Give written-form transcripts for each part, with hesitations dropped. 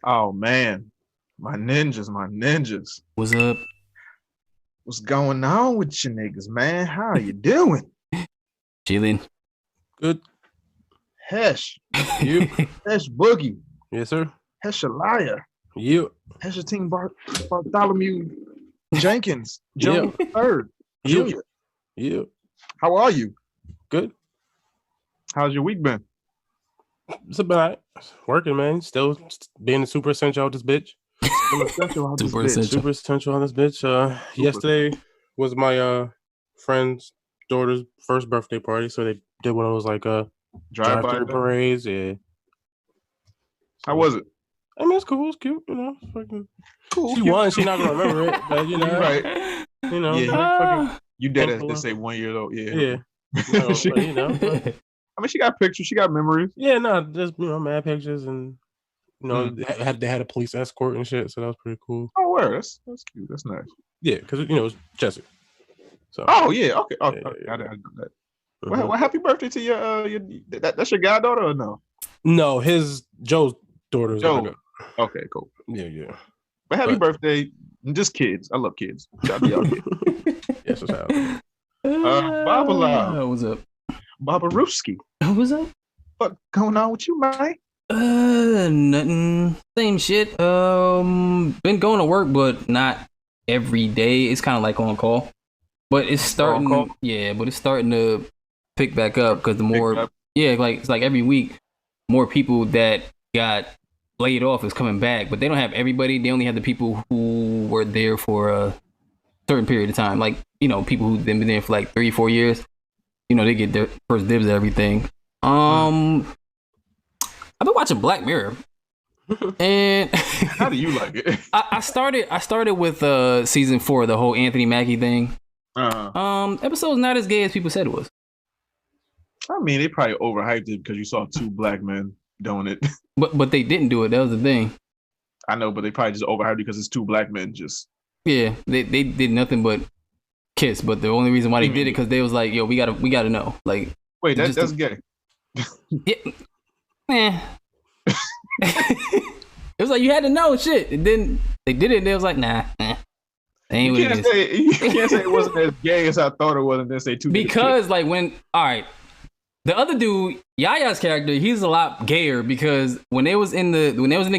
Oh man, my ninjas. What's up? What's going on with you niggas, man? How are you doing? Chilling. Good. Hesh, You? Hesh Boogie, Yes, sir. Hesh Liar, You? Hesh Team Bartholomew Jenkins, Yeah. Jones Third, You? Junior. You? How are you? Good. How's your week been? It's about working, man. Still being super essential out this bitch. Still essential on this Super bitch. essential. Super essential on this bitch. Yesterday was my friend's daughter's first birthday party, so they did one of those like Drive-by. drive-through parades. Yeah. How was it? I mean, it's cool. It's cute. You know, fucking. Cool. She won. She's not gonna remember it, but you know, You're right. You know, Yeah. fucking, You did it. Thankful. They say 1 year old. Yeah. yeah. No, She- but, you know, I mean, she got pictures. She got memories. yeah, no, just mad pictures and they had a police escort and shit, so that was pretty cool. Oh, where? That's cute. That's nice. Yeah, because it's Jesse. So Oh yeah. Okay. Oh, Yeah, okay. yeah. I didn't know that. Mhm. Well, happy birthday to your that's your goddaughter or no? No, his Joe's daughter is Joe. Okay, cool. yeah. But happy But- birthday, just kids. I love kids. Shout out to y'all kids. Yes, what's happening. Babala. What's up? Babaruski. What's up? What going on with you, man? Nothing. Same shit. Been going to work, but not every day. It's kind of like on call, but it's starting. call? Yeah, but it's starting to pick back up because the Pick more, up. yeah, like it's like every week, more people that got laid off is coming back, but they don't have everybody. They only have the people who were there for a certain period of time. Like people who've been there for like 3-4 years. They get their first dibs at everything. I've been watching Black Mirror, and How do you like it? I started with season 4, the whole Anthony Mackie thing. Episode's not as gay as people said it was. I mean, they probably overhyped it because you saw 2 black men doing it. But they didn't do it. That was the thing. I know, but they probably just overhyped it because it's 2 black men just. Yeah, they did nothing but kiss. But the only reason why they did it because they was like, yo, we gotta know. Like, Wait, Just that's gay. It was like you had to know shit. And then they did it. And they was like, nah. Ain't You what it can't, is. you can't say it wasn't as gay as I thought it was, and then say 2 Because like all right, the other dude, Yaya's character, he's a lot gayer because when they was in the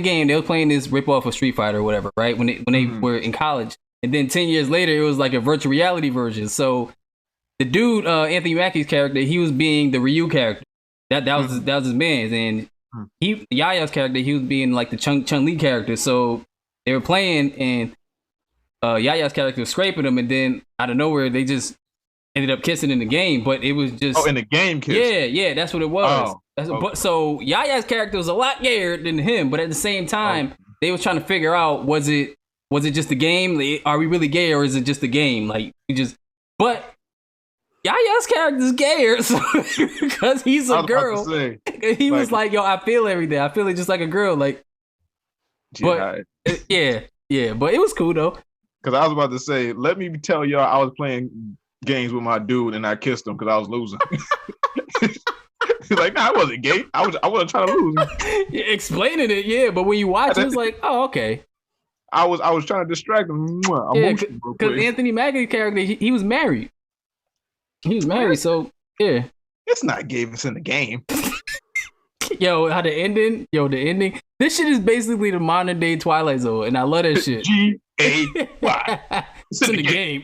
game, they was playing this rip off of Street Fighter or whatever, right? When they were in college, and then 10 years later, it was like a virtual reality version. So the dude, Anthony Mackie's character, he was being the Ryu character. That was his man's, and Yaya's character, he was being like the Chun-Li character. So they were playing, and Yaya's character was scraping him, and then out of nowhere, they just ended up kissing in the game. But it was just in the game, kiss. yeah, that's what it was. Oh, But so Yaya's character was a lot gayer than him, but at the same time, they was trying to figure out was it just a game? Like, are we really gay or is it just a game? Like but Yaya's character is gayer because he's a girl. He was like, yo, I feel everything. I feel it just like a girl. Like, but yeah, but it was cool though. Because I was about to say, let me tell y'all, I was playing games with my dude and I kissed him because I was losing. He's like, nah, I wasn't gay. I wasn't trying to lose. Yeah, explaining it, yeah, but when you watch it, it's like, oh, okay. I was trying to distract him. Yeah, because Anthony Mackie's character, he was married. He was married, so yeah. It's not gay if it's in the game. Yo, the ending. This shit is basically the modern day Twilight Zone, and I love that shit. G-A-Y. It's in the game.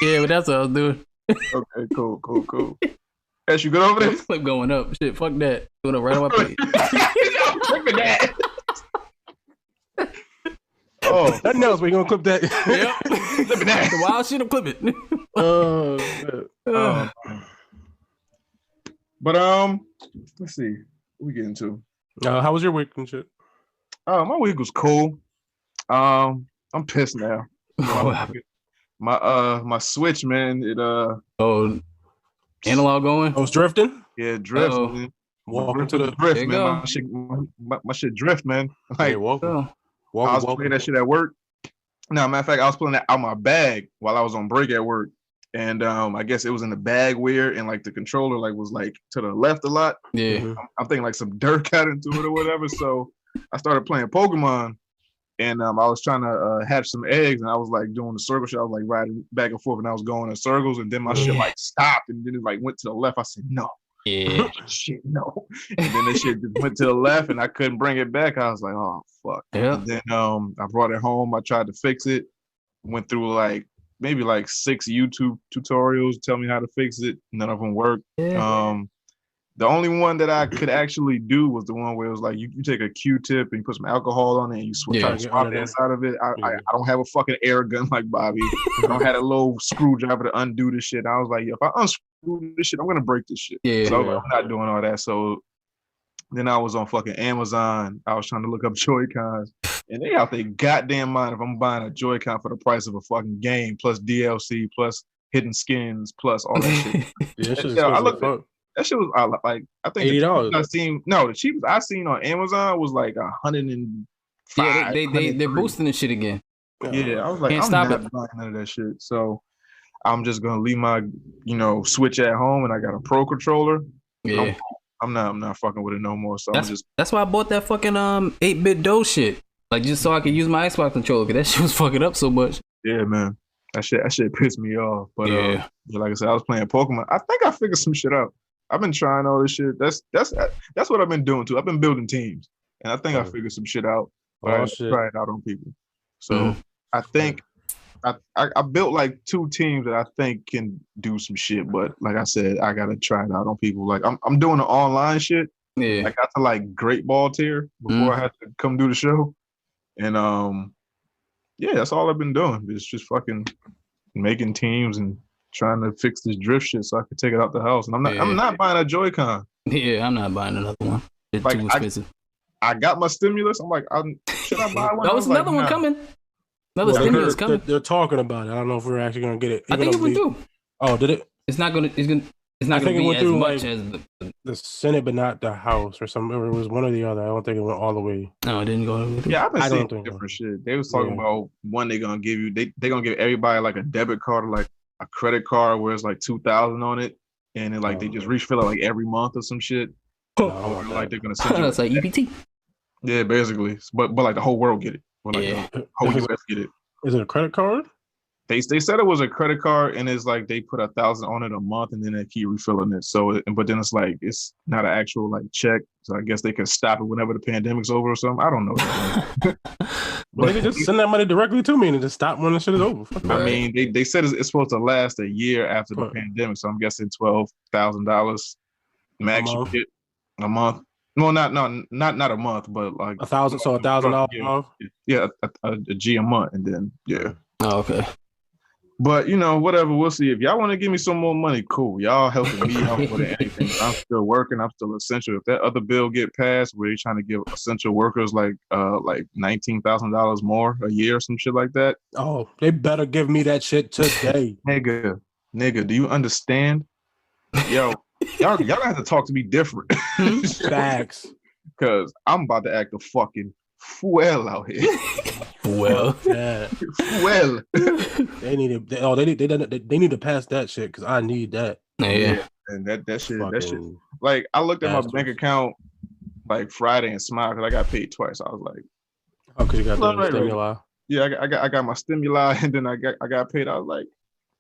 Yeah, but that's what I was doing. Okay, cool. As you good over there? Clip going up. Shit, fuck that. Going up right on my plate. Clipping that. Oh, Nothing else. We're gonna clip that. Yep. Clipping that. The wild shit, I'm clipping. Oh, shit. But let's see. What we get into? How was your week and shit? My week was cool. I'm pissed now. What happened? My Switch, man, it Analog going? I was drifting. yeah, drifts. Uh-oh. Man. Welcome to the drift, There you man. go. My shit drift, man. Like Hey, welcome. Oh. I was Welcome. playing that shit at work. No, matter of fact, I was pulling that out my bag while I was on break at work. And I guess it was in the bag weird, and like the controller like was like to the left a lot. Yeah. I'm thinking like some dirt got into it or whatever. So I started playing Pokemon, and I was trying to hatch some eggs, and I was like doing the circle shot. I was like riding back and forth, and I was going in circles, and then my shit like stopped, and then it like went to the left. I said no. Yeah. Shit, no. And then the shit just went to the left, and I couldn't bring it back. I was like, oh fuck. Yeah. And then I brought it home. I tried to fix it. Went through like maybe like 6 YouTube tutorials tell me how to fix it. None of them worked. Yeah. The only one that I could actually do was the one where it was like you take a Q-tip and you put some alcohol on it and you try to swap the inside of it. I don't have a fucking air gun like Bobby. I don't have a little screwdriver to undo the shit. I was like, if I unscrew this shit, I'm gonna break this shit. Yeah. So I'm not doing all that. So then I was on fucking Amazon. I was trying to look up Joy-Cons. And they out their goddamn mind if I'm buying a Joy-Con for the price of a fucking game plus DLC plus hidden skins plus all that shit. Yeah, that shit was like I think $80. The cheapest I seen on Amazon was like $105. Yeah, they're boosting this shit again. Yeah, I was like, Can't I'm stop not buying none of that shit. So I'm just gonna leave my Switch at home, and I got a Pro controller. Yeah, I'm not fucking with it no more. So that's why I bought that fucking 8-bit DOS shit. Like just so I could use my Xbox controller, because that shit was fucking up so much. Yeah, man. That shit pissed me off. But like I said, I was playing Pokemon. I think I figured some shit out. I've been trying all this shit. That's what I've been doing too. I've been building teams, and I think I figured some shit out. But I try it out on people. So I think I built like 2 teams that I think can do some shit. But like I said, I gotta try it out on people. Like I'm doing the online shit. Yeah, I got to like Great Ball tier before I had to come do the show, and that's all I've been doing. It's just fucking making teams and trying to fix this drift shit so I could take it out the house. And I'm not buying a Joy-Con. Yeah, I'm not buying another one. It's too expensive. I got my stimulus. I'm like, should I buy one? That was another one coming. Another stimulus coming. They're talking about it. I don't know if we're actually gonna get it. I think it went through. Oh, did it? It's not gonna be as much as the Senate, but not the House or something. It was one or the other. I don't think it went all the way. No, it didn't go. Yeah, I've been seeing different shit. They was talking about one they're gonna give you. They're gonna give everybody like a debit card or like a credit card where it's like $2,000 on it, and then like they just refill it like every month or some shit. Like they're gonna send you. It's like EBT. Yeah, basically, but like the whole world get it. Or like the whole US get it. Is it a credit card? They said it was a credit card, and it's like they put $1,000 on it a month, and then they keep refilling it. So, but then it's like it's not an actual like check. So I guess they can stop it whenever the pandemic's over or something. I don't know. Well, they can just send that money directly to me and just stop when the shit is over. I mean, they said it's supposed to last a year after the pandemic, so I'm guessing $12,000 max you get a month. Well, not a month, but like $1,000. So $1,000 a month. Yeah, a G a month, and then Oh, okay. But whatever, we'll see. If y'all want to give me some more money, cool. Y'all helping me out more than anything. I'm still working. I'm still essential. If that other bill get passed, where you're trying to give essential workers like $19,000 more a year or some shit like that. Oh, they better give me that shit today, nigga. Do you understand? Yo, y'all gonna have to talk to me different. Facts. Because I'm about to act a fucking fool out here. Well, well, they need to pass that shit because I need that. Yeah, and that shit. Like I looked at my bank account like Friday and smiled because I got paid twice. I was like, "Oh, because you got the stimuli." Yeah, I got my stimuli, and then I got paid. I was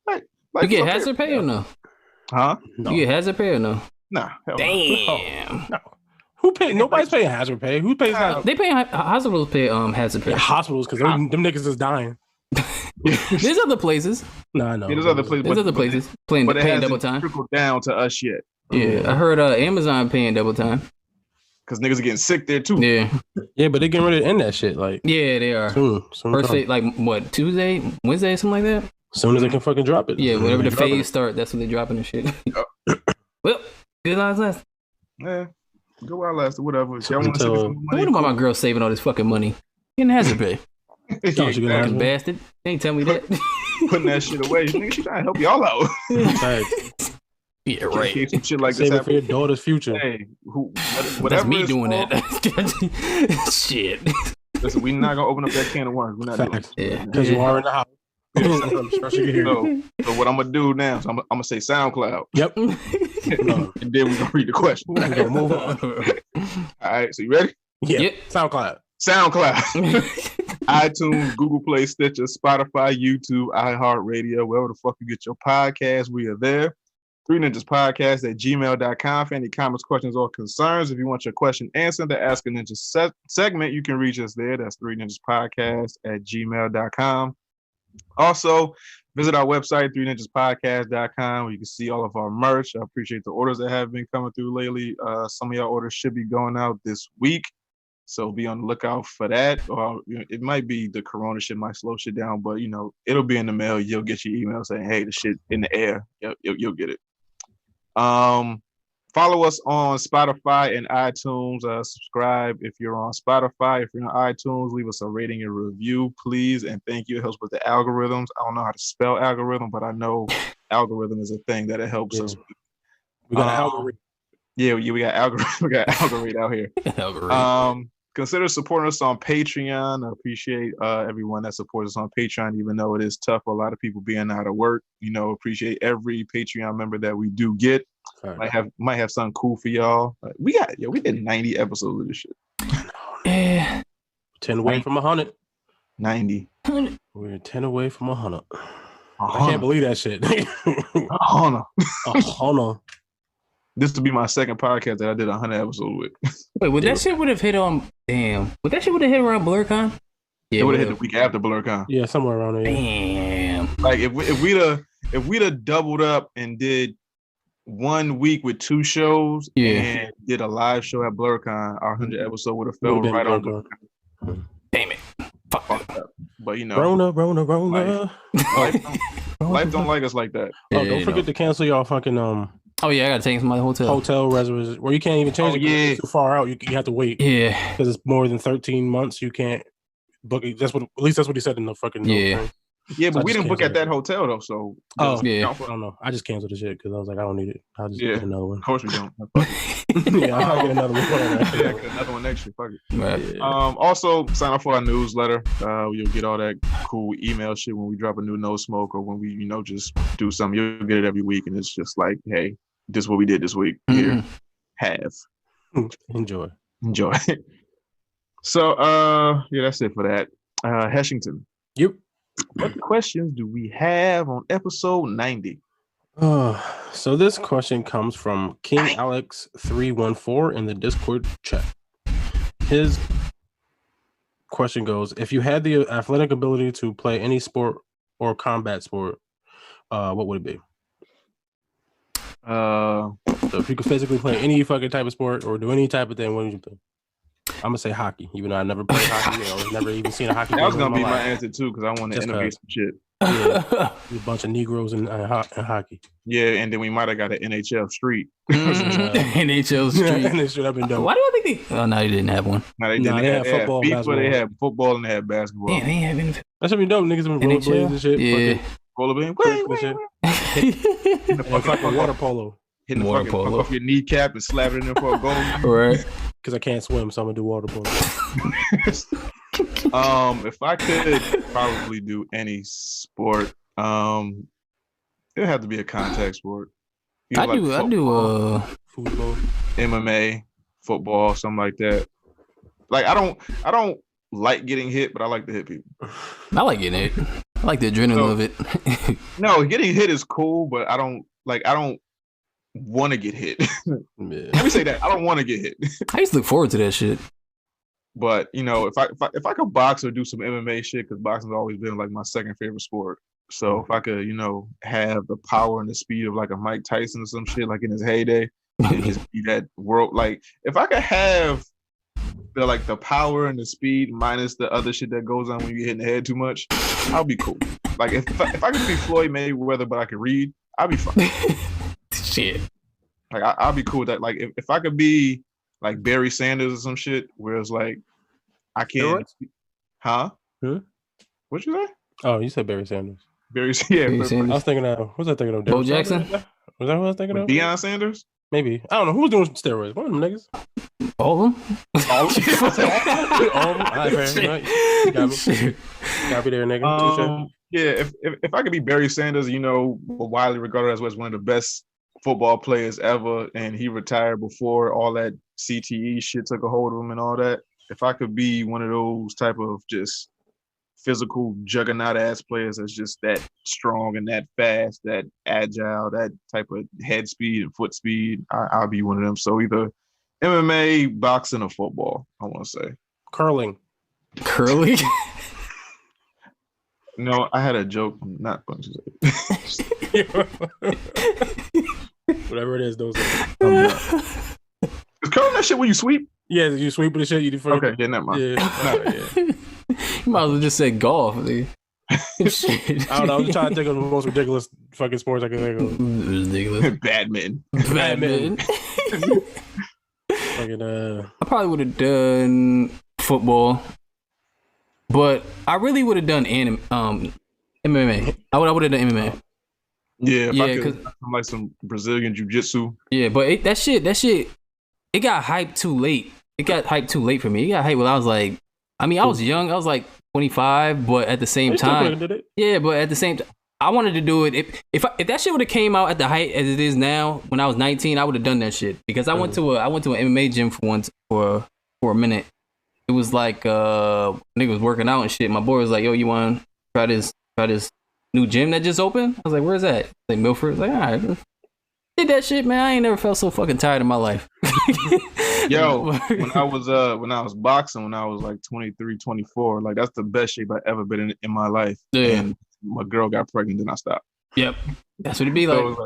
like, you get hazard pay or no? Huh? No. You get hazard pay or no? Nah. Damn. No. Who pays? Nobody's paying hazard pay. Who pays hazard? They pay hospitals pay hazard pay. Yeah, hospitals because them niggas is dying. There's other places. No, I know. There's other places. Paying hasn't double time. Trickled down to us yet. Yeah, I heard Amazon paying double time. Because niggas are getting sick there too. Yeah, but they getting ready to end that shit. Like they are. Soon First day, like what, Tuesday, Wednesday, something like that. Soon as they can fucking drop it. Yeah, whenever the phase start, that's when they dropping the shit. Well, good last. Yeah. Go out last or whatever. Y'all want to see some money? What about my girl saving all this fucking money? Getting hazard pay. Fucking bastard. They ain't tell me that. Putting that shit away. Nigga, she trying to help y'all out. Yeah, right. Some shit like Save this it for your daughter's future. Hey, that's me doing that. Shit. Listen, we're not gonna open up that can of worms. We're not doing it. Because you are in the house. So what I'm gonna do now? So I'm gonna say SoundCloud. Yep. And then we're gonna read the question. We're gonna move on. All right. So you ready? Yeah. Yep. SoundCloud. iTunes, Google Play, Stitcher, Spotify, YouTube, iHeartRadio, wherever the fuck you get your podcast, we are there. 3ninjaspodcast@gmail.com for any comments, questions, or concerns. If you want your question answered, the Ask a Ninja segment, you can reach us there. That's 3ninjaspodcast@gmail.com. Also, visit our website, 3ninjaspodcast.com, where you can see all of our merch. I appreciate the orders that have been coming through lately. Some of your orders should be going out this week, so be on the lookout for that. Or it might be the corona shit might slow shit down, but it'll be in the mail. You'll get your email saying, "Hey, the shit in the air." You'll get it. Follow us on Spotify and iTunes. Subscribe if you're on Spotify. If you're on iTunes, leave us a rating and review, please. And thank you. It helps with the algorithms. I don't know how to spell algorithm, but I know algorithm is a thing that it helps us with. We got an algorithm. Yeah, we got algorithm. We got algorithm out here. Algorithm. Consider supporting us on Patreon. I appreciate everyone that supports us on Patreon, even though it is tough for a lot of people being out of work. Appreciate every Patreon member that we do get. Might have something cool for y'all. We did 90 episodes of this shit. Yeah. 10 away from 100. 90. We're 10 away from 100. I can't believe that shit. 100. This will be my second podcast that I did 100 episodes with. Wait, would that shit would have hit on? Damn, would that shit would have hit around BlurCon? Yeah, it would have hit the week after BlurCon. Yeah, somewhere around there. Damn. Like if we'd have doubled up and did 1 week with 2 shows and did a live show at BlurCon, our 100 episode would have fell right on BlurCon. Damn it. Fuck that. But Rona. Life don't like us like that. Oh, don't forget to cancel y'all fucking Oh yeah, I gotta change my hotel reservation. Where you can't even change it. It's too far out. You have to wait. Yeah, because it's more than 13 months. You can't book it. At least that's what he said in the fucking note. Yeah, but we didn't book at that hotel though. So I don't know. I just canceled the shit because I was like, I don't need it. I'll just get another one. Of course we don't. I'll get another one. Another one next year. Fuck it. Right. Also sign up for our newsletter. You'll get all that cool email shit when we drop a new No Smoke or when we just do something. You'll get it every week, and it's just like, hey, this is what we did this week. Here, have enjoy. So that's it for that. Heshington. Yep. What questions do we have on episode 90? So this question comes from King Alex 314 in the Discord chat. His question goes: if you had the athletic ability to play any sport or combat sport, what would it be? So if you could physically play any fucking type of sport or do any type of thing, what would you play? I'm gonna say hockey, even though I never played hockey. Never even seen a hockey game. That was gonna be my answer too, because I want to innovate some shit. Yeah, a bunch of Negroes in hockey. Yeah, and then we might have got an NHL Street. NHL Street. That should have been done. Why do I think they? Oh no, they didn't have one. No, they didn't. They had football. They had football and they had basketball. Yeah, they ain't having. That should be dope. Niggas been rollerblades and shit. Yeah, rollerblades. Fucking water polo. Hitting the fucking polo off your kneecap and slapping it in for a goal. Right. Because I can't swim, so I'm gonna do water polo. If I could probably do any sport, it would have to be a contact sport. I do football, MMA, football, something like that. Like I don't like getting hit, but I like to hit people. I like getting hit. I like the adrenaline of it. No, getting hit is cool, but I don't want to get hit. Let me say that I don't want to get hit. I used to look forward to that shit. But if I could box or do some MMA shit, because boxing's always been like my second favorite sport. So if I could, have the power and the speed of like a Mike Tyson or some shit, like in his heyday, and just be that world. Like if I could have the power and the speed minus the other shit that goes on when you hit in the head too much, I'll be cool. Like if I could be Floyd Mayweather, but I could read, I'll be fine. Shit. Like I'll be cool with that. Like if I could be like Barry Sanders or some shit, where it's like I can't. Huh? What'd you say? Oh, you said Barry Sanders. Barry Sanders. I was thinking of. What was I thinking of? Bo Jackson. Was that what I was thinking of? Deion Sanders. Maybe. I don't know who was doing steroids. One of them niggas. All of them? All of them? All of them? All right, man. You got me. Gotta be there, nigga. Yeah, if I could be Barry Sanders, widely regarded as one of the best football players ever, and he retired before all that CTE shit took a hold of him and all that. If I could be one of those type of just physical juggernaut ass players that's just that strong and that fast, that agile, that type of head speed and foot speed, I'll be one of them. So either MMA, boxing, or football, I want to say. Curling. No, I had a joke, not punches. Whatever it is, those are. Is curling that shit when you sweep? Yeah, you sweep the shit. You okay, yeah, never mind. Yeah. You might as well just say golf. Shit. I don't know. I'm trying to think of the most ridiculous fucking sports I can think of. Ridiculous. Badminton. I probably would have done football, but I really would have done MMA. I would have done MMA. Yeah, because like some Brazilian jiu-jitsu. Yeah, but that shit, it got hyped too late. It got hyped too late for me. It got hyped when I was like, I was young. I was like 25, but at the same time, I wanted to do it. If that shit would have came out at the height as it is now, when I was 19, I would have done that shit because I went to an MMA gym for a minute. It was like nigga was working out and shit. My boy was like, "Yo, you want to try this new gym that just opened?" I was like, "Where's that?" Like Milford. Like, all right, did that shit, man. I ain't never felt so fucking tired in my life. Yo, when I was boxing, when I was like 23, 24, like that's the best shape I ever been in my life. Yeah. And my girl got pregnant, then I stopped. Yep, that's what it be like.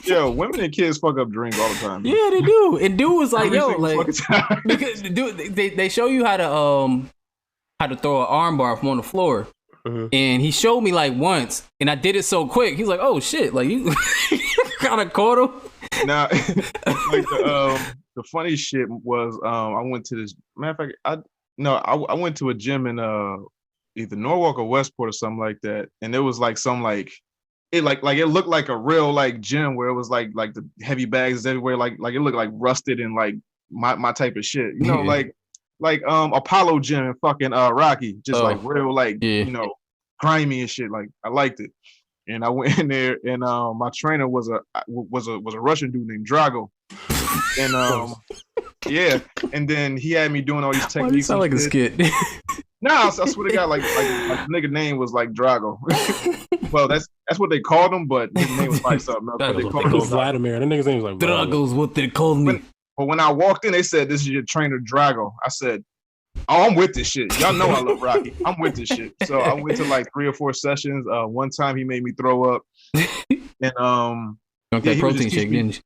So women and kids fuck up dreams all the time. Man. Yeah, they do. And dude was like, yo, like because dude, they show you how to throw an arm bar from on the floor. Mm-hmm. And he showed me like once, and I did it so quick. He's like, "Oh shit!" Like you kind of caught him. Now, like the funny shit was, I went to this. Matter of fact, I went to a gym in either Norwalk or Westport or something like that, and there was like some like it looked like a real like gym where it was like the heavy bags everywhere, like it looked like rusted and like my type of shit, like Apollo gym and fucking Rocky, just like real like grimy and shit. Like I liked it, and I went in there, and my trainer was a Russian dude named Drago, and and then he had me doing all these techniques. You sound like a skit. Nah, I swear to God, like the nigga name was like Drago. Well, that's what they called him, but his name was like something else. But they called him Vladimir. That nigga's name was like Drago's what they called me. But when I walked in, they said, "This is your trainer, Drago." I said, "Oh, I'm with this shit. Y'all know I love Rocky. I'm with this shit." So I went to like 3 or 4 sessions. One time he made me throw up, and drunk that protein shake, didn't you?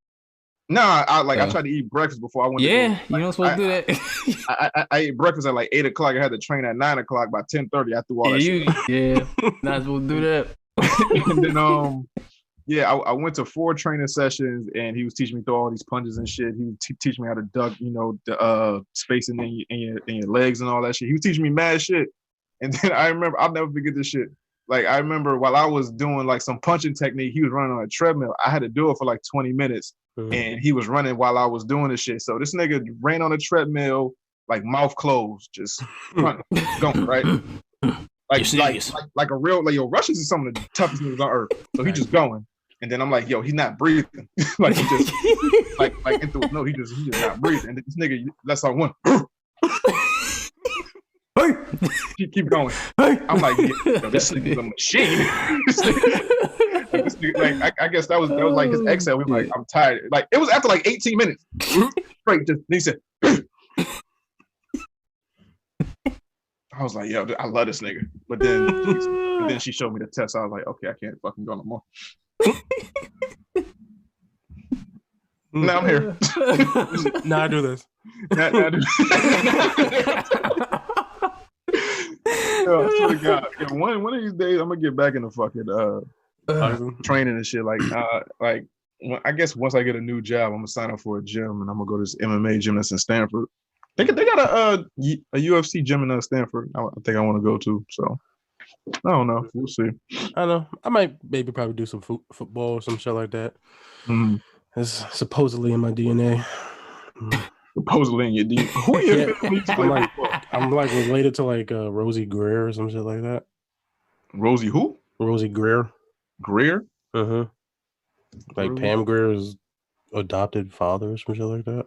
Nah, I tried to eat breakfast before I went. Yeah, you don't supposed to do that. I ate breakfast at like 8 o'clock. I had to train at 9 o'clock. By 10:30, I threw all that shit. Yeah, not supposed to do that. And then I went to 4 training sessions, and he was teaching me through all these punches and shit. He was teaching me how to duck, the spacing in your legs and all that shit. He was teaching me mad shit. And then I remember, I'll never forget this shit. Like I remember while I was doing like some punching technique, he was running on a treadmill. I had to do it for like 20 minutes, and he was running while I was doing this shit. So this nigga ran on a treadmill, like mouth closed, just running, going right. Like a real, like, yo, Russians is some of the toughest niggas on earth. So he just going. And then I'm like, yo, he's not breathing. Like he just like into his nose, he just not breathing. And this nigga lets out one. Hey, keep going. Hey. I'm like, yo, this nigga's a machine. This nigga, like, I guess that was like his exhale. We were like, I'm tired. Like it was after like 18 minutes. Straight, just he said. I was like, yo, I love this nigga. But then she showed me the test. I was like, okay, I can't fucking go no more. Now I'm here. Now I do this. Now I do Yo, I swear to God, one of these days I'm gonna get back into fucking training and shit. Like I guess once I get a new job, I'm gonna sign up for a gym and I'm gonna go to this MMA gym that's in Stanford. They got a UFC gym in Stanford. I think I want to go to. So I don't know. We'll see. I know. I might maybe probably do some football or some shit like that. Mm-hmm. It's supposedly in my DNA. Supposedly in your deep. Who are your family? I'm like related to like Rosie Greer or some shit like that. Rosie who? Rosie Greer. Greer? Uh-huh. Like Rosie. Pam Greer's adopted father or some shit like that.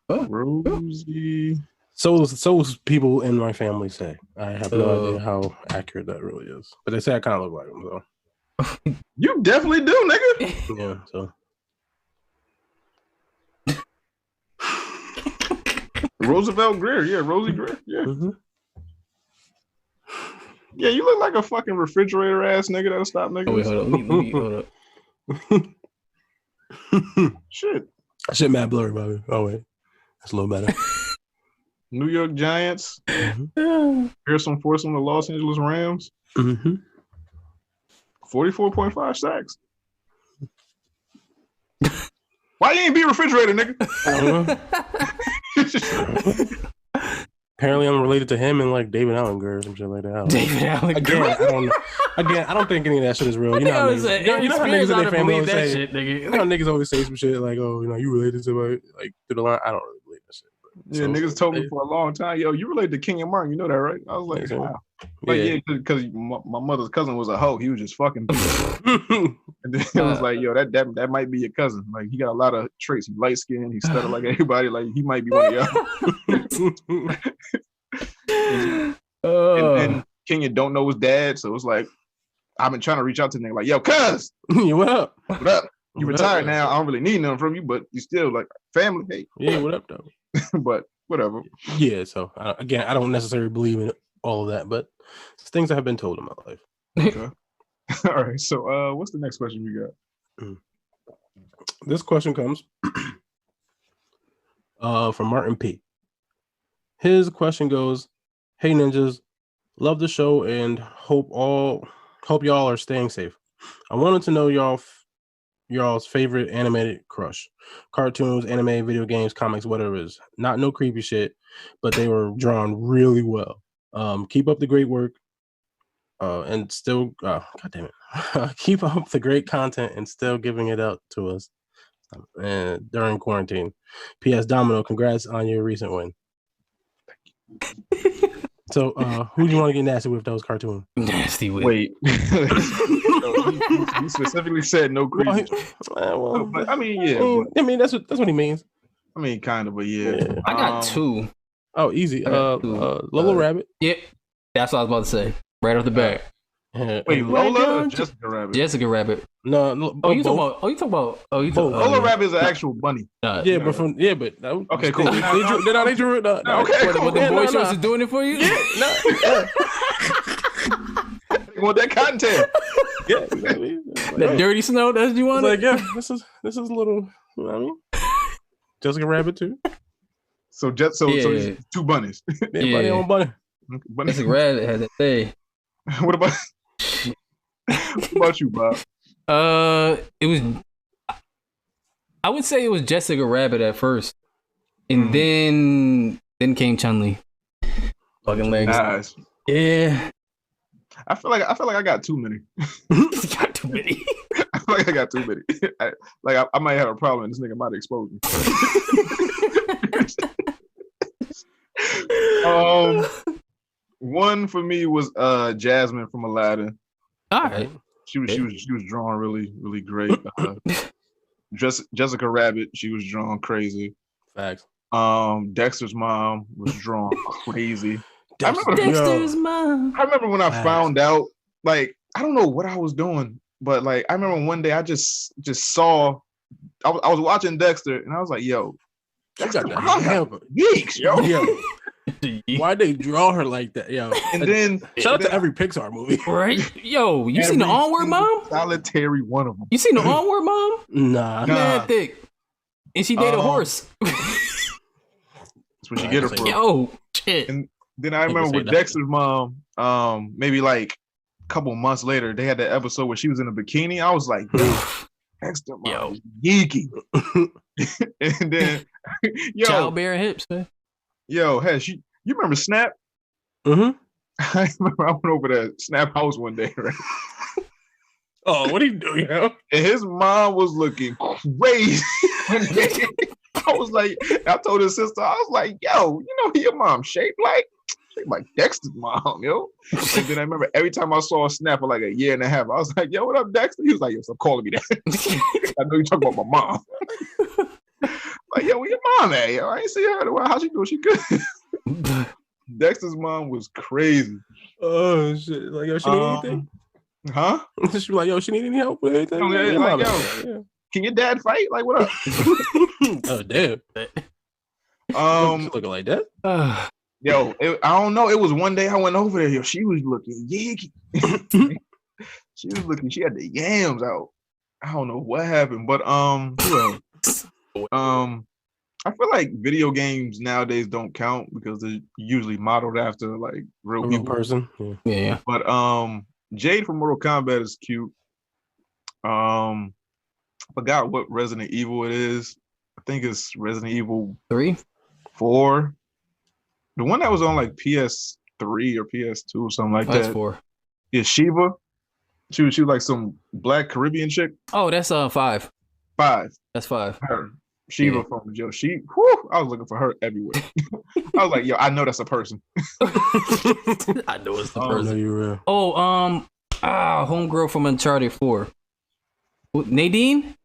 Rosie. So people in my family say. I have no idea how accurate that really is. But they say I kind of look like him, so. You definitely do, nigga. Yeah, so. Roosevelt Greer, yeah, Rosie Greer, yeah. Mm-hmm. Yeah, you look like a fucking refrigerator ass nigga that'll stop niggas. Oh, wait, hold up. Shit. That shit mad blurry, Bobby. Oh, wait. That's a little better. New York Giants. Mm-hmm. Pearson forced them the Los Angeles Rams. Mm-hmm. 44.5 sacks. Why you ain't be refrigerator, nigga? Apparently, I'm related to him and like David Allen Greer or some shit like that. David Allen Greer. I don't think any of that shit is real. You know how niggas in their family always say, shit, nigga. You know how niggas always say some shit like, "Oh, you know, you related to like to the line." I don't really believe that shit. Yeah, niggas told me for a long time, yo, you related to King and Martin. You know that, right? I was like, wow. But yeah, because my mother's cousin was a hoe. He was just fucking. And then it was like, yo, that might be your cousin. Like, he got a lot of traits. He light skinned. He stutter like everybody. Like, he might be one of y'all. and Kenya don't know his dad, so it's like, I've been trying to reach out to nigga like, yo, cuz, what up? What up? You retired now. I don't really need nothing from you, but you still like family. Hey, yeah, what up though? But whatever. Yeah. So again, I don't necessarily believe in all of that, but it's things I have been told in my life. Okay. All right. So, what's the next question we got? This question comes from Martin P. His question goes, "Hey ninjas, love the show and hope y'all are staying safe. I wanted to know y'all's favorite animated crush, cartoons, anime, video games, comics, whatever it is. Not no creepy shit, but they were drawn really well. Keep up the great work, and still, god damn it, keep up the great content and still giving it out to us during quarantine. P.S. Domino, congrats on your recent win." So, who do you want to get nasty with those cartoons? Nasty with. Wait. He specifically said no creepy. Well, but, I mean, yeah. I mean, that's what he means. I mean, kind of, but yeah. I got two. Oh, easy. Lola Rabbit. Yep. That's what I was about to say. Right off the bat. Wait, Lola or Jessica Rabbit? Jessica Rabbit. No. You talking about? Lola Rabbit is an actual bunny. Okay, cool. They drew it. Okay, cool. What the boy shorts is doing it for you? Yeah. You want that content? Yeah, exactly. That dirty snow. That's what you want. Like, yeah, this is a little. You know what I mean? Jessica Rabbit too. So two bunnies. Bunny on bunny. Jessica Rabbit has that thing. What about you, Bob? It was. I would say it was Jessica Rabbit at first, and then came Chun-Li. Fucking legs. Nice. Yeah. I feel like I got too many. You got too many. I feel like I got too many. I might have a problem. This nigga might expose me. One for me was Jasmine from Aladdin. All right. She was drawn really, really great. Jessica Rabbit, she was drawn crazy. Facts. Dexter's mom was drawn crazy. Dexter's mom. I remember when I found out, like, I don't know what I was doing, but like I remember one day I just saw I was watching Dexter and I was like, yo, Dexter geeks, yo. Why'd they draw her like that, yo? And then shout out to every Pixar movie, right? Yo, you seen the Onward Mom? Solitary one of them. You seen the Onward Mom? Nah. Mad thick, and she dated a horse. That's what you get her for. Yo, shit. And then I remember with Dexter's mom, maybe like a couple months later, they had that episode where she was in a bikini. I was like, Dexter mom is geeky. And then, childbearing hips, man. Yo, Hesh, you remember Snap? Mm-hmm. I remember I went over to Snap house one day, right? Oh, what are you doing, yo? And his mom was looking crazy. I was like, I told his sister, I was like, yo, you know, your mom shaped like Dexter's mom, yo. And then I remember every time I saw a snap for like a year and a half, I was like, yo, what up, Dexter? He was like, yo, stop calling me that. I know you talking about my mom. Like, yo, where your mom at? Yo, I ain't see her in a while. How she doing? She good. Dexter's mom was crazy. Oh shit! Like, yo, she need anything? Huh? She was like, yo, she need any help with anything? Like, yo, can your dad fight? Like, what up? Oh damn. She looking like that? Yo, I don't know. It was one day I went over there. Yo, she was looking yiggy. She was looking. She had the yams out. I don't know what happened, but who else? I feel like video games nowadays don't count because they're usually modeled after like real people. Person. Yeah. But Jade from Mortal Kombat is cute. Forgot what Resident Evil it is. I think it's Resident Evil 3, 4. The one that was on like PS3 or PS2 or something like that. That's 4. Yeah, Shiva. She was like some black Caribbean chick. Oh, that's 5. 5. That's 5. Her. Shiva from Joe. I was looking for her everywhere. I was like, yo, I know that's a person. I know it's the person. You're real. Homegirl from Uncharted 4. Nadine?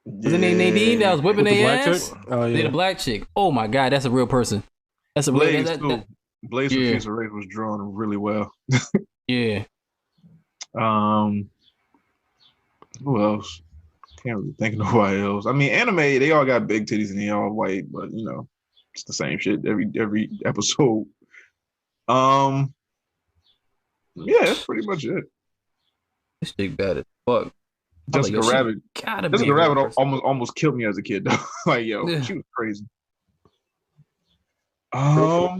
Was her name Nadine? That was whipping their ass? Oh, yeah. The black chick. Oh my God, that's a real person. That's a Blaze too. Blaze from Piece of Race was drawn really well. Yeah. Who else? Can't really think of nobody else. I mean, anime, they all got big titties and they all white, but you know, it's the same shit every episode. Yeah, that's pretty much it. This chick bad as fuck. Jessica Rabbit. Jessica Rabbit almost killed me as a kid though. Like, yo, she was crazy. Yeah,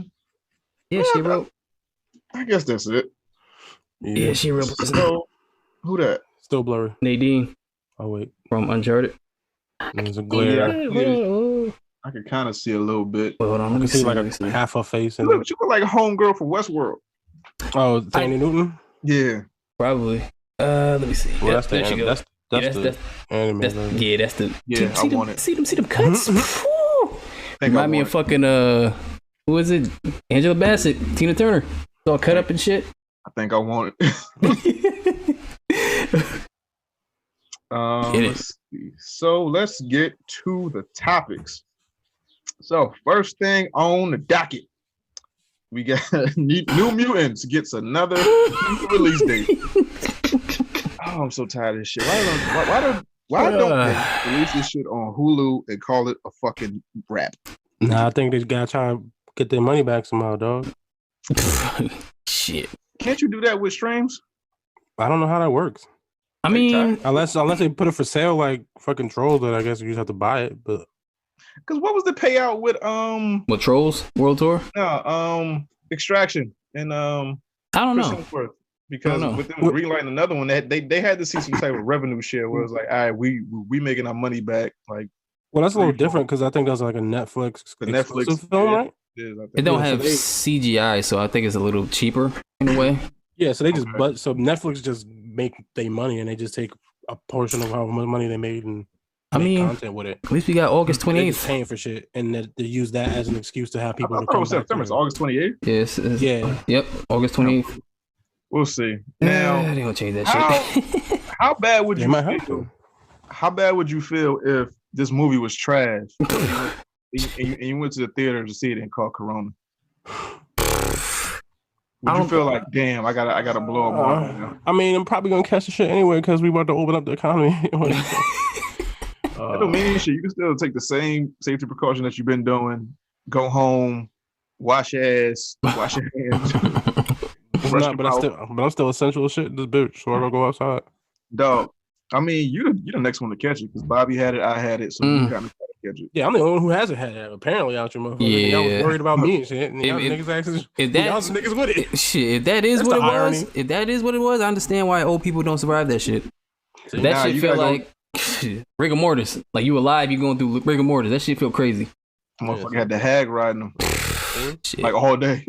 she wrote. I guess that's it. Yeah, she wrote. So, who that? Still blurry. Nadine. Oh wait, from Uncharted. There's a glare. I can kind of see a little bit. Hold on, let me see like a half her face. She look like a homegirl from Westworld. Oh, Thandie Newton. Yeah, probably. Let me see. Well, that's the anime. That's the anime. That's the. Yeah, I want it. See them cuts. Remind me of fucking who is it? Angela Bassett, Tina Turner. It's all cut up and shit. I think I want it. Let's see. So let's get to the topics. So first thing on the docket, we got New Mutants gets another release date. Oh, I'm so tired of this shit. Why don't they release this shit on Hulu and call it a fucking rap? Nah, I think they gotta try to get their money back somehow, dog. Shit. Can't you do that with streams? I don't know how that works. I mean, unless they put it for sale like fucking Trolls, then I guess you just have to buy it. But because what was the payout with Trolls World Tour? No, Extraction and I don't know. Because with them greenlighting another one, they had to see some type of revenue share where it was like, all right, we making our money back. Like, well, that's a little different because I think that's like a Netflix film, right? It don't have CGI, so I think it's a little cheaper in a way. Yeah, so they just so Netflix just make their money and they just take a portion of how much money they made and make content with it. At least we got August 28th. Paying for shit and they use that as an excuse to have people. September. It's August 28th. Yes. Yeah. Yep. August 28th. We'll see. Now they gonna change that shit. How bad would you feel? How bad would you feel if this movie was trash and you went to the theater to see it and caught Corona? Would you feel like, damn, I gotta blow up more? I mean, I'm probably gonna catch the shit anyway because we want to open up the economy. That don't mean shit. You can still take the same safety precaution that you've been doing. Go home, wash your ass, wash your hands. But I'm still essential shit. This bitch, so I don't go outside. Dog, I mean, you the next one to catch it because Bobby had it, I had it, so you kind of catch it. Yeah, I'm the only one who hasn't had it. Apparently, out your motherfucker. Yeah, y'all was worried about me and shit. And y'all some niggas with it. Shit, if that is what it was, I understand why old people don't survive that shit. So that shit feel like rigor mortis. Like you alive, you going through rigor mortis. That shit feel crazy. Motherfucker had the hag riding them like all day.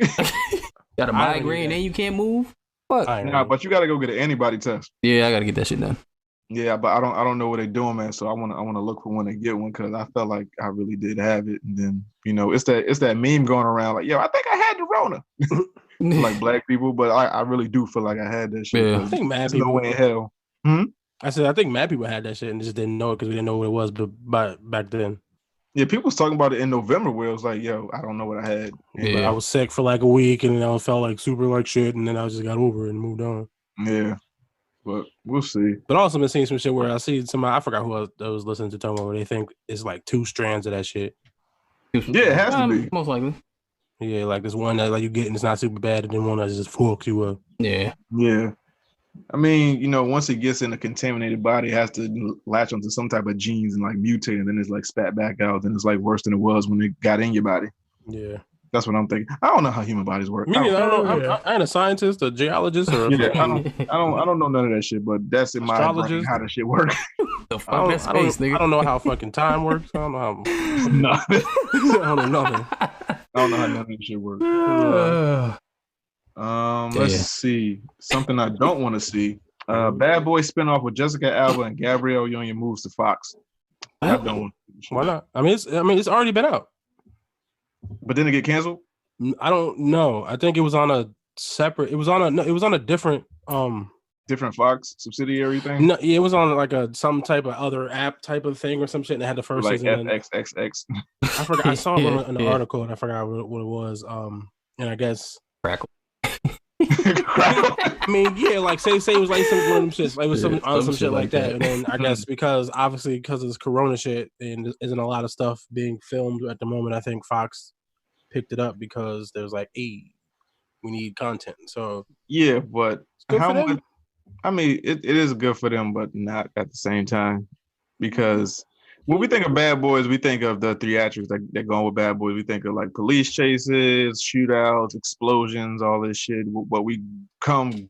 Got a migraine and you can't move? Fuck. Nah, but you gotta go get an antibody test. Yeah, I gotta get that shit done. Yeah, but I don't know what they're doing, man. So I wanna look for when they get one because I felt like I really did have it, and then it's that meme going around like, yo, I think I had the Rona, like black people, but I really do feel like I had that shit. Yeah. I think mad people. No way in hell. I think mad people had that shit and just didn't know it because we didn't know what it was, but back then. Yeah, people was talking about it in November where it was like, yo, I don't know what I had. Yeah, I was sick for like a week and I felt like super like shit, and then I just got over it and moved on. Yeah, but we'll see. But also been seeing some shit where I see somebody, I forgot who I was listening to talking about where they think it's like 2 strands of that shit. Yeah, it has to be. Most likely. Yeah, like this one that like you get and it's not super bad, and then one that just fucks you up. Yeah. Yeah. I mean, once it gets in a contaminated body, it has to latch onto some type of genes and like mutate, and then it's like spat back out. Then it's like worse than it was when it got in your body. Yeah. That's what I'm thinking. I don't know how human bodies work. I don't know. I ain't a scientist, a geologist, or I don't know none of that shit. But that's in my brain how the shit works. The fuck that's space, nigga. I don't know how fucking time works. I don't know how. Nothing. I don't know nothing. I don't know how none of that shit works. Let's see something I don't want to see. Bad Boy spinoff with Jessica Alba and Gabrielle Union moves to Fox. I don't. Why not? I mean, it's already been out. But then it get canceled? I don't know. I think it was on a separate. It was on a different different Fox subsidiary thing. No, yeah, it was on like some type of other app type of thing or some shit. And it had the first like season. FXXX. I forgot. I saw it in the article and I forgot what it was. And I guess Crackle. I mean, yeah, like say it was like some one of them shits, like it was some shit like that. And then I guess because of this Corona shit and isn't a lot of stuff being filmed at the moment, I think Fox picked it up because there's like, we need content. So yeah, but how much? I mean, it is good for them, but not at the same time, because when we think of Bad Boys, we think of the theatrics that go on with Bad Boys. We think of like police chases, shootouts, explosions, all this shit. What we grown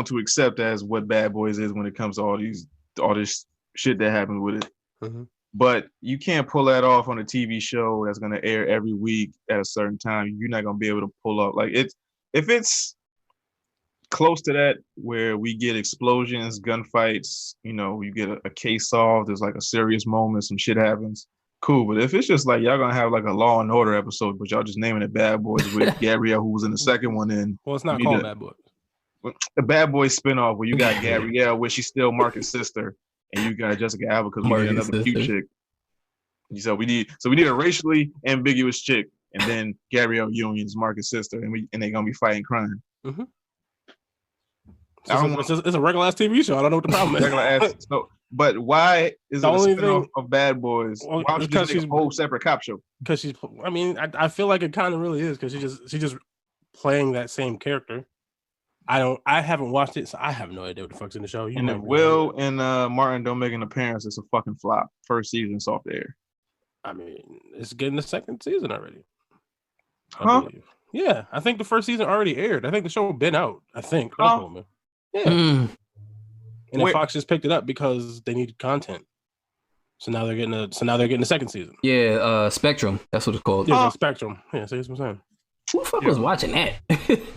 to accept as what Bad Boys is when it comes to all this shit that happens with it. Mm-hmm. But you can't pull that off on a TV show that's going to air every week at a certain time. You're not going to be able to pull off if it's close to that where we get explosions, gunfights, you get a case solved, there's like a serious moment, some shit happens, cool. But if it's just like y'all gonna have like a Law and Order episode, but y'all just naming it Bad Boys with Gabrielle, who was in the second one, then well, it's not called Bad Boys. The Bad Boys spinoff where you got Gabrielle, where she's still Marcus' sister, and you got Jessica Alba because we need another cute chick. So we need a racially ambiguous chick, and then Gabrielle Union's Marcus' sister, and they're gonna be fighting crime. Mm-hmm. It's a regular ass TV show. I don't know what the problem is. Regular ass. So, but why is it a spinoff of Bad Boys? Well, why would you make a whole separate cop show? Because she's. I mean, I feel like it kind of really is because she's just playing that same character. I haven't watched it, so I have no idea what the fuck's in the show. And if Will and Martin don't make an appearance, it's a fucking flop. First season's off the air. I mean, it's getting the second season already. Huh? Yeah, I think the first season already aired. I think the show been out. I think. Yeah. And then Fox just picked it up because they needed content. So now they're getting the second season. Yeah, Spectrum. That's what it's called. Yeah, Spectrum. Yeah, see what I'm saying. Who the fuck was watching that?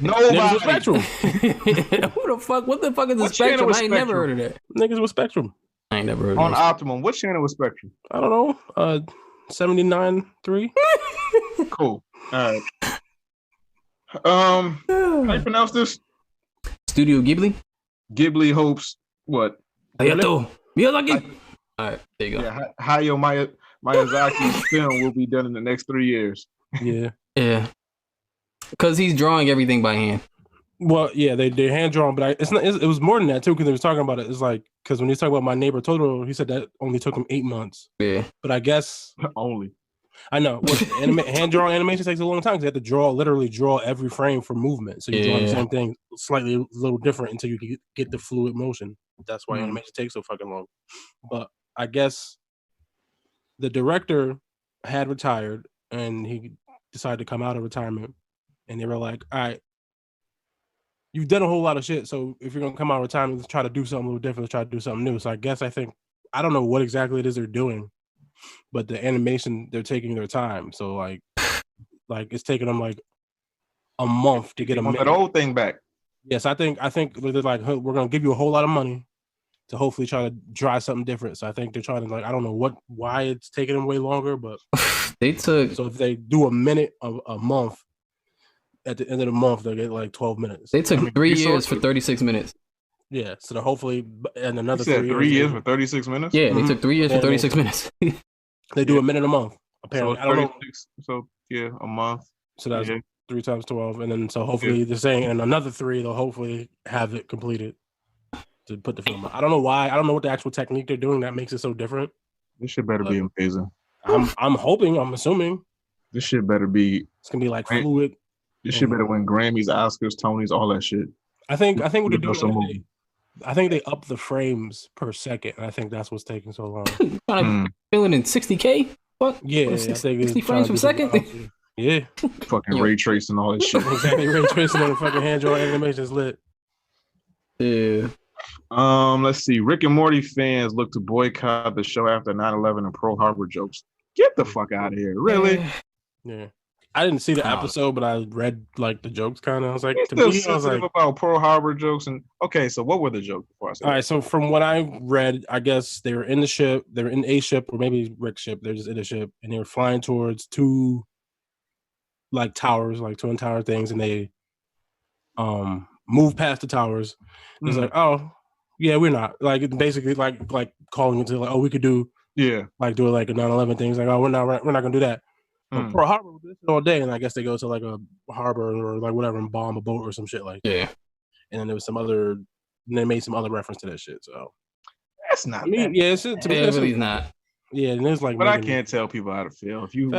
Nobody. Spectrum. Who the fuck? What the fuck is the Spectrum? I ain't never heard of that. Niggas with Spectrum. I ain't never heard of on Optimum. What channel was Spectrum? I don't know. 79.3. Cool. All right. How you pronounce this? Studio Ghibli. Ghibli hopes what? Hayato Miyazaki. All right, there you go. Yeah, Hayao Miyazaki's film will be done in the next 3 years. Yeah. Because he's drawing everything by hand. Well, yeah, they're hand drawn, but it was more than that too. Because they was talking about it. It's like because when he was talking about My Neighbor Totoro, he said that only took him 8 months. Yeah, but I guess only. I know. Hand drawn animation takes a long time because you have to literally draw every frame for movement. So you draw the same thing, slightly a little different until you get the fluid motion. That's why animation takes so fucking long. But I guess the director had retired and he decided to come out of retirement. And they were like, all right, you've done a whole lot of shit. So if you're going to come out of retirement, let's try to do something a little different. Let's try to do something new. So I don't know what exactly it is they're doing. But the animation, they're taking their time. So like it's taking them like a month to get that old thing back. Yes, I think they're like, we're gonna give you a whole lot of money to hopefully try to try something different. So I think they're trying to I don't know why it's taking them way longer, but they took. So if they do a minute a month, at the end of the month they'll get like 12 minutes. They took 3 years for 36 minutes. Yeah, so they're hopefully and another 3 years for 36 minutes. Yeah, they took 3 years for 36 minutes. They do a minute a month. Apparently, so I don't know. So yeah, a month. So that's 3 times 12, and then so hopefully they're saying in another 3 they'll hopefully have it completed to put the film out. I don't know why. I don't know what the actual technique they're doing that makes it so different. This shit better be amazing. I'm hoping. I'm assuming this shit better be. It's gonna be like fluid. This shit better win Grammys, Oscars, Tonys, all that shit. I think what they're doing. I think they up the frames per second, and I think that's what's taking so long. Trying to fill it in 60K. What? Yeah, 60 frames per second. Yeah, fucking ray tracing all that shit. Exactly, ray tracing and fucking hand drawn animations lit. Yeah. Let's see. Rick and Morty fans look to boycott the show after 9/11 and Pearl Harbor jokes. Get the fuck out of here! Really? Yeah. I didn't see the episode, but I read like the jokes kind of. I was like, to me, I was like about Pearl Harbor jokes. And okay, so what were the jokes before I said all right, so from what I read, I guess they were in the ship, they were in a ship, or maybe Rick's ship. They're just in a ship, and they were flying towards 2 like towers, like twin tower things, and they moved past the towers. It's like, oh yeah, we're not like basically like calling into like, oh, we could do like do like a 9/11 things. Like, oh, we're not gonna do that. But Pearl Harbor was all day, and I guess they go to like a harbor or like whatever and bomb a boat or some shit like that. Yeah. And then there was some other, and they made some other reference to that shit. So that's not. I mean, yeah, it's to me, it's really not. Yeah, and it's like, but I can't tell people how to feel. If you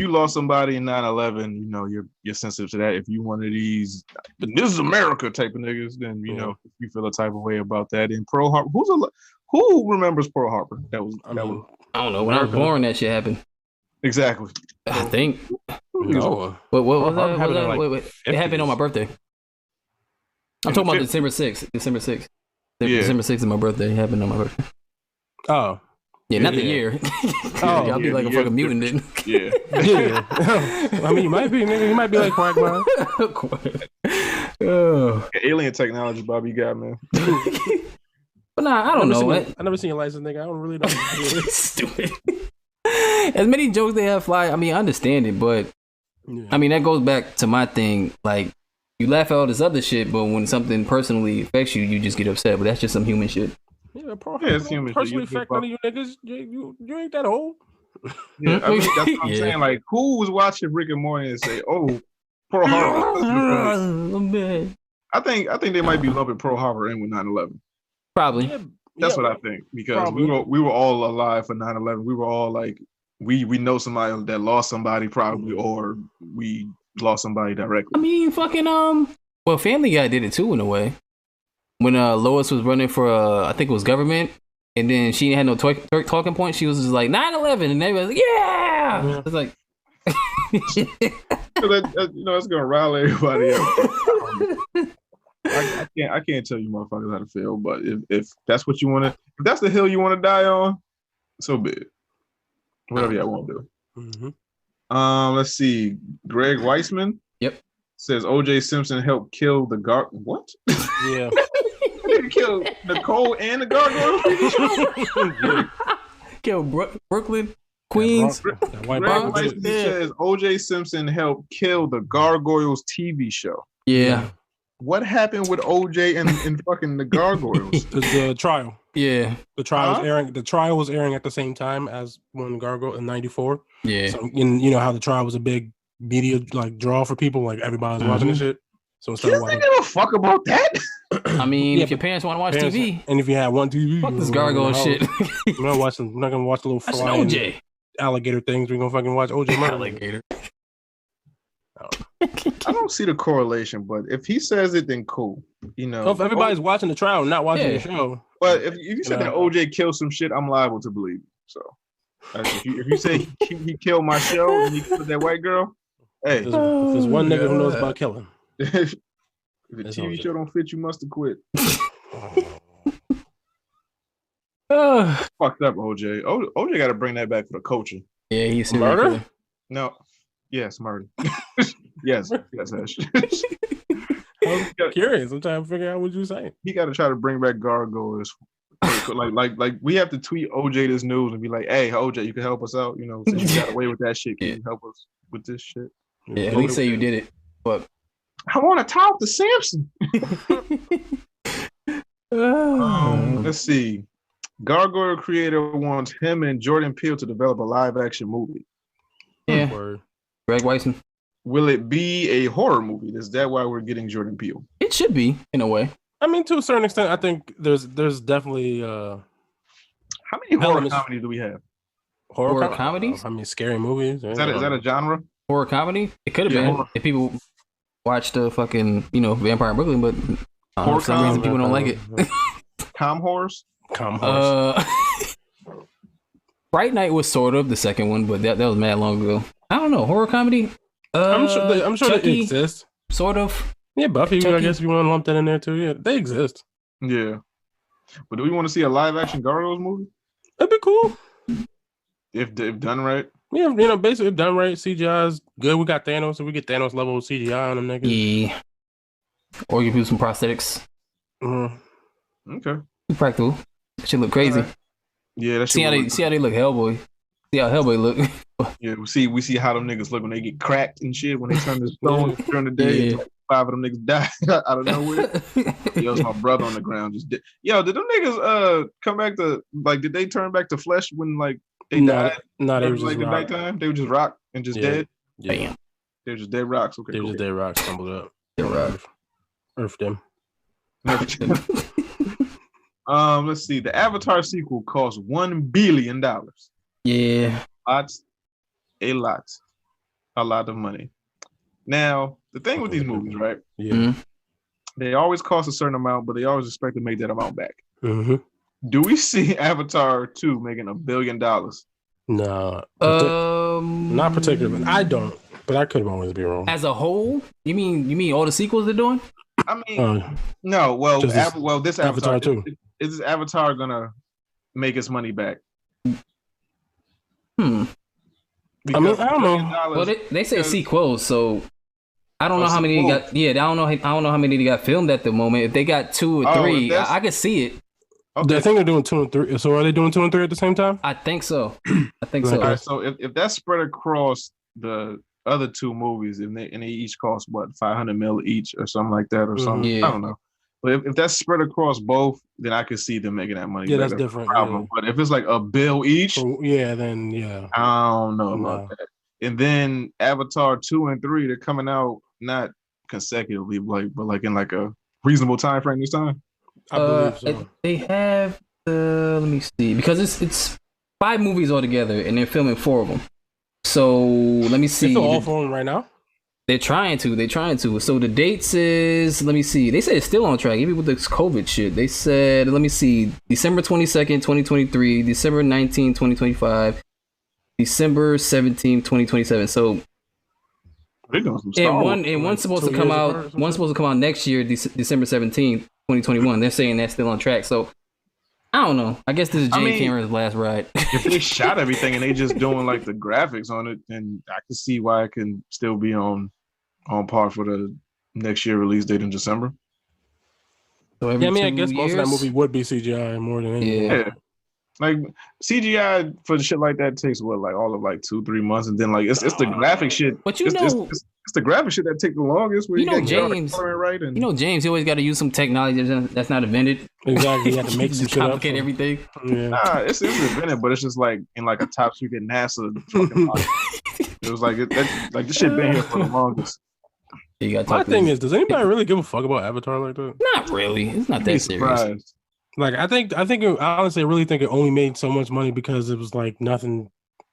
lost somebody in 9/11, you know you're sensitive to that. If you one of these, this is America type of niggas, then you know if you feel a type of way about that. In Pearl Harbor, who remembers Pearl Harbor? That was I don't know. When I was born, that shit happened. Exactly. I think. No. What was that? Wait. It happened on my birthday. I'm talking about December 6th. December 6th. December 6th is my birthday. It happened on my birthday. Oh. Yeah, not the year. I'll be like a fucking mutant then. Yeah. Yeah. I mean, you might be, nigga. You might be like Quagmire. Alien technology, Bobby, you got, man. But nah, I don't know. I never seen a license, nigga. I don't really know. Stupid. As many jokes they have fly, I mean, I understand it, but I mean, that goes back to my thing. Like, you laugh at all this other shit, but when something personally affects you, you just get upset. But that's just some human shit. Yeah, it's human. Personally affect none of you niggas. You ain't that old. Yeah, I mean, that's what I'm saying. Like, who was watching Rick and Morty and say, "Oh, Pearl Harbor"? I think they might be lumping Pearl Harbor in with 9/11. Probably. That's what I think, because we were all alive for 9/11. We were all like, we know somebody that lost somebody probably, or we lost somebody directly. I mean, fucking well, Family Guy did it too in a way. When Lois was running for I think it was government, and then she had no talking point. She was just like 9/11, and everybody was like, yeah. It's like, that's gonna rally everybody up. I can't tell you motherfuckers how to feel, but if that's what you want to, if that's the hill you want to die on, so be it. Whatever y'all want to do. Mm-hmm. Let's see. Greg Weissman. Yep. Says O.J. Simpson helped kill the What? Yeah. They killed Nicole and the gargoyle. Kill Brooklyn, Queens. Greg Weissman says O.J. Simpson helped kill the Gargoyles TV show. Yeah. What happened with OJ and fucking the Gargoyles? The trial. Yeah. The trial was airing. The trial was airing at the same time as when Gargoyle in '94. Yeah. So you know how the trial was a big media like draw for people, like everybody was watching this shit. So instead of watching, give a fuck about that. I mean, if your parents want to watch TV, and if you had one TV, fuck this Gargoyle shit. We're not gonna watch the little flying OJ alligator things. We're gonna fucking watch OJ alligator. I don't see the correlation, but if he says it, then cool. You know, so if everybody's watching the trial, not watching the show. But if you said that OJ killed some shit, I'm liable to believe. So if you say he killed my show and he killed that white girl, hey, if there's one nigga who knows about killing, if the TV show don't fit, you must have quit. Fucked up, OJ. OJ got to bring that back for the culture. Yeah, he's murder. No. Yes, murder. yes, Hesh. I'm curious. I'm trying to figure out what you're saying. He got to try to bring back gargoyles Like we have to tweet OJ this news and be like, "Hey, OJ, you can help us out. You know, since you got away with that shit, can you help us with this shit?" Yeah, at least say you did it. But I want to talk to Samson. Let's see. Gargoyle creator wants him and Jordan Peele to develop a live-action movie. Yeah, Greg Weisman. Will it be a horror movie? Is that why we're getting Jordan Peele? It should be, in a way. I mean, to a certain extent, I think there's definitely. How many horror comedies do we have? Horror comedies? I mean, scary movies. Is that a genre? Horror comedy? It could have been horror. If people watched the fucking Vampire in Brooklyn, but for some reason people don't like it. Com horrors? Fright Night was sort of the second one, but that was mad long ago. I don't know. Horror comedy? I'm sure Chucky, they exist. Sort of. Yeah, Buffy, Chucky. I guess if you want to lump that in there too. Yeah, they exist. Yeah. But do we want to see a live action Gargoyles movie? That'd be cool. If done right. Yeah, basically if done right, CGI is good. We got Thanos, so we get Thanos level CGI on them niggas. Yeah. Or you do some prosthetics. Okay. Practical. That shit look crazy. Right. Yeah, that see how they look Hellboy. See how Hellboy look. Yeah, we see how them niggas look when they get cracked and shit. When they turn the stone during the day, like 5 of them niggas die out of nowhere. Yo, it's my brother on the ground just did. Yo, did them niggas come back to did they turn back to flesh when they died? No, they were just the nighttime. They were just rock and just dead. Yeah. Damn. They were just dead rocks. Okay, they were just dead rocks tumbled up. Earth them. Let's see. The Avatar sequel cost $1 billion. Yeah. A lot of money. Now, the thing with these movies, right? Yeah. Mm-hmm. They always cost a certain amount, but they always expect to make that amount back. Mm-hmm. Do we see Avatar 2 making $1 billion? No. Not particularly. I don't, but I could always be wrong. As a whole? You mean all the sequels they're doing? I mean, no. Well, this Avatar 2. Is Avatar gonna make its money back? I mean, I don't know. Well, they say sequels, so I don't know how many they got. Yeah, I don't know how many they got filmed at the moment. If they got 2 or 3, I could see it. Okay. I think they're doing 2 and 3. So are they doing 2 and 3 at the same time? I think so. So. All right, so if that's spread across the other 2 movies, and they each cost what, $500 million each or something like that, or something. Yeah. I don't know. But if that's spread across both, then I could see them making that money. Yeah, that's different. Yeah. But if it's like $1 billion each, then I don't know about that. And then Avatar 2 and 3, they're coming out not consecutively, but in a reasonable time frame this time. I believe so. They have let me see, because it's 5 movies altogether, and they're filming 4 of them. So let me see. They're all filming right now. They're trying to. So the dates is, let me see. They said it's still on track, even with this COVID shit. They said, let me see, December 22nd, 2023, December 19th, 2025, December 17th, 2027. So one's supposed to come out. One's supposed to come out next year, December 17th, 2021. They're saying that's still on track. So I don't know. I guess this is James Cameron's last ride. If they shot everything and they just doing the graphics on it, then I can see why it can still be on par for the next year release date in December. So I guess most of that movie would be CGI more than anything. Yeah. CGI for shit like that takes all of 2-3 months, and then it's the graphic shit. But it's the graphic shit that take the longest. Where James, right, and James, you always got to use some technology that's not invented. Exactly, you have to make some shit complicate everything. Yeah. Nah, it's invented, but it's just in a top secret NASA fucking it was this shit been here for the longest. My thing is, does anybody really give a fuck about Avatar like that? Not really. It's not that serious. I honestly really think it only made so much money because it was nothing.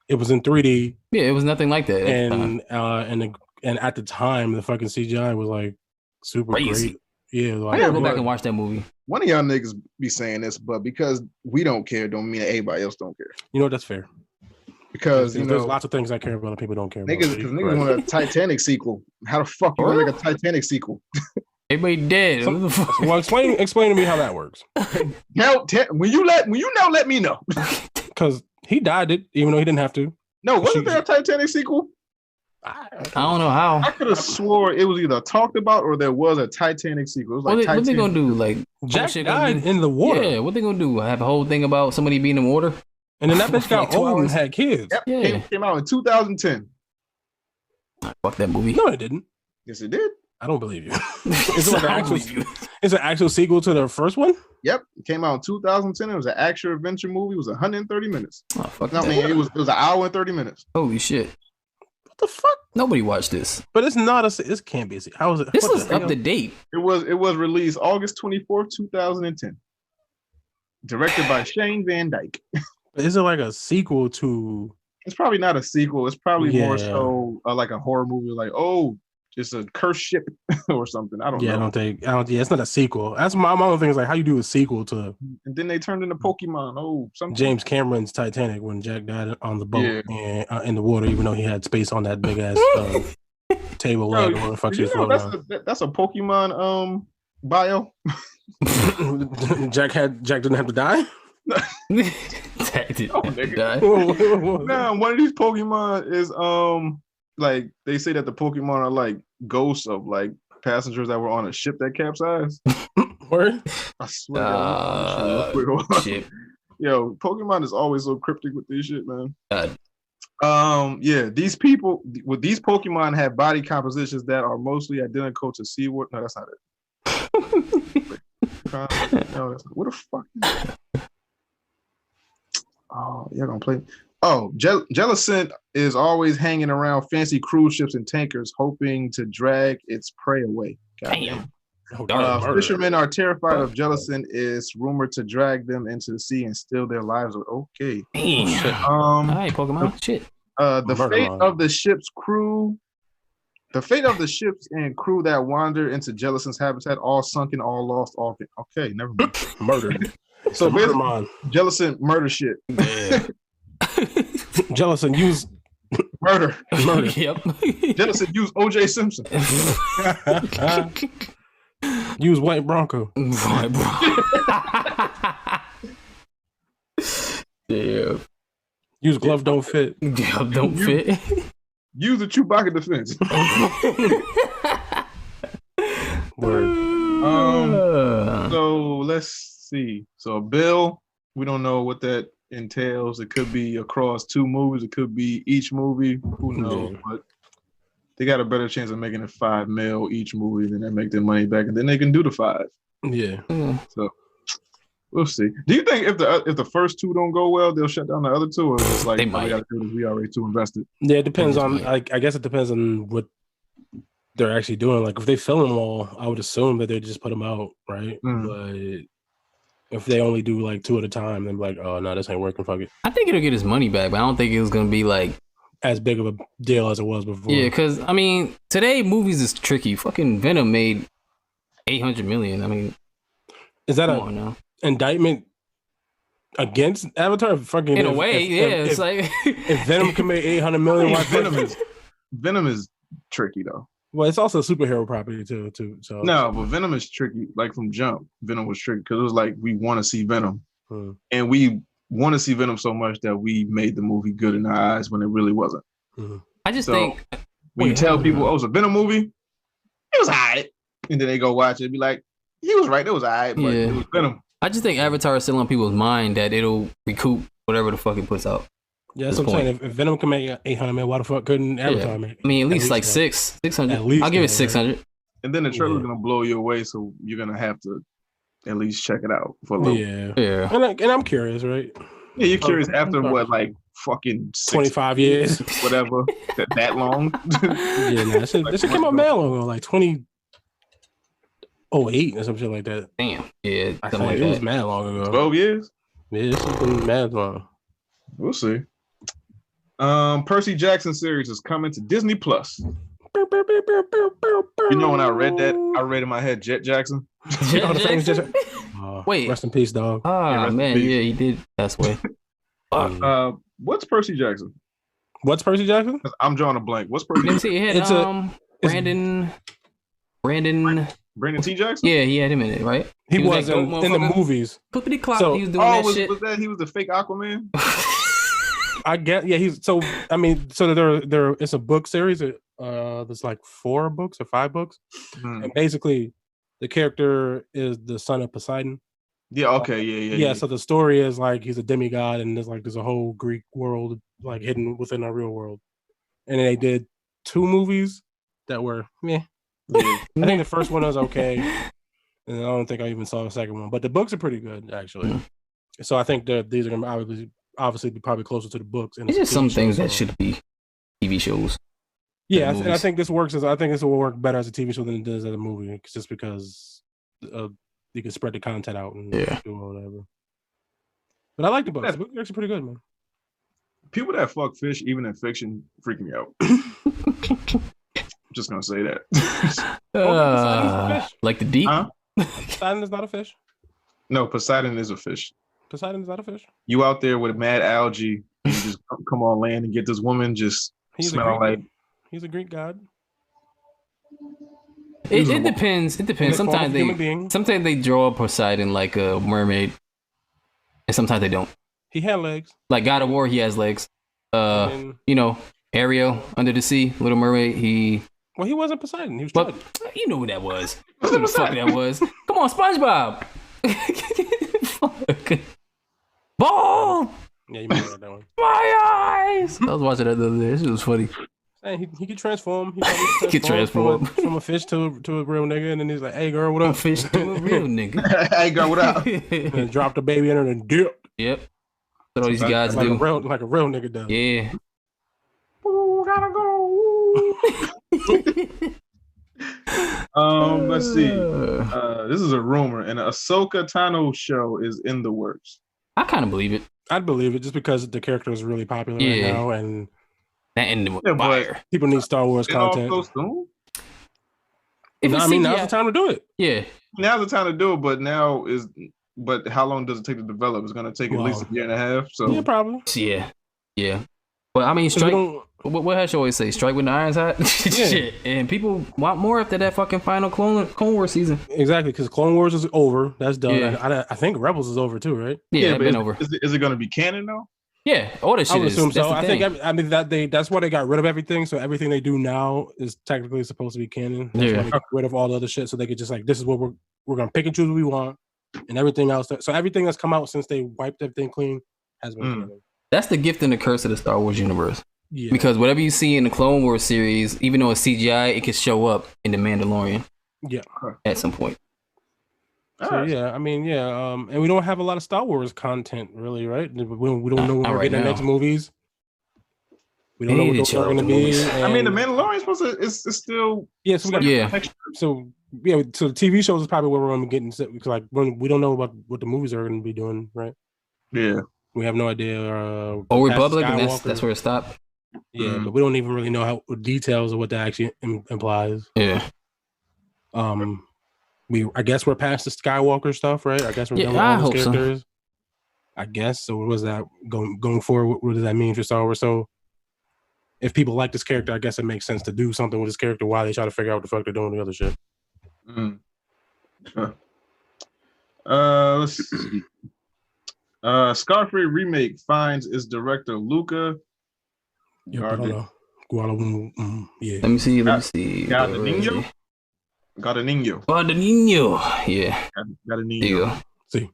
It was in 3D. Yeah, it was nothing like that. And at the time, the fucking CGI was super crazy. Great. Yeah, I gotta go back and watch that movie. One of y'all niggas be saying this, but because we don't care, don't mean that everybody else don't care. You know, that's fair. Because there's lots of things I care about that people don't care about. Niggas want a Titanic sequel. How the fuck you want to make a Titanic sequel? Everybody dead. Well, explain to me how that works. Now, when you know, let me know. Because he died even though he didn't have to. No, wasn't there a Titanic sequel? I don't know how. I could have swore it was either talked about or there was a Titanic sequel. It was like what they gonna do? Like Jack died in the water. Yeah, what they gonna do? Have a whole thing about somebody being in the water? And then that bitch got old and had kids. Yep. Yeah. Came out in 2010. Fuck that movie. No, it didn't. Yes, it did. I don't believe you. It's an actual sequel to the first one? Yep. It came out in 2010. It was an action adventure movie. It was 130 minutes. Oh, fuck I mean, it was an hour and 30 minutes. Holy shit. What the fuck? Nobody watched this. But it's not this can't be how is it? This was up to date. It was released August 24th, 2010. Directed by Shane Van Dyke. Is it like a sequel to? It's probably not a sequel. It's probably more so like a horror movie, like, oh, it's a cursed ship or something. I don't know. I don't. Yeah, it's not a sequel. That's my own thing. Is like how you do a sequel to. And then they turned into Pokemon. Oh, something. James Cameron's Titanic when Jack died on the boat and in the water, even though he had space on that big ass table leg or what the fuck she's floating on. That's a Pokemon bio. Jack didn't have to die. Jack didn't have to die. Nah, one of these Pokemon is like they say that the Pokemon are like ghosts of like passengers that were on a ship that capsized. Word? I swear. Shit. Yo, Pokemon is always so cryptic with this shit, man. God. These people with these Pokemon have body compositions that are mostly identical to SeaWorld. No, that's not it. No, that's not, what the fuck is that? Oh, you're gonna play. Oh, Jellicent is always hanging around fancy cruise ships and tankers, hoping to drag its prey away. Damn. Fishermen are terrified of Jellicent. Is rumored to drag them into the sea and steal their lives. Okay. Damn. All right, Pokemon. Shit. The fate of the ship's crew. The fate of the ships and crew that wander into Jellicent's habitat, all sunken, all lost, all. Okay, never mind. Murdered. So basically, Jellicent murder shit. Yeah. Jellicent use murder. Yep. Jellicent use O.J. Simpson. Use White Bronco. White Bronco. Yeah. Use glove don't fit. Glove don't fit. Use the Chewbacca defense. Word. So let's see. So Bill, we don't know what that entails. It could be across two movies. It could be each movie. Who knows? Yeah. But they got a better chance of making it $5 million each movie, then they make their money back, and then they can do the 5. Yeah. So we'll see. Do you think if the first 2 don't go well, they'll shut down the other 2, or it's like they might. We already too invested? Yeah, it depends on. I guess it depends on what they're actually doing. Like if they film them all, I would assume that they just put them out, right? But if they only do like 2 at a time, then like, oh no, this ain't working. Fuck it. I think it'll get his money back, but I don't think it was gonna be like as big of a deal as it was before. Yeah, because I mean, today movies is tricky. Fucking Venom made $800 million. I mean, is that an indictment against Avatar? Fucking in a way, it's like if Venom can make $800 million, why Venom is tricky though. Well, it's also a superhero property too. So no, but Venom is tricky. Like from jump, Venom was tricky because it was like we want to see Venom, and we want to see Venom so much that we made the movie good in our eyes when it really wasn't. I just think when you tell people, "Oh, it's a Venom movie," it was alright, and then they go watch it, be like, "He was right, it was alright," but it was Venom. I just think Avatar is still on people's mind that it'll recoup whatever the fuck it puts out. Yeah, that's what I'm saying. If Venom can make $800 million, why the fuck couldn't Avatar make? I mean, at least like 600. At least I'll give it 600. And then the trailer's gonna blow you away, so you're gonna have to at least check it out for a little. Yeah. And I'm curious, right? Yeah, you're curious after what, like fucking 25 years, whatever, that long. Yeah, no, this shit came out mad long ago, like 2008 or some shit like that. Damn. Yeah, it was mad long ago. 12 years. Yeah, this has been mad long. We'll see. Percy Jackson series is coming to Disney Plus. You know, when I read that, I read in my head Jet Jackson. Wait, rest in peace, dog. Ah, man, yeah, he did pass away. What's Percy Jackson? What's Percy Jackson? I'm drawing a blank. What's Percy Jackson? It's Brandon T. Jackson? Yeah, he had him in it, right? He was in the movies. Clippity clop, he was doing that shit. Was that he was the fake Aquaman? I get. Yeah, he's so. I mean, so there. It's a book series. There's like 4 books or 5 books, and basically, the character is the son of Poseidon. Yeah. Okay. Yeah. So the story is like he's a demigod, and there's a whole Greek world like hidden within our real world. And they did 2 movies that were meh. Yeah. I think the first one was okay, and I don't think I even saw the second one. But the books are pretty good, actually. So I think that these are going to obviously be probably closer to the books. And it's just some things that should be TV shows. Yeah, and I think this works. I think this will work better as a TV show than it does as a movie, just because you can spread the content out and do whatever. But I like the books. The books are actually pretty good, man. People that fuck fish, even in fiction, freak me out. I'm just gonna say that. Like the deep? Huh? Poseidon is not a fish. No, Poseidon is a fish. Poseidon is not a fish. You out there with mad algae, and you just come on land and get this woman just smelling like. He's a Greek god. It depends. It depends. Sometimes they draw Poseidon like a mermaid, and sometimes they don't. He had legs. Like God of War, he has legs. Ariel under the sea, Little Mermaid. Well, he wasn't Poseidon. He was. But you know who that was. Who the fuck that was? Come on, SpongeBob. Ball. Yeah, you remember that one. My eyes. I was watching that the other day. It was funny. Hey, he could transform. He could transform from a fish to a real nigga, and then he's like, "Hey, girl, what up?" A fish to a real nigga. Hey, girl, what up? And dropped the baby in her and dipped. Yep. That's what all these guys do. Like a real nigga does. Yeah. Ooh, gotta go. Let's see. This is a rumor, and an Ahsoka Tano show is in the works. I kind of believe it. I'd believe it just because the character is really popular right now, and that ended with fire. People need Star Wars content. So soon? Now's the time to do it. Yeah, now's the time to do it. But but how long does it take to develop? It's going to take at least a year and a half. So yeah, probably. Yeah. But I mean, strike. What Hesh always say? Strike when the iron's hot. Shit, and people want more after that fucking final Clone Wars season. Exactly, because Clone Wars is over. That's done. Yeah. I think Rebels is over too, right? Yeah, it's been over. Is it going to be canon though? Yeah, all that shit. I would assume so. That's why they got rid of everything. So everything they do now is technically supposed to be canon. That's why they got rid of all the other shit, so they could just like, this is what we're gonna pick and choose what we want, and everything else. So everything that's come out since they wiped everything clean has been canon. That's the gift and the curse of the Star Wars universe. Yeah. Because whatever you see in the Clone Wars series, even though it's CGI, it can show up in the Mandalorian. Yeah. At some point. So and we don't have a lot of Star Wars content, really, right? We don't know when we're getting the next movies. We don't know what those are going to be. I mean, the Mandalorian is still so the TV shows is probably where we're going to be getting, because like we don't know about what the movies are going to be doing, right? Yeah, we have no idea. Old Republic, and that's where it stopped. Yeah, but we don't even really know details of what that actually implies. Yeah. I guess we're past the Skywalker stuff, right? I guess we're done with all those characters. So. I guess. So what was that going forward? What does that mean for Star Wars? So if people like this character, I guess it makes sense to do something with this character while they try to figure out what the fuck they're doing with the other shit. Let's see. Scarface remake finds its director Luca. Yeah. Let me see. Guadagnino. Yeah. Guadagnino. There you go. See.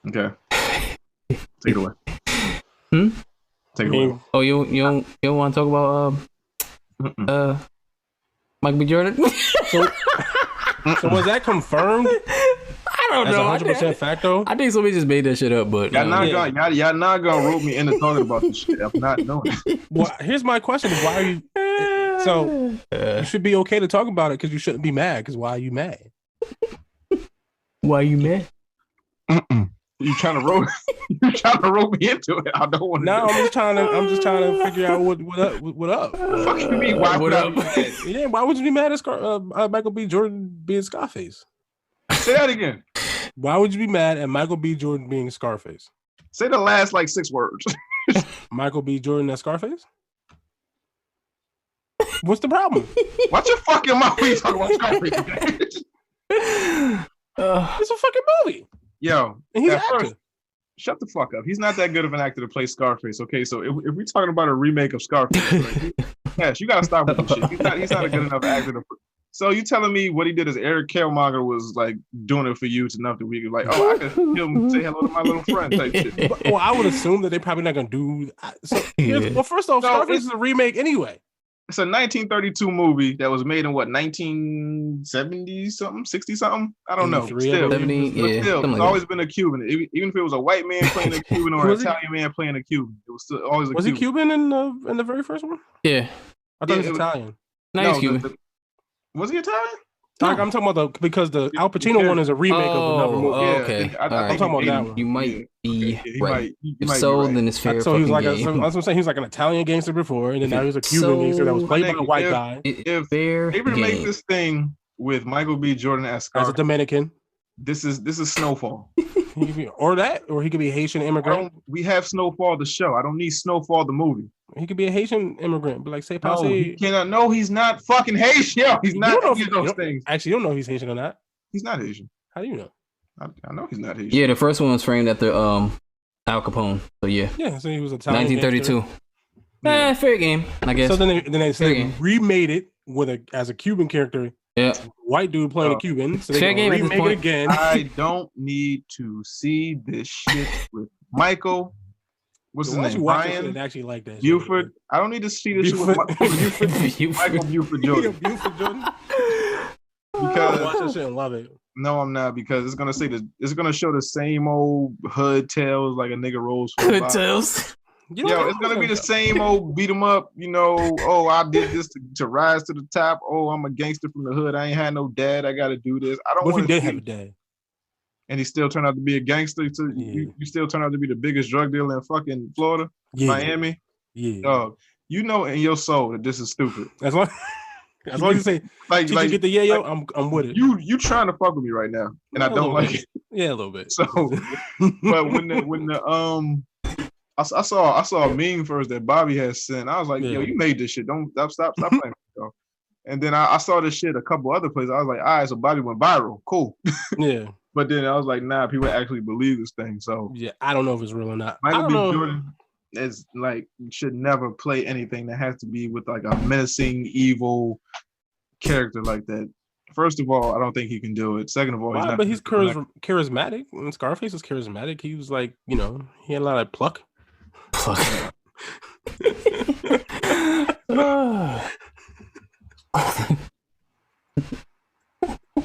Okay. Take it away. Take it away. Oh, you don't want to talk about Michael B. Jordan? So was that confirmed? I don't know. 100% facto. I think somebody just made that shit up, but y'all not gonna rope me into talking about this shit. I'm not knowing. Well, here's my question: why are you? So you should be okay to talk about it because you shouldn't be mad. Because why are you mad? Why are you mad? You trying to rope? You trying to rope me into it? I don't want to. No, I'm just trying to figure out what up. What the fuck you mean? Why would I be mad? Yeah, why would you be mad at Michael B. Jordan being Scarface? Say that again. Why would you be mad at Michael B. Jordan being Scarface? Say the last 6 words. Michael B. Jordan as Scarface? What's the problem? Watch your fucking mouth when you talk about Scarface. It's a fucking movie. Yo, and he's an actor. Shut the fuck up. He's not that good of an actor to play Scarface. Okay, so if we're talking about a remake of Scarface, like, Hesh, you gotta stop with this shit. He's not a good enough actor to. So you telling me what he did as Eric Killmonger was like doing it for you enough that we could like, oh, I could say hello to my little friend type shit. Well, I would assume that they're probably not gonna do. Well, first off, Scarface is a remake anyway. It's a 1932 movie that was made in what 1970 something, 60 something. I don't know. Still, 70, it's always been a Cuban. Even if it was a white man playing a Cuban or an Italian man playing a Cuban, it was still always a Cuban. Was he Cuban in the very first one? Yeah, I thought he was Italian. No, he's Cuban. Was he Italian? Like, I'm talking about because the Al Pacino one is a remake of another movie. Okay, I'm talking about that one. You might be right. If so, then it's fair. So he was like, that's what I'm saying. He was like an Italian gangster before, and then now he's a Cuban gangster that was played by a white guy. If they remake this thing with Michael B. Jordan as a Dominican, this is Snowfall. He could be, or he could be a Haitian immigrant. We have Snowfall the show. I don't need Snowfall the movie. He could be a Haitian immigrant, but like say, no, he cannot. No, he's not fucking Haitian. Yo, he's not any of those things. Actually, you don't know if he's Haitian or not. He's not Haitian. How do you know? I know he's not Haitian. Yeah, the first one was framed after Al Capone. So yeah. Yeah, so he was Italian. 1932. Fair game, I guess. So then they remade it as a Cuban character. Yeah, white dude playing a Cuban. So they remake it again. I don't need to see this shit with Michael. What's his name? Brian. Actually, like that. Buford. I don't need to see this shit with Michael Buford Jordan. Buford Jordan. Because I watch that shit and love it. No, I'm not, because it's gonna say this. It's gonna show the same old hood tales like a nigga rolls. Hood tales. Yo, it's gonna be the same old beat 'em up, oh, I did this to rise to the top. Oh, I'm a gangster from the hood. I ain't had no dad. I gotta do this. I don't What if he did have a dad? And he still turned out to be a gangster. You still turn out to be the biggest drug dealer in fucking Florida, Miami. Yeah. Dog, you know in your soul that this is stupid. As long as you say, like get the yayo, I'm with it. You trying to fuck with me right now, and I don't like it. Yeah, a little bit. So, but when the I saw a meme first that Bobby had sent. I was like, yo, you made this shit. Don't stop playing. Yo. And then I saw this shit a couple other places. I was like, all right, so Bobby went viral. Cool. Yeah. But then I was like, nah, people actually believe this thing. So yeah, I don't know if it's real or not. Michael B. Jordan is like should never play anything that has to be with like a menacing, evil character like that. First of all, I don't think he can do it. Second of all, he's not. But he's charismatic. And Scarface is charismatic. He was like, he had a lot of pluck.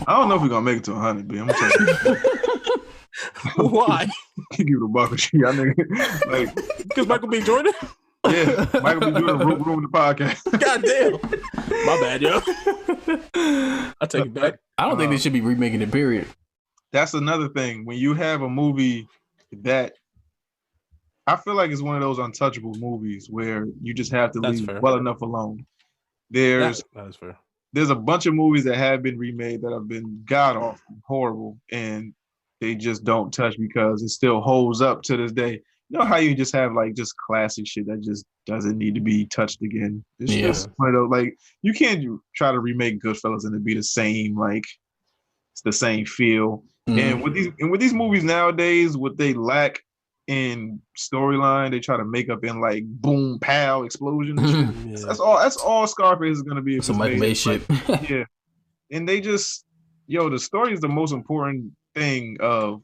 I don't know if we're gonna make it to 100, B. I'm gonna tell you. Why? Give it a buck or shit. I think like because Michael B. Jordan. Yeah, Michael B. Jordan ruined the podcast. God damn. My bad, yo. I take it back. I don't think they should be remaking it. Period. That's another thing. When you have a movie that I feel like it's one of those untouchable movies where you just have to leave well enough alone. That is fair. There's a bunch of movies that have been remade that have been god awful, horrible, and they just don't touch because it still holds up to this day. You know how you just have like just classic shit that just doesn't need to be touched again. It's just one of those, like you can't try to remake Goodfellas and it be the same, like it's the same feel. And with these movies nowadays, what they lack in storyline, they try to make up in like boom, pow, explosion. That's all Scarface is gonna be. Some Michael Bay shit. Yeah, and they just the story is the most important thing of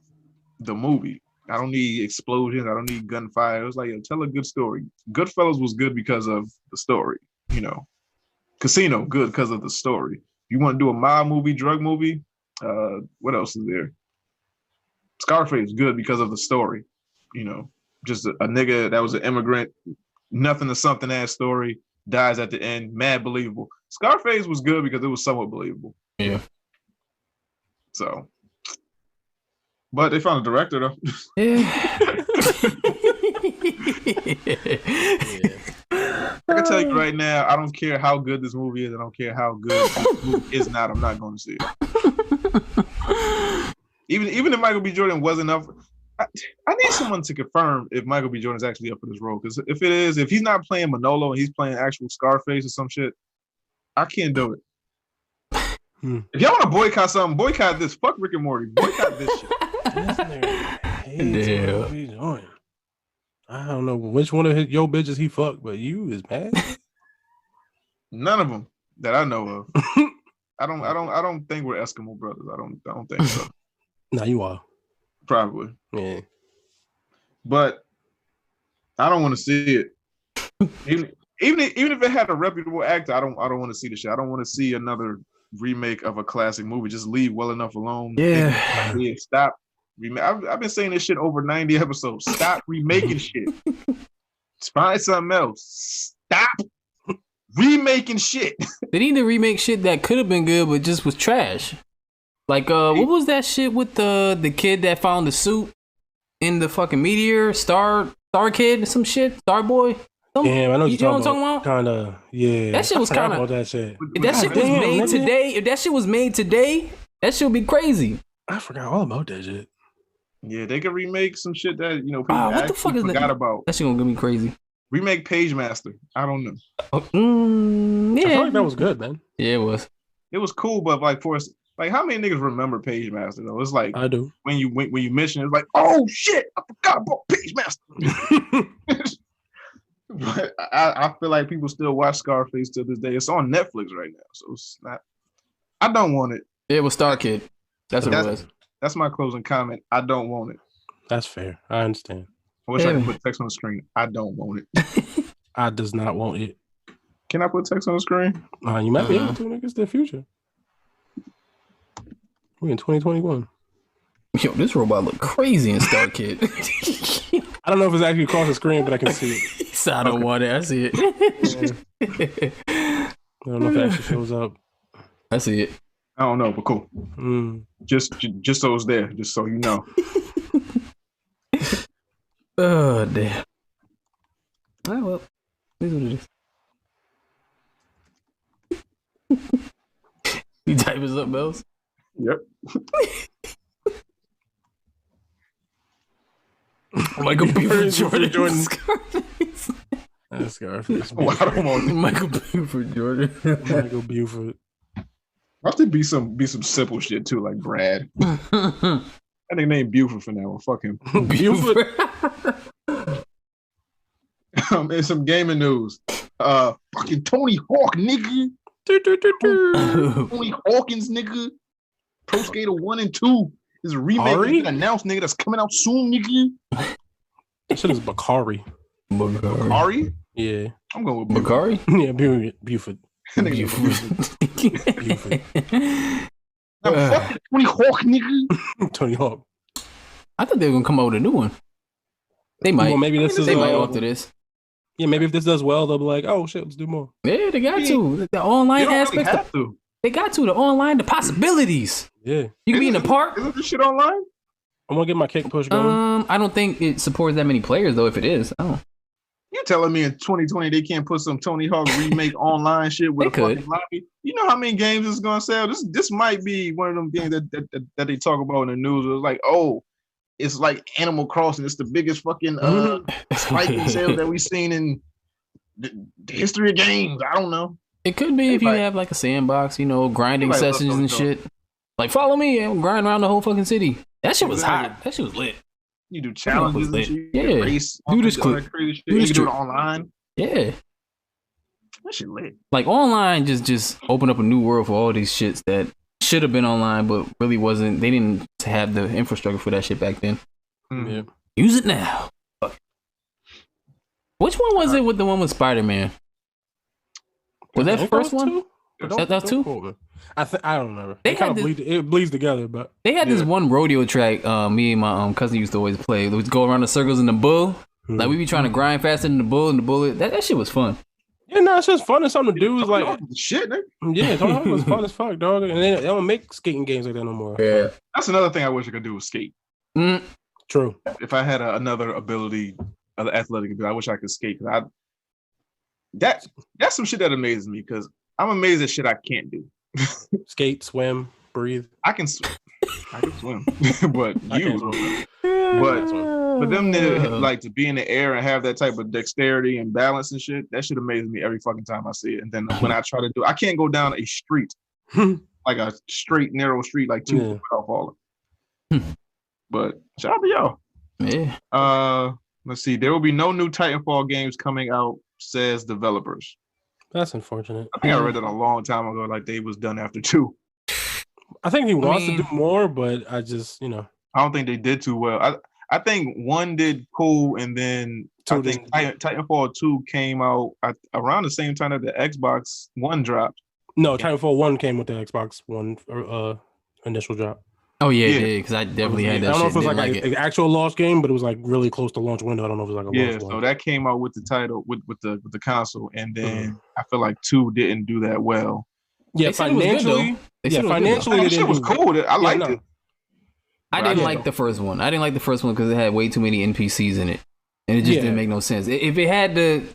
the movie. I don't need explosions. I don't need gunfire. It was like, tell a good story. Goodfellas was good because of the story. Casino good because of the story. You want to do a mob movie, drug movie? What else is there? Scarface good because of the story. Just a nigga that was an immigrant, nothing to something ass story, dies at the end, mad believable. Scarface was good because it was somewhat believable. Yeah. So, but they found a director though. Yeah. I can tell you right now, I don't care how good this movie is. I don't care how good this movie is not. I'm not going to see it. Even if Michael B. Jordan wasn't up. I need someone to confirm if Michael B. Jordan is actually up for this role. Because if he's not playing Manolo and he's playing actual Scarface or some shit, I can't do it. If y'all want to boycott something, boycott this. Fuck Rick and Morty. Boycott this shit. I don't know which one of your bitches he fucked, but you is mad. None of them that I know of. I don't think we're Eskimo brothers. I don't think so. No, you are. Probably. Yeah. But I don't want to see it. Even if it had a reputable actor, I don't want to see the shit. I don't want to see another remake of a classic movie. Just leave well enough alone. Yeah. Stop. I've been saying this shit over 90 episodes. Stop remaking shit. Find something else. Stop remaking shit. They need to remake shit that could have been good, but just was trash. Like, what was that shit with the kid that found the suit in the fucking meteor? Star Kid, some shit? Star Boy? Damn, I know you know what I'm talking about. Kinda, yeah. That shit was kind of. That shit. If that shit was made today, that shit would be crazy. I forgot all about that shit. Yeah, they could remake some shit that people what the fuck is forgot about. That shit gonna get me crazy. Remake Page Master. I don't know. Yeah, I feel like that was good, man. Yeah, it was. It was cool, but like for us, like how many niggas remember Page Master though? It's like I do. When you mention it, it's like, oh shit, I forgot about Page Master. But I feel like people still watch Scarface to this day. It's on Netflix right now, so it's not. I don't want it. It was Star Kid. That's what it was. That's my closing comment. I don't want it. That's fair. I understand. I wish I could put text on the screen. I don't want it. I does not want it. Can I put text on the screen? You might be able to, niggas. The future. We in 2021. Yo, this robot look crazy in Star Kid. I don't know if it's actually across the screen, but I can see it. So I don't want it. I see it. I don't know if it actually shows up. I see it. I don't know, but cool. Just so it's there, just so you know. Oh damn. All right, well, this is what it is. You type us up, Bells? Yep. Michael Buford Jordan. Scarface. That's Scarface. I don't want it. Michael Buford Jordan. Michael Buford. I have to be some simple shit too, like Brad. I think named Buford for now. Fuck him. Buford. And some gaming news. Fucking Tony Hawk, nigga. Tony Hawkins, nigga. Pro Skater 1 and 2 is a remake announced, nigga, that's coming out soon, nigga. That shit is Bakari. Bakari? Yeah. I'm going with Bakari? Yeah, Buford. Buford. Now, fucking Tony Hawk, nigga. Tony Hawk. I thought they were gonna come out with a new one. They might. Well, maybe this is. They might after this. Yeah, maybe if this does well, they'll be like, "Oh shit, let's do more." Yeah, they got to. The online aspects. Really they got to the online, the possibilities. Yeah, you can be in the park. Isn't this shit online? I'm gonna get my kick push going. I don't think it supports that many players though. If it is, I don't. You telling me in 2020 they can't put some Tony Hawk remake online shit with fucking lobby? You know how many games it's gonna sell? This might be one of them games that they talk about in the news. It's like, oh, it's like Animal Crossing. It's the biggest fucking spike in sales that we've seen in the history of games. I don't know. It could be if you have like a sandbox, grinding sessions and shit. Like, follow me and grind around the whole fucking city. That shit was hot. That shit was lit. You do challenges and shit. Yeah. Race. Do this clip. Do it online. Yeah. That shit lit. Like online just open up a new world for all these shits that should have been online but really wasn't. They didn't have the infrastructure for that shit back then. Yeah. Use it now. Which one was it with the one with Spider-Man? Was that the first one? That's two? I don't remember. It bleeds together, but they had this one rodeo track. Me and my cousin used to always play. We'd go around the circles in the bull. Like we be trying to grind faster than the bull and the bullet. That shit was fun. Yeah, no, it's just fun. It's something to do. It's like shit, nigga. Yeah, Tony Hawk was fun as fuck, dog. And they don't make skating games like that no more. Yeah, that's another thing I wish I could do with skate. True. If I had another ability, other athletic ability, I wish I could skate. That's some shit that amazes me because I'm amazed at shit I can't do. Skate, swim, breathe. I can swim, but for them to like to be in the air and have that type of dexterity and balance and shit, that shit amazes me every fucking time I see it. And then when I try to do, I can't go down a street like a straight narrow street like 2 without falling. But shout out to y'all. Yeah. Let's see. There will be no new Titanfall games coming out, says developers. That's unfortunate. I think I read that a long time ago, like they was done after 2. I think he wants to do more, but I just, I don't think they did too well. I think 1 did cool, and then I think Titanfall 2 came out around the same time that the Xbox One dropped. No, Titanfall 1 came with the Xbox One initial drop. Oh yeah, it did, because I definitely had that. I don't know if it was like an actual launch game, but it was like really close to launch window. I don't know if it was like a launch. Yeah, so that came out with the title with the console, and then I feel like 2 didn't do that well. Yeah, financially, that shit was cool. I liked it. I didn't like the first one. I didn't like the first one because it had way too many NPCs in it, and it just didn't make no sense. If it had the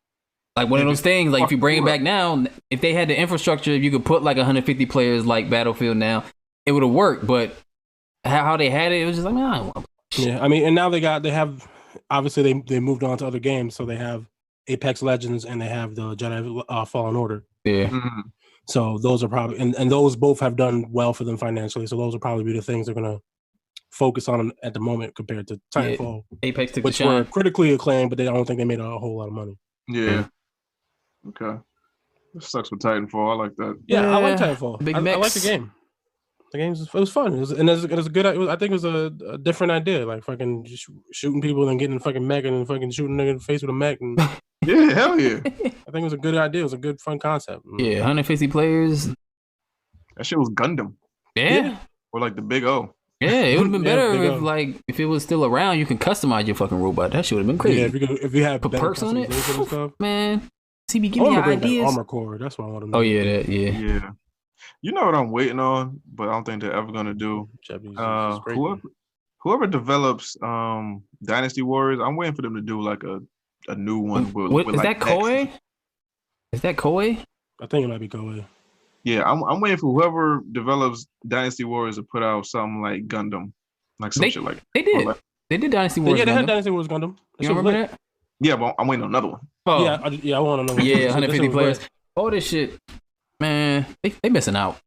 like one of those things, like if you bring it back now, if they had the infrastructure, if you could put like 150 players like Battlefield now, it would have worked. But how they had it, it was just like, man, I don't want to. Yeah, I mean, and now they have obviously they moved on to other games, so they have Apex Legends and they have the Jedi Fallen Order. Yeah. Mm-hmm. So those are probably and those both have done well for them financially. So those will probably be the things they're gonna focus on at the moment compared to Titanfall. Apex took which were critically acclaimed, but I don't think they made a whole lot of money. Yeah. Okay. This sucks with Titanfall. I like that. Yeah, I like Titanfall. I like the game. The game was fun. It was a good. I think it was a different idea, like fucking just shooting people and getting fucking mech and fucking shooting a nigga in the face with a mech. And yeah, hell yeah. I think it was a good idea. It was a good fun concept. Yeah, 150 players. That shit was Gundam. Yeah. Or like the Big O. Yeah, it would have been better if it was still around. You can customize your fucking robot. That shit would have been crazy. Yeah, if you had put perks on it, man. See me give me ideas. Armor core. That's what I want to know. Oh yeah, yeah. You know what I'm waiting on, but I don't think they're ever gonna do. Whoever develops Dynasty Warriors, I'm waiting for them to do like a new one. Is that Koei? Is that Koei? I think it might be Koei. Yeah, I'm waiting for whoever develops Dynasty Warriors to put out something like Gundam, like some shit like they did. They did Dynasty Warriors. Yeah, they had Dynasty Warriors Gundam. You remember that? Yeah, but I'm waiting on another one. Oh. Yeah, I want another one. Yeah, 150 players. All this shit, man, they missing out.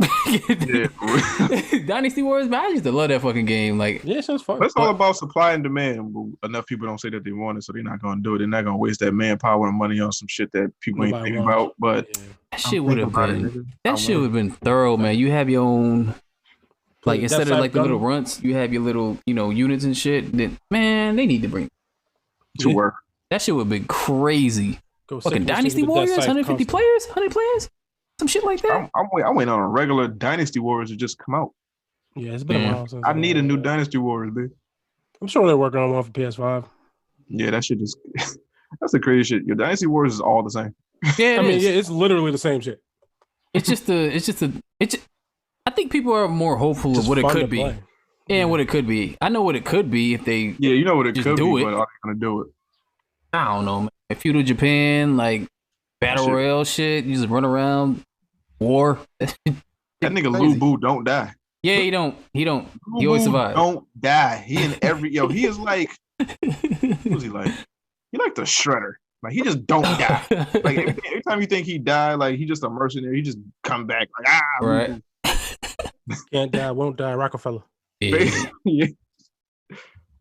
Dynasty Warriors, man, I used to love that fucking game. Like, yeah, it's fun. It's all about supply and demand. Enough people don't say that they want it, so they're not gonna do it. They're not gonna waste that manpower and money on some shit that people ain't thinking about. But that shit would have been would have been thorough, man. You have your own. Like instead of like the little runts, you have your little, units and shit. That man, they need to bring to work. That shit would have been crazy. Fucking Dynasty Warriors, 150 players, 100 players, some shit like that. I'm waiting on a regular Dynasty Warriors to just come out. Yeah, it's been a while since I need a new Dynasty Warriors, babe. I'm sure they're working on one for PS5. Yeah, that shit just that's the crazy shit. Your Dynasty Warriors is all the same. Yeah, I mean, it's literally the same shit. I think people are more hopeful of what it could be. Yeah, what it could be. I know what it could be if they. Yeah, you know what it could be, it. But are they gonna do it? I don't know, man. Feudal Japan, like battle royale shit. You just run around, war. That nigga Lu Bu don't die. Yeah, he don't. He always survives. Don't die. He in every he is like. Who's he like? He like the Shredder. Like he just don't die. Like every time you think he died, like he just a mercenary. He just come back like right. Can't die, won't die. Rockefeller. Yeah.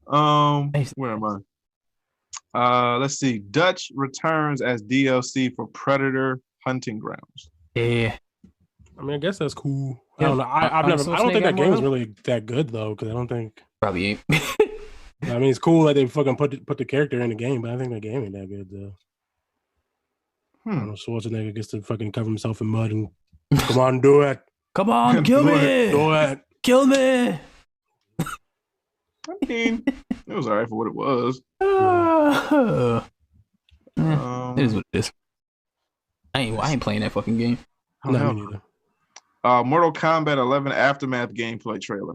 Where am I? Let's see. Dutch returns as DLC for Predator Hunting Grounds. Yeah. I mean, I guess that's cool. I don't know. I don't think that game is really that good though, because I don't think probably ain't. I mean, it's cool that they fucking put the character in the game, but I think the game ain't that good though. I don't know, Schwarzenegger gets to fucking cover himself in mud and come on, do it. Come on, kill me. Do it. Kill me. I mean, it was alright for what it was. It is what it is. I ain't playing that fucking game. No, me neither. Mortal Kombat 11 Aftermath gameplay trailer.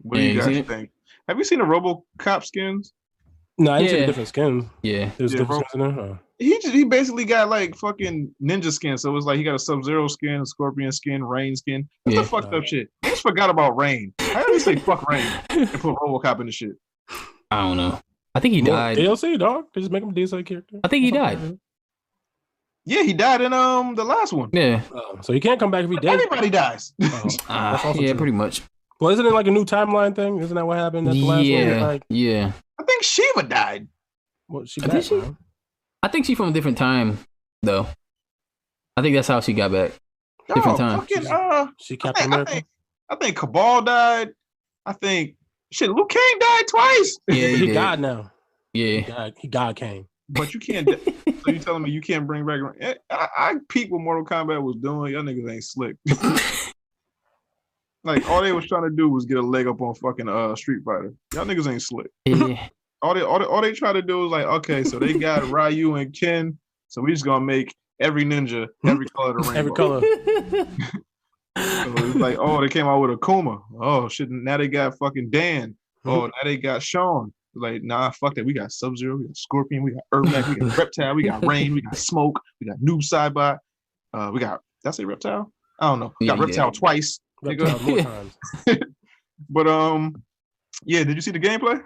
What do you guys think? Have you seen the RoboCop skins? No, I didn't see the different skins. Yeah. There's different skins in there? He basically got like fucking ninja skin. So it was like he got a Sub-Zero skin, a Scorpion skin, Rain skin. That's the fucked up shit. I just forgot about Rain. How do you say fuck Rain and put RoboCop in the shit? I don't know. I think he died. DLC, dog. They just make him a DLC character. I think he died. Yeah, he died in the last one. Yeah. So he can't come back if he dead. Everybody dies. Yeah, pretty much. Well, isn't it like a new timeline thing? Isn't that what happened? That's the last one? Yeah. I think Shiva died. What she back? I think she's from a different time, though. I think that's how she got back. Different time. Fucking, she Captain America. I think Cabal died. I think Luke Cage died twice. Yeah, he died now. Yeah, he God came. But you can't. So you telling me you can't bring back? I peeped what Mortal Kombat was doing. Y'all niggas ain't slick. Like all they was trying to do was get a leg up on fucking Street Fighter. Y'all niggas ain't slick. Yeah. All they try to do was like, okay, so they got Ryu and Ken, so we just gonna make every ninja every color of the rainbow. Every color. So it's like, oh, they came out with Akuma. Oh shit, now they got fucking Dan. Oh, now they got Sean. Like, nah, fuck that. We got Sub-Zero, we got Scorpion, we got Ermac, we got Reptile, we got Rain, we got Smoke, we got Noob Saibot. We got, did I say Reptile? I don't know. We got Reptile twice. Reptile more times. But yeah, did you see the gameplay?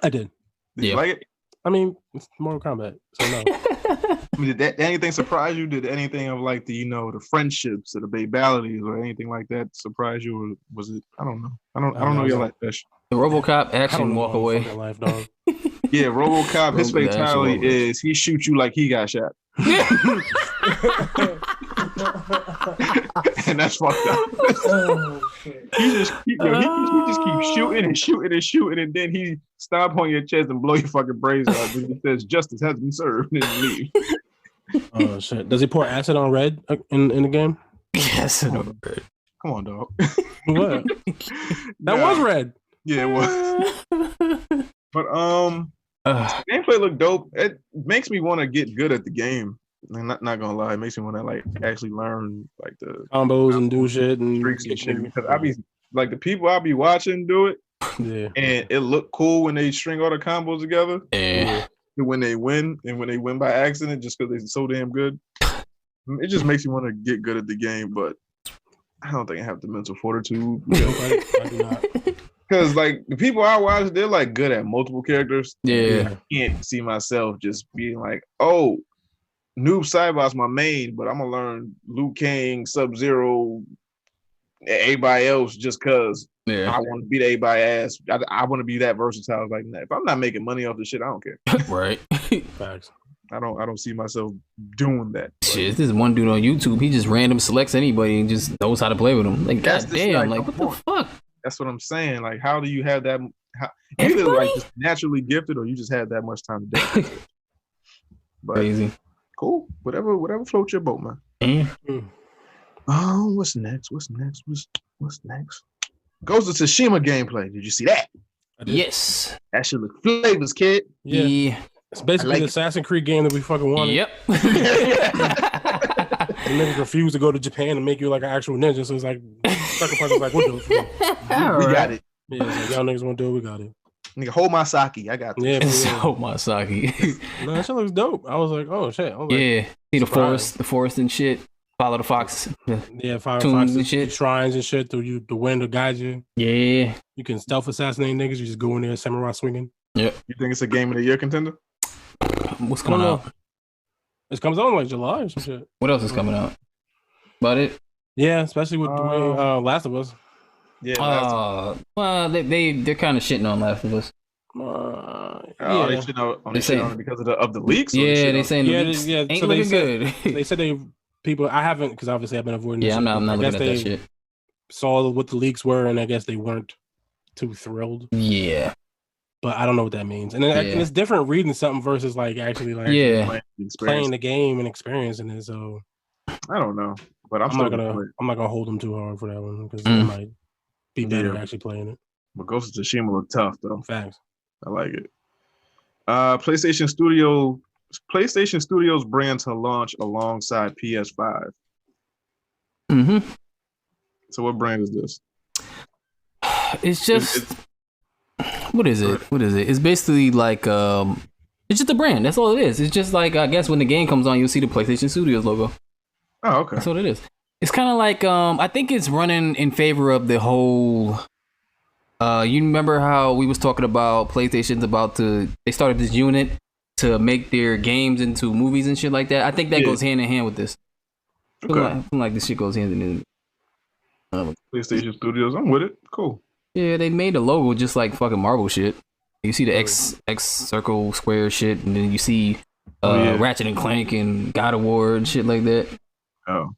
I did. Did you like it? I mean, it's Mortal Kombat, so no. I mean, did anything surprise you? Did anything of like the the friendships or the babalities or anything like that surprise you? Or was it? I don't know. I don't know. You like Hesh. The RoboCop action walk away. Life, dog. Yeah, RoboCop. His fatality is he shoots you like he got shot. And that's fucked up. He just keeps shooting and shooting and shooting, and then he stomp on your chest and blow your fucking brains out. And he says justice has been served and leave. Oh shit! Does he pour acid on Red in the game? Yes. Come on, dog. What? That was Red. Yeah, it was. But gameplay looked dope. It makes me want to get good at the game. I'm not gonna lie, it makes me want to like actually learn like the combos and do shit and tricks and shit. Because I be like the people I be watching do it, and it look cool when they string all the combos together. Yeah. When they win and when they win by accident, just because they're so damn good, it just makes me want to get good at the game. But I don't think I have the mental fortitude. I do not. Because like the people I watch, they're like good at multiple characters. Yeah. I can't see myself just being like, oh, Noob Saibot's my main, but I'm gonna learn Liu Kang, Sub-Zero, everybody else just cause I want to beat everybody ass. I want to be that versatile. Like, if I'm not making money off this shit, I don't care. Right. Facts. I don't see myself doing that. Shit, this is one dude on YouTube. He just random selects anybody and just knows how to play with them. Like, goddamn, like what the fuck? That's what I'm saying. Like, how do you have that? Either like just naturally gifted, or you just had that much time to do it. Crazy. Cool. Whatever floats your boat, man. What's next? What's next? Ghost of Tsushima gameplay. Did you see that? Yes. That should look flavors, kid. Yeah. It's basically the Assassin's Creed game that we fucking wanted. Yep. And niggas refuse to go to Japan and make you like an actual ninja. So it's like, Sucker Punch is like, we'll do it for you. We got it. Yeah, like, y'all niggas want to do it, we got it. Nigga, hold my sake. I got this. Yeah, hold my sake. No, that shit looks dope. I was like, oh shit. Yeah. See the forest and shit. Follow the fox. Yeah, follow foxes and shit. Shrines and shit through the wind to guide you. Yeah. You can stealth assassinate niggas. You just go in there, samurai swinging. Yep. You think it's a game of the year contender? What's coming out? It comes out in like July or some shit. What else is coming out? About it? Yeah, especially with the way Last of Us. Yeah. Well, they're kind of shitting on Last of Us. They shitting on it because of the leaks. Yeah, they saying the leaks ain't so looking good. They said I haven't, because obviously I've been avoiding. Yeah, I'm not looking at that shit. Saw what the leaks were, and I guess they weren't too thrilled. Yeah. But I don't know what that means, and it's different reading something versus like actually like playing the game and experiencing it. So I don't know, but I'm not gonna hold them too hard for that one because it might be better actually playing it. But Ghost of Tsushima look tough though. Facts. I like it. PlayStation Studios brand to launch alongside PS5. Mm-hmm. So what brand is this? It's just what is it? It's basically like it's just a brand. That's all it is. It's just like, I guess when the game comes on, you'll see the PlayStation Studios logo. Oh, okay. That's what it is. It's kind of like I think it's running in favor of the whole. You remember how we was talking about PlayStation's they started this unit to make their games into movies and shit like that. I think that goes hand in hand with this. Okay. I feel like this shit goes hand in hand. PlayStation Studios, I'm with it. Cool. Yeah, they made the logo just like fucking Marvel shit. You see the X circle square shit, and then you see Ratchet and Clank and God of War and shit like that. Oh.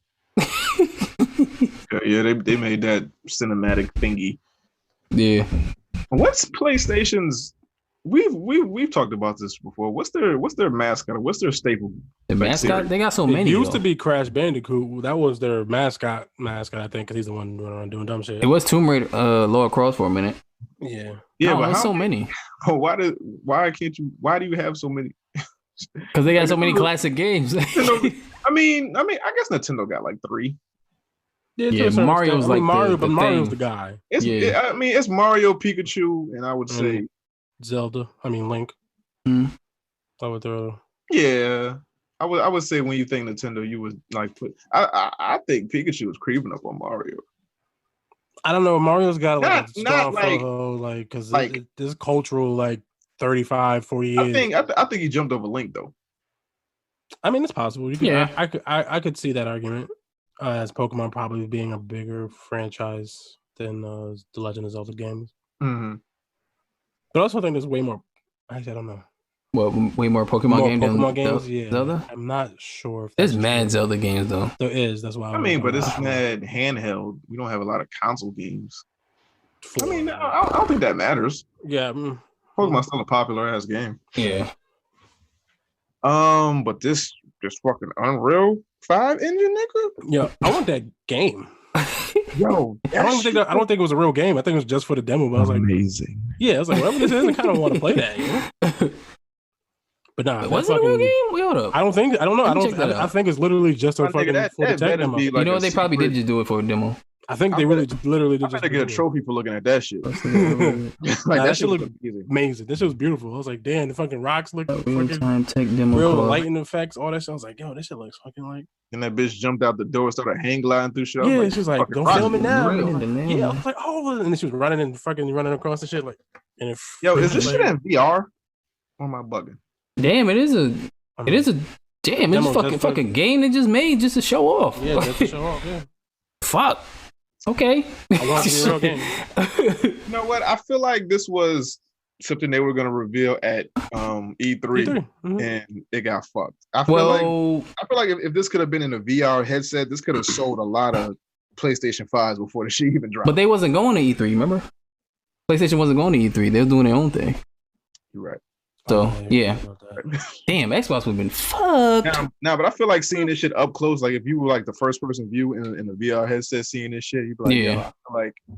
Yeah, they made that cinematic thingy. Yeah. What's PlayStation's? We've talked about this before. What's their mascot? What's their staple? The mascot? They got so many. It used to be Crash Bandicoot. That was their mascot, I think, because he's the one doing dumb shit. It was Tomb Raider, Lara Croft for a minute. Yeah. Yeah, but there's so many. Oh, why do you have so many? Because they got so many classic games. I mean, I guess Nintendo got like 3. Yeah, Mario's like Mario's the guy. It's Mario, Pikachu, and I would say Zelda. Link. Mm. I would throw. Yeah, I would say when you think Nintendo, you would like put. I think Pikachu is creeping up on Mario. I don't know. Mario's got like a strong photo, because this cultural 35, 40 years. I think he jumped over Link though. It's possible. I could see that argument. As Pokemon probably being a bigger franchise than the Legend of Zelda games. Mm-hmm. But I also think there's way more. Actually, I don't know. What, way more Pokemon games than yeah. Zelda? I'm not sure. If there's mad Zelda games though. There is. That's why. But it's mad handheld. We don't have a lot of console games. I don't think that matters. Yeah. Pokemon's still a popular ass game. Yeah. But this fucking Unreal 5 engine, nigga. Yeah, I want that game. Yo, I don't think it was a real game. I think it was just for the demo. But I was like, amazing. Yeah, I was like, whatever this is, I kind of want to play that. But nah, was it a real game? Hold up. I don't know. I think it's literally just a fucking for the tech demo. Like they probably did just do it for a demo. I think they literally did. I better get a trophy for looking at that shit. That shit looked amazing. This shit was beautiful. I was like, damn, the fucking rocks look real-time tech demo. Real lighting effects, all that shit. I was like, yo, this shit looks fucking like. And that bitch jumped out the door and started hang gliding through shit. Yeah, she was like, don't film it now. Yeah, I was like, oh, and then she was running across the shit like. Yo, is this shit in VR? Or am I bugging? Damn, it is a fucking game they just made just to show off. Yeah, just to show off. Yeah. Fuck. Okay. I want to be a real game. You know what? I feel like this was something they were going to reveal at E3, mm-hmm. and it got fucked. I feel like if this could have been in a VR headset, this could have sold a lot of PlayStation 5s before the shit even dropped. But they wasn't going to E3, remember? PlayStation wasn't going to E3. They were doing their own thing. You're right. So, yeah. Damn, Xbox would have been fucked. Now, but I feel like seeing this shit up close, like if you were like the first person view in a VR headset seeing this shit, you'd be like, yeah,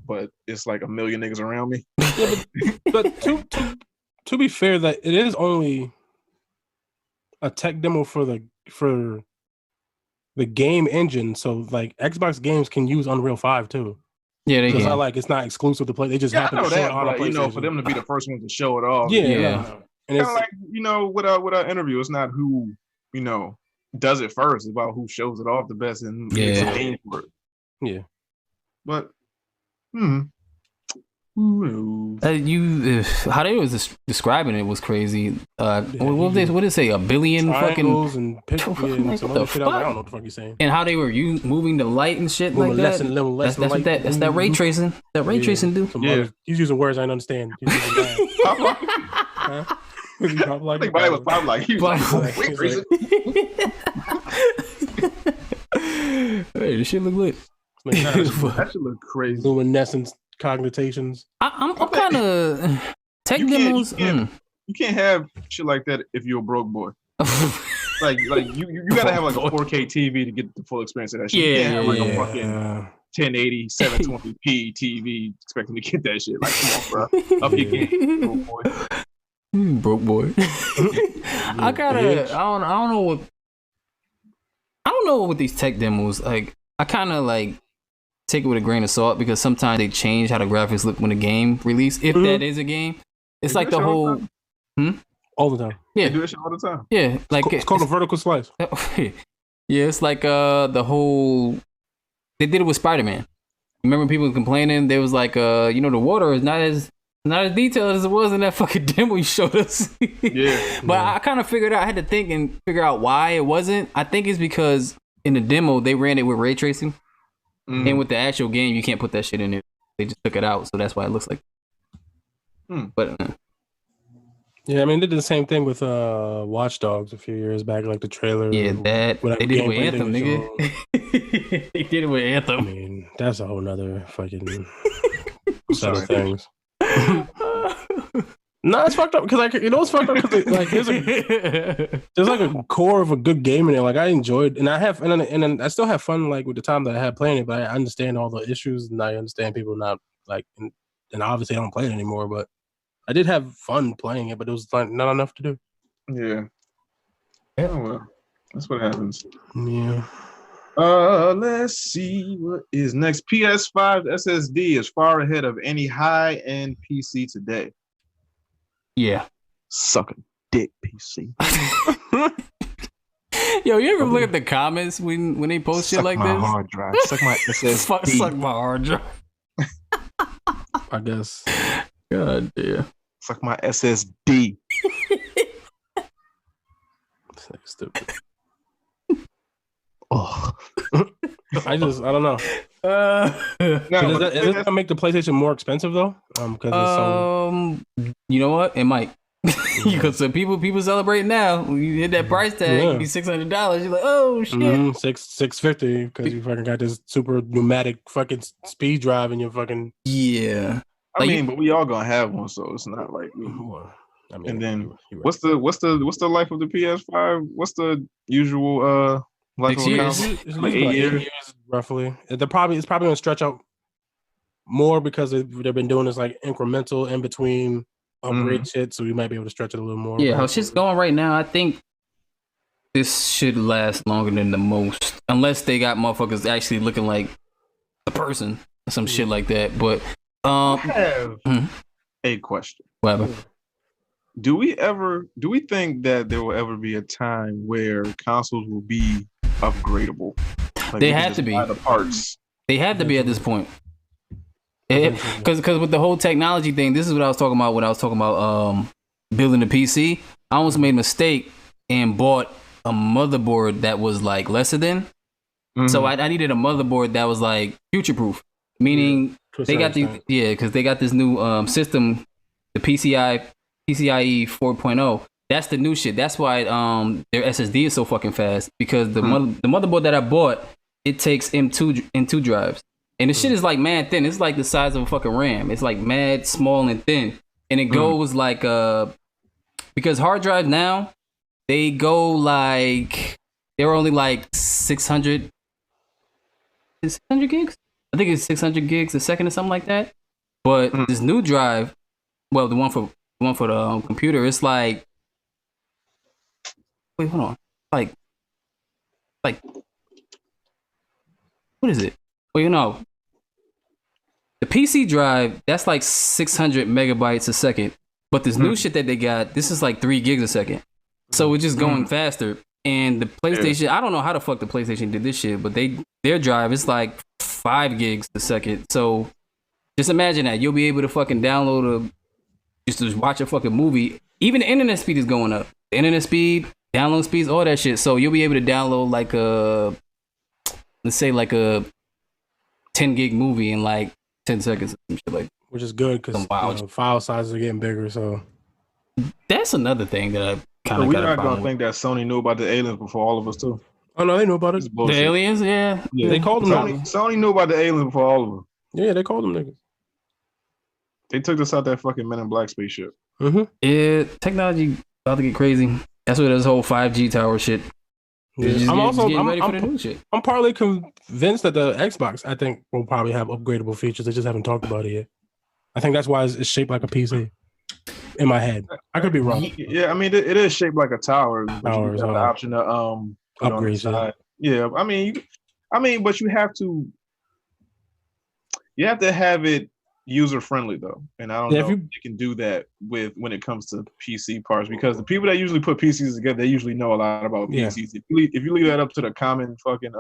but it's like a million niggas around me. Yeah, but to be fair, that it is only a tech demo for the game engine. So like Xbox games can use Unreal 5 too. Yeah, they can. It's not exclusive to play. They just happen to show it on a PlayStation. For them to be the first ones to show it off. Yeah. And it's kind of like, with our interview, it's not who, does it first. It's about who shows it off the best and makes a game for it. Yeah. But, who knows? How they was describing it was crazy. What did it say? A billion triangles fucking and some other shit. I don't know what the fuck you're saying. And how they were moving the light and shit like that. That's that ray tracing. That ray tracing do. He's using words I don't understand. I think Bobby was probably like, he was like, wait, crazy. Hey, this shit look lit. That should look crazy. Luminescence cogitations. I'm kind of tech demos. You can't have shit like that if you're a broke boy. like you gotta have like a 4K TV to get the full experience of that shit. You can't have like a fucking 1080 720p TV expecting to get that shit. Like, come on, bro. Up your game, broke boy. Broke boy. I don't know what these tech demos like. I kind of like take it with a grain of salt because sometimes they change how the graphics look when the game release. If that is a game, it's like the whole. All the time. Yeah, they do that shit all the time. Yeah, like it's called a vertical slice. Yeah, it's like the whole. They did it with Spider-Man. Remember people complaining? They was like, the water is not as detailed as it was in that fucking demo you showed us. But I kind of figured out. I had to think and figure out why it wasn't. I think it's because in the demo they ran it with ray tracing, and with the actual game you can't put that shit in it. They just took it out, so that's why it looks like. But Yeah, I mean, they did the same thing with Watch Dogs a few years back, like the trailer. Yeah, that they did it with Anthem, nigga. They did it with Anthem. I mean, that's a whole nother fucking set of things. No, it's fucked up because like it's fucked up because like there's like a core of a good game in it. Like I enjoyed, and I still have fun like with the time that I had playing it. But I understand all the issues, and I understand people not like, and obviously I don't play it anymore. But I did have fun playing it, but it was like not enough to do. Yeah. Oh well, that's what happens. Yeah. Let's see what is next. PS5 SSD is far ahead of any high-end PC today. Yeah. Suck a dick, PC. Yo, you ever look at the comments when they post shit like this? Suck my this? hard drive. Suck my SSD. Suck my hard drive. I guess. God damn. Suck my SSD. That's like stupid. Oh. I don't know. Does that gonna make the PlayStation more expensive though? Because you know what? It might. Because so people celebrate now. When you hit that price tag, it'd be $600. You're like, oh shit, $650 because you fucking got this super pneumatic fucking speed drive in your fucking. Yeah. I mean, but we all gonna have one, so it's not like. I mean, and then right. What's the life of the PS5? What's the usual life 6 years? Like 8 years roughly. It's probably gonna stretch out more because they've been doing this like incremental in between upgrade shit, so we might be able to stretch it a little more. Yeah, how shit's going right now, I think this should last longer than the most, unless they got motherfuckers actually looking like a person or some shit like that. But I have a question. Whatever. Do we think that there will ever be a time where consoles will be upgradable? Like they have to be. The parts. They have to be at this point. Because with the whole technology thing, this is what I was talking about when I was talking about building a PC. I almost made a mistake and bought a motherboard that was like lesser than. Mm-hmm. So I needed a motherboard that was like future proof, meaning they got because they got this new system, the PCIe 4.0. That's the new shit. That's why their SSD is so fucking fast, because the motherboard that I bought, it takes M2 drives. And the shit is like mad thin. It's like the size of a fucking RAM. It's like mad small and thin. And it goes like because hard drives now, they go like, they're only like 600 gigs? I think it's 600 gigs a second or something like that. But this new drive, well, the one for the computer, it's like, wait, hold on. Like what is it? Well, you know, the PC drive, that's like 600 megabytes a second. But this new shit that they got, this is like 3 gigs a second. So it's just going faster. And the PlayStation, I don't know how the fuck the PlayStation did this shit, but their drive is like 5 gigs a second. So just imagine that. You'll be able to fucking download just to watch a fucking movie. Even the internet speed is going up. The internet speed, download speeds, all that shit. So you'll be able to download like let's say like a 10 gig movie in like 10 seconds, and shit like that. Which is good because file sizes are getting bigger. So that's another thing that I kind of. We're not gonna think that Sony knew about the aliens before all of us too. Oh no, they knew about it. The aliens, yeah. They called them. Sony knew about the aliens before all of us. Yeah, they called them niggas. They took us out that fucking Men in Black spaceship. Yeah, technology about to get crazy. That's what this whole 5G tower shit. Yeah. I'm partly convinced that the Xbox, I think, will probably have upgradable features. They just haven't talked about it yet. I think that's why it's shaped like a PC. In my head, I could be wrong. Yeah, I mean, it is shaped like a tower. But you have the option to upgrade. Yeah, I mean, but you have to have it user friendly though, and I don't know if you can do that when it comes to PC parts, because the people that usually put PCs together, they usually know a lot about PCs. If you leave that up to the common fucking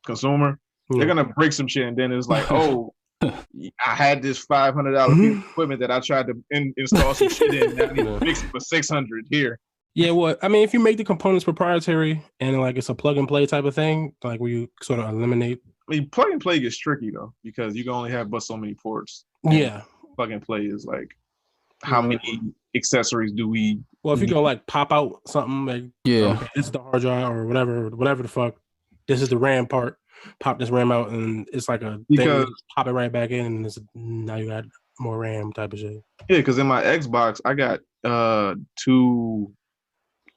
consumer, they're gonna break some shit, and then it's like, oh, I had this $500 piece of equipment that I tried to install some shit in, and I need to fix it for $600 here. Yeah, well, I mean, if you make the components proprietary and like it's a plug and play type of thing, like where you sort of eliminate. I mean, plug and play gets tricky though, because you can only have but so many ports. Yeah, plug and play is like how many accessories do we? Well, if you go like pop out something, like okay, this is the hard drive or whatever the fuck. This is the RAM part. Pop this RAM out, and it's like a thing. You just pop it right back in, and now you got more RAM type of shit. Yeah, because in my Xbox, I got two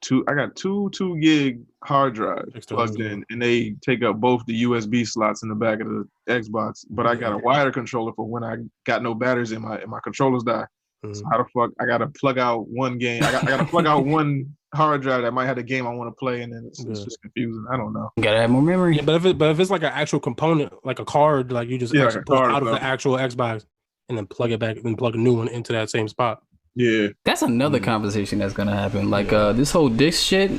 2 gig hard drives plugged in, and they take up both the USB slots in the back of the Xbox. But I got a wired controller for when I got no batteries in my controllers die. So how the fuck I gotta plug out one game? I gotta plug out one hard drive that might have the game I want to play, and then it's just confusing. I don't know. You gotta have more memory. Yeah, but if it's like an actual component, like a card, like you just like pull out of the actual Xbox and then plug it back and plug a new one into that same spot. Yeah, that's another conversation that's gonna happen. Like this whole disc shit.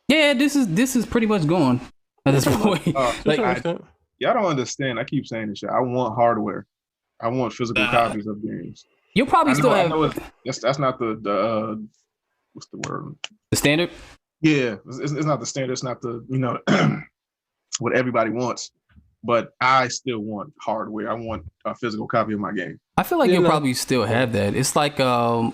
Yeah, this is pretty much gone at this point. Y'all don't understand. I keep saying this shit. I want hardware. I want physical copies of games. You'll probably still have. That's not the what's the word? The standard. Yeah, it's not the standard. It's not the what everybody wants. But I still want hardware. I want a physical copy of my game. I feel like you'll probably still have that. It's like I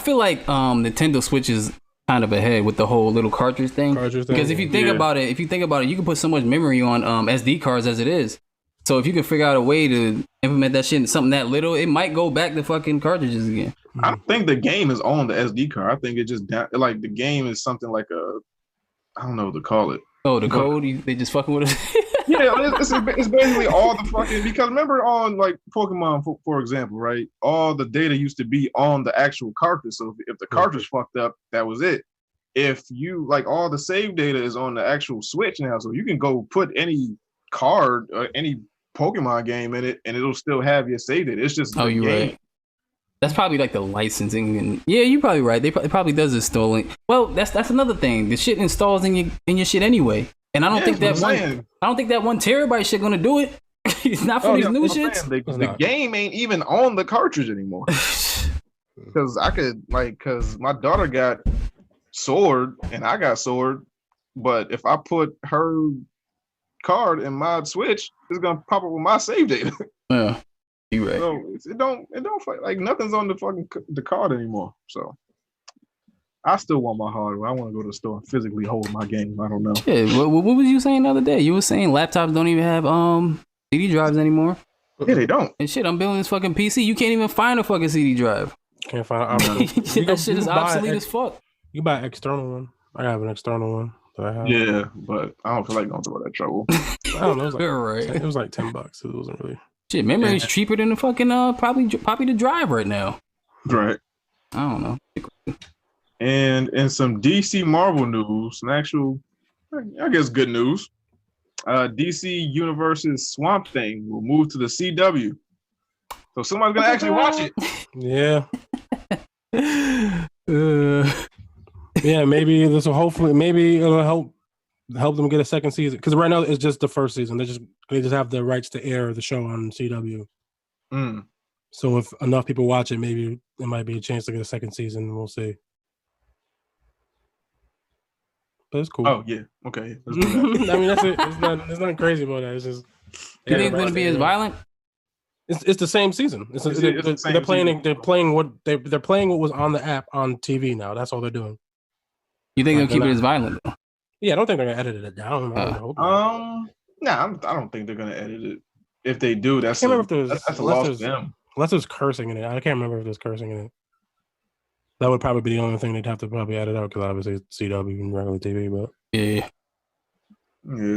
feel like Nintendo Switch is kind of ahead with the whole little cartridge thing. Because if you think about it, you can put so much memory on SD cards as it is. So if you can figure out a way to implement that shit into something that little, it might go back to fucking cartridges again. I don't think the game is on the SD card. I think it just like the game is something like I don't know what to call it. Oh, the code? They just fucking with it? Yeah, it's basically all the fucking, because remember on like Pokemon, for example, right? All the data used to be on the actual cartridge. So if the cartridge fucked up, that was it. If you like, all the save data is on the actual Switch now, so you can go put any card or any Pokemon game in it, and it'll still have your save data. It's just you're game. Right. That's probably like the licensing, and you're probably right. It probably does installing. Well, that's another thing. The shit installs in your shit anyway. And I don't think that I don't think that 1 terabyte shit gonna do it. It's not for these new shits. The game ain't even on the cartridge anymore. Because because my daughter got Sword and I got Sword, but if I put her card in my Switch, it's gonna pop up with my save data. Yeah, you right. So it don't like nothing's on the card anymore. So I still want my hardware. I want to go to the store and physically hold my game. I don't know. Yeah, what was you saying the other day? You were saying laptops don't even have CD drives anymore. Yeah, they don't. And shit, I'm building this fucking PC. You can't even find a fucking CD drive. Can't find. That shit is obsolete as fuck. You can buy an external one. I have an external one that I have. Yeah, but I don't feel like going through that trouble. I don't know. It was like $10. It wasn't really. Shit, memory is cheaper than the fucking probably the drive right now. Right. I don't know. And in some DC Marvel news, an actual, I guess, good news. DC Universe's Swamp Thing will move to the CW. So somebody's gonna actually watch it. Yeah. Yeah, maybe this will maybe it'll help them get a second season. Because right now it's just the first season. They just have the rights to air the show on CW. So if enough people watch it, maybe it might be a chance to get a second season. We'll see. But it's cool. Oh yeah, okay. I mean, that's it. There's nothing crazy about that. It's just. You think it's gonna be as violent? It's the same season. They're playing what was on the app on TV now. That's all they're doing. You think they'll keep it as violent though? Yeah, I don't think they're gonna edit it down. I don't think they're gonna edit it. If they do, that's a loss for them. Unless there's cursing in it. I can't remember if there's cursing in it. That would probably be the only thing they'd have to probably edit out, because obviously it's CW and regular TV. But yeah,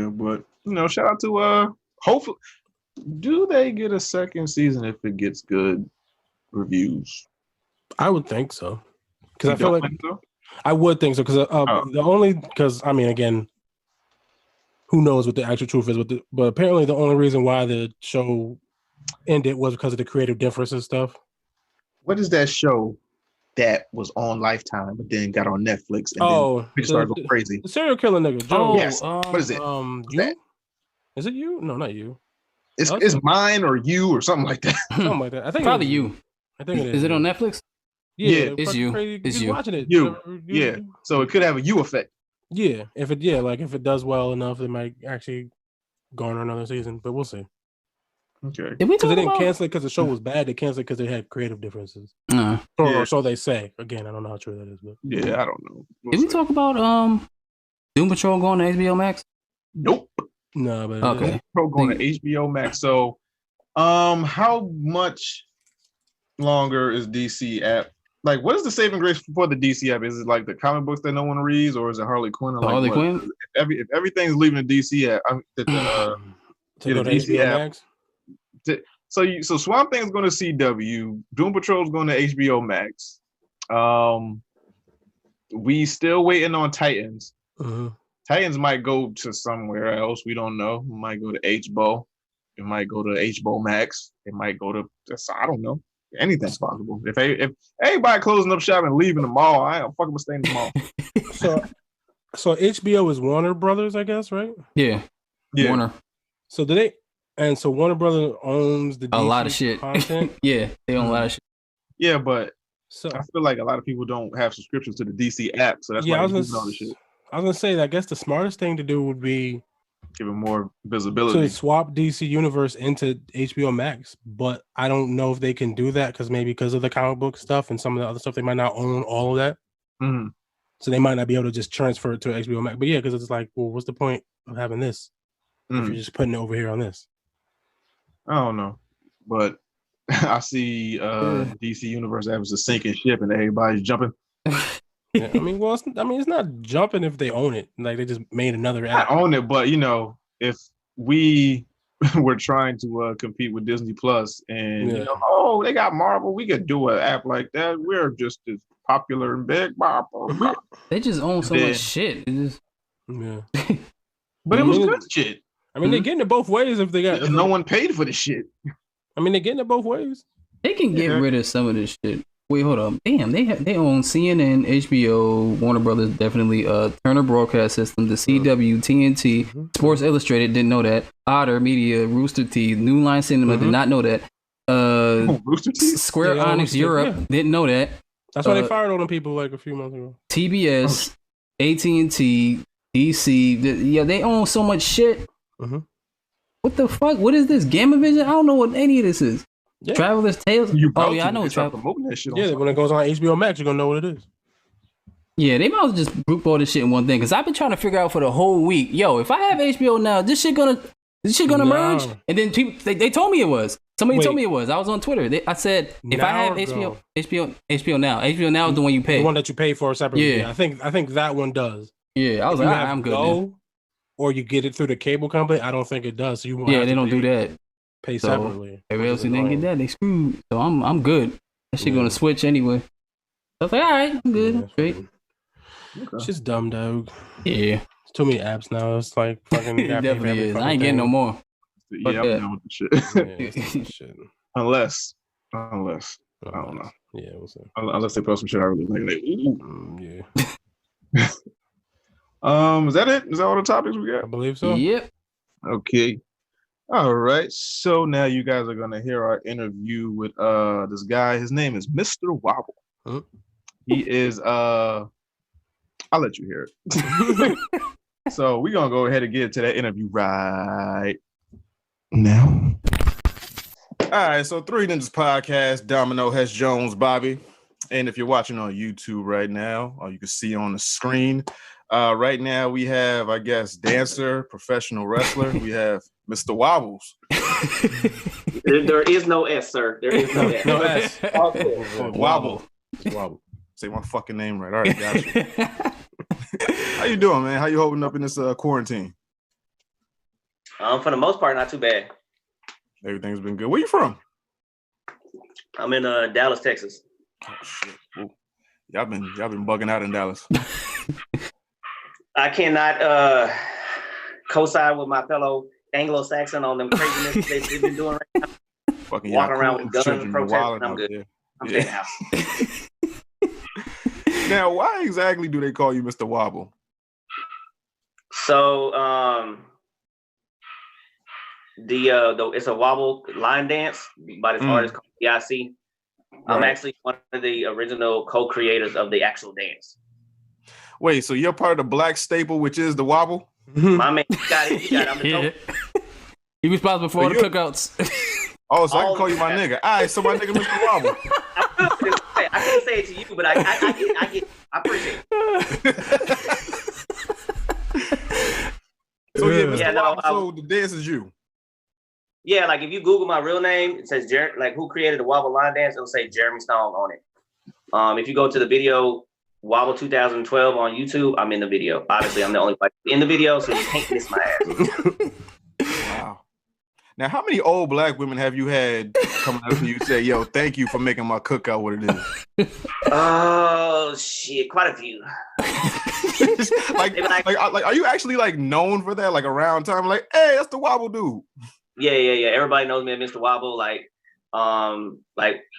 but shout out to hopefully, do they get a second season if it gets good reviews? I would think so, because I feel like I would think so, because I mean, again, who knows what the actual truth is, but apparently the only reason why the show ended was because of the creative differences stuff. What is that show that was on Lifetime but then got on Netflix and then started going crazy? The serial killer nigga, Joe. Yes. What is it? You? Is it you? No, not you. It's mine or you or something like that. Something like that. I think probably you. I think it is. Is it on Netflix? Yeah, it's you. It's you. Watching it. You. Yeah. So it could have a you effect. Yeah. If it does well enough, it might actually garner another season. But we'll see. Okay. Did we Because they talk didn't about? cancel it because the show was bad. They canceled it because they had creative differences. Yeah. Or so they say. Again, I don't know how true that is, but Yeah, I don't know. Did we talk about Doom Patrol going to HBO Max? Nope. no, but Okay. Doom Patrol going to HBO Max. So, how much longer is DC app? Like, what is the saving grace for the DC app? Is it like the comic books that no one reads, or is it Harley Quinn? Or like Harley what? Quinn? If everything's leaving the DC app, to go the to DC HBO app. Max. So Swamp Thing's going to CW. Doom Patrol's going to HBO Max. We still waiting on Titans. Mm-hmm. Titans might go to somewhere else. We don't know. It might go to HBO. It might go to HBO Max. It might go to I don't know. Anything's possible. If everybody closing up shop and leaving the mall, I ain't fucking staying in the mall. So HBO is Warner Brothers, I guess, right? Yeah. Warner. So so Warner Brothers owns the DC a lot of shit. content. Yeah, they own a lot of shit. Yeah, but So I feel like a lot of people don't have subscriptions to the DC app, so that's why they're using all this shit. I was gonna say, I guess the smartest thing to do would be Give it more visibility. to swap DC Universe into HBO Max, but I don't know if they can do that because of the comic book stuff and some of the other stuff. They might not own all of that, so they might not be able to just transfer it to HBO Max. But yeah, because it's like, well, what's the point of having this if you're just putting it over here on this? I don't know, but I see DC Universe app is a sinking ship and everybody's jumping. Yeah, I mean, it's not jumping if they own it. Like they just made another app. I own it, but if we were trying to compete with Disney Plus and they got Marvel, we could do an app like that. We're just as popular and big. They just own so much shit. Yeah, but it was good shit. I mean, they're getting it both ways. If they got no one paid for the shit. I mean, they're getting it both ways. They can get rid of some of this shit. Wait, hold up. Damn, they own CNN, HBO, Warner Brothers, definitely, Turner Broadcast System, the CW, TNT, Sports Illustrated, didn't know that, Otter Media, Rooster Teeth, New Line Cinema, did not know that, Rooster Teeth? Square Enix Europe, didn't know that. That's why they fired all them people like a few months ago. TBS, AT&T, DC, they own so much shit. What the fuck? What is this? Gamma Vision? I don't know what any of this is. Yeah. Traveler's Tales? I know it's promoting that shit. When it goes on HBO Max, you're gonna know what it is. Yeah, they might as well just group all this shit in one thing. Because I've been trying to figure out for the whole week. Yo, if I have HBO now, this shit gonna merge. And then people they told me it was. Somebody told me it was. I was on Twitter. I said if I have HBO now is the one you pay. The one that you pay for separately. Yeah, I think that one does. Yeah, I was like, I'm good. Or you get it through the cable company. I don't think it does. So you they don't do that. Pay separately. Everybody else who didn't get that, they screwed. So I'm good. That shit gonna switch anyway. So I was like, all right, I'm good. I'm straight. It's just dumb, dog. Yeah. It's too many apps now. It's like fucking. It definitely is. I ain't getting no more. Yeah, I'm done with the shit. Unless I don't know. Yeah, we'll see. Unless they post some shit I really like. Yeah. Is that it? Is that all the topics we got? I believe so. Yep. Okay. All right. So now you guys are gonna hear our interview with this guy. His name is Mr. Wobble. Huh? He is I'll let you hear it. So we're gonna go ahead and get to that interview right now. All right, so Three Ninjas Podcast, Domino, Hesh, Jones, Bobby. And if you're watching on YouTube right now, or you can see on the screen, right now we have, I guess, dancer, professional wrestler. We have Mr. Wobbles. There is no S, sir. There is no S. No S. Wobble. Wobble. Say my fucking name right. All right, got you. How you doing, man? How you holding up in this quarantine? For the most part, not too bad. Everything's been good. Where you from? I'm in Dallas, Texas. Oh shit! Ooh. Y'all been bugging out in Dallas. I cannot co-sign with my fellow Anglo-Saxon on them craziness they've been doing right now. Fucking walking around with guns, protesting. I'm good. Yeah. I'm staying out. Now, why exactly do they call you Mr. Wobble? So, it's a wobble line dance by this artist called PIC. I'm actually one of the original co-creators of the actual dance. Wait, so you're part of the black staple, which is the wobble? My man, got it. I'm the He responsible for all the cookouts. Oh, so I can call you my nigga. All right, so my nigga Mr. Wobble. I can't say it to you, but I appreciate it. So yeah, Mr. Wobble, so the dance is you. Yeah, like if you Google my real name, it says like who created the Wobble line dance, it'll say Jeremy Stone on it. If you go to the video Wobble 2012 on YouTube, I'm in the video. Obviously, I'm the only one in the video, so you can't miss my ass. Wow. Now, how many old black women have you had coming up to you say, "Yo, thank you for making my cookout what it is"? Oh shit, quite a few. like, are you actually like known for that? Like around time, like, hey, that's the Wobble dude. Yeah. Everybody knows me as Mr. Wobble. Like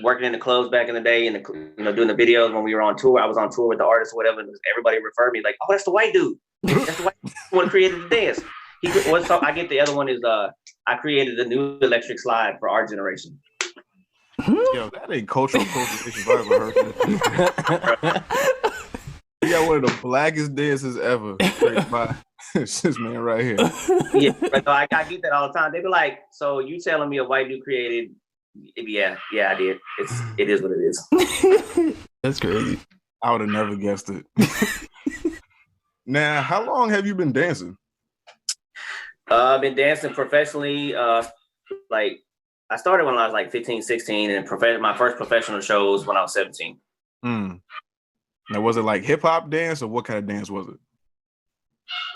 working in the clubs back in the day, and doing the videos when we were on tour. I was on tour with the artists or whatever. And everybody referred me like, "Oh, that's the white dude. That's the white one who created the dance." I get the other one is I created the new electric slide for our generation. Yo, that ain't cultural appropriation if I ever heard. You got one of the blackest dances ever created by this man right here. Yeah, but I get that all the time. They be like, "So you telling me a white dude created?" Yeah, I did. It is what it is. That's crazy. I would have never guessed it. Now, how long have you been dancing? I've been dancing professionally. Like I started when I was like 15, 16, and my first professional shows when I was 17. Now, was it like hip hop dance, or what kind of dance was it?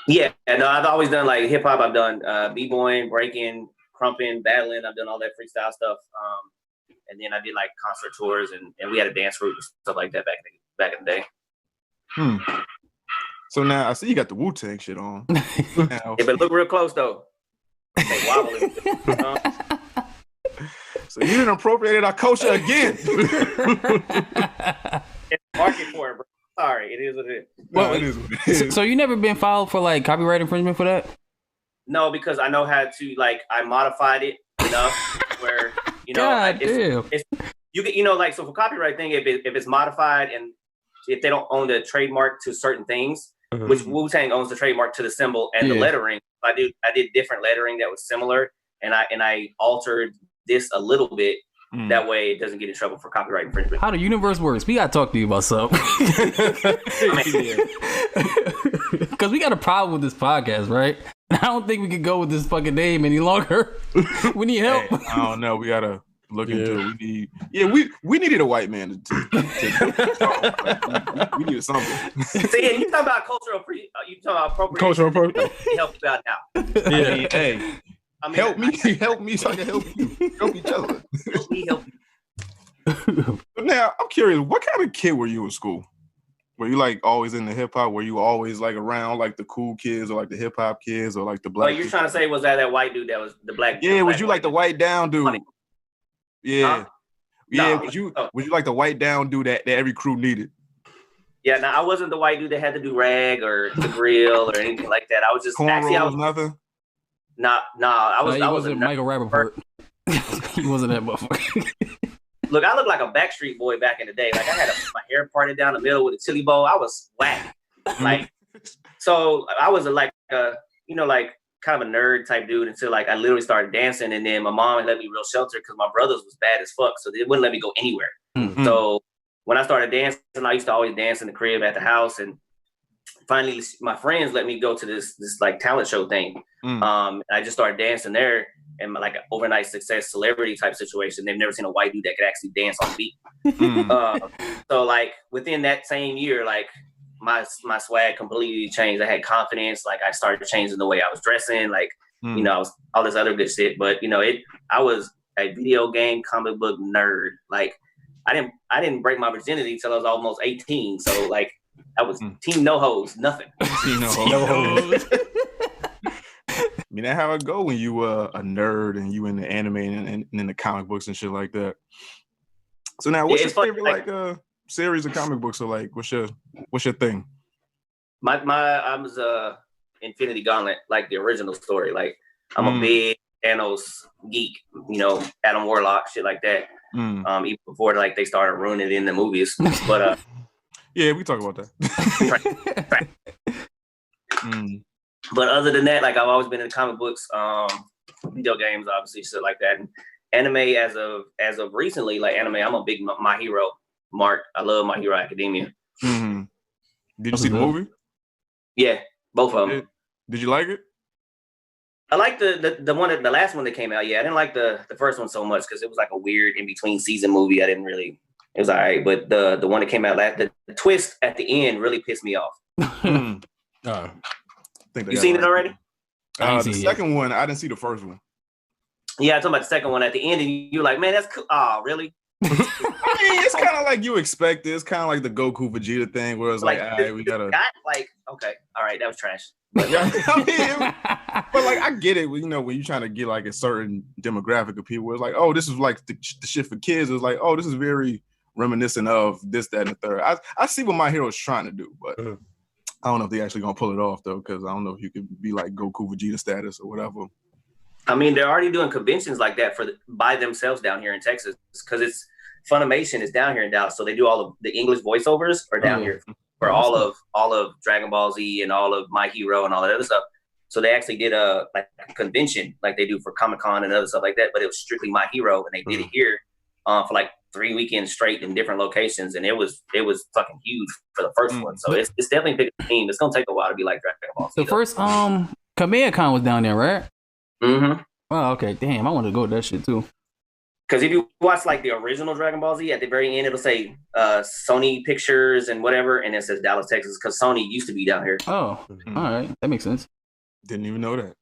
Yeah, no, I've always done like hip hop. I've done b-boying, breaking, crumping, battling. I've done all that freestyle stuff. And then I did like concert tours, and we had a dance group and stuff like that back in the day. So now I see you got the Wu-Tang shit on. Now, yeah, but look real close though. They wobbling. So you done appropriated our culture again. Market for it, bro. Sorry, it is what it is. No, it is what it is. So you never been filed for like copyright infringement for that? No, because I know how to I modified it enough where so for copyright thing, if it's modified and if they don't own the trademark to certain things, which Wu-Tang owns the trademark to the symbol and the lettering. I did different lettering that was similar, and I altered this a little bit. That way, it doesn't get in trouble for copyright infringement. How the universe works? We gotta talk to you about something. Because we got a problem with this podcast, right? I don't think we can go with this fucking name any longer. We need help. Hey, I don't know. We gotta look into it. We needed a white man to we needed something. See, and you talking about cultural appropriation. Cultural appropriation. Help you out now. Yeah. Help me so I can help you. Help each other. Help me help you. But now, I'm curious, what kind of kid were you in school? Were you like always into hip hop? Were you always like around like the cool kids or like the hip hop kids or like the black? Oh, you're trying to say was that white dude that was the black? Yeah, was you like dude? the white down dude? Funny. Yeah. Huh? Yeah, No. was you like the white down dude that every crew needed? Yeah, no, I wasn't the white dude that had to do rag or the grill or anything like that. I was just Cornrows, nothing. I wasn't Michael Rappaport. He wasn't that motherfucker. Look, I looked like a Backstreet Boy back in the day. Like I had my hair parted down the middle with a chili bowl. I was whack. Like, so I was like kind of a nerd type dude until like I literally started dancing, and then my mom let me real shelter because my brothers was bad as fuck, so they wouldn't let me go anywhere. Mm-hmm. So when I started dancing, I used to always dance in the crib at the house, and finally my friends let me go to this like talent show thing. I just started dancing there, and like an overnight success celebrity type situation. They've never seen a white dude that could actually dance on beat. So like within that same year, like my swag completely changed. I had confidence. Like I started changing the way I was dressing. Like I was all this other good shit. But I was a video game comic book nerd. Like I didn't break my virginity until I was almost 18. So like I was team no hoes, nothing. Team no hoes. I mean, that's how it go when you a nerd and you in the anime and in the comic books and shit like that. So now, what's your favorite series of comic books? Or like, what's your thing? I was Infinity Gauntlet, like the original story. Like I'm a big Thanos geek, Adam Warlock, shit like that. Even before like they started ruining it in the movies, but yeah, we talk about that. But other than that, like I've always been in comic books, video games, obviously, shit like that. anime as of recently, like anime, I'm a big My Hero mark. I love My Hero Academia. Mm-hmm. Did you see the movie? Yeah, both of them. Did you like it? I like the last one that came out. Yeah, I didn't like the first one so much because it was like a weird in between season movie. It was all right, but the one that came out last, the twist at the end really pissed me off. I think you seen it already? The second one, I didn't see the first one. Yeah, I'm talking about the second one at the end, and you're like, man, that's cool. Oh, really? I mean, it's kind of like you expect it. It's kind of like the Goku Vegeta thing, where it's like, all right, we gotta. Okay, all right, that was trash. But, but like, I get it. You know, when you're trying to get like a certain demographic of people, it's like, oh, this is like the shit for kids. It's like, oh, this is very reminiscent of this, that, and the third. I see what My Hero is trying to do, but I don't know if they're actually gonna pull it off though, because I don't know if you could be like Goku Vegeta status or whatever. I mean, they're already doing conventions like that by themselves down here in Texas because it's Funimation is down here in Dallas, so they do all of the English voiceovers are down here for all of Dragon Ball Z and all of My Hero and all that other stuff. So they actually did a convention like they do for Comic-Con and other stuff like that, but it was strictly My Hero, and they did it here for like 3 weekends straight in different locations, and it was fucking huge for the first one. So it's definitely a big team. It's gonna take a while to be like Dragon Ball Z. The first Kamea-Con was down there, right? Mm-hmm. Oh, okay. Damn, I want to go with that shit too. Because if you watch like the original Dragon Ball Z, at the very end it'll say Sony Pictures and whatever, and it says Dallas, Texas, because Sony used to be down here. Oh, all right, that makes sense. Didn't even know that.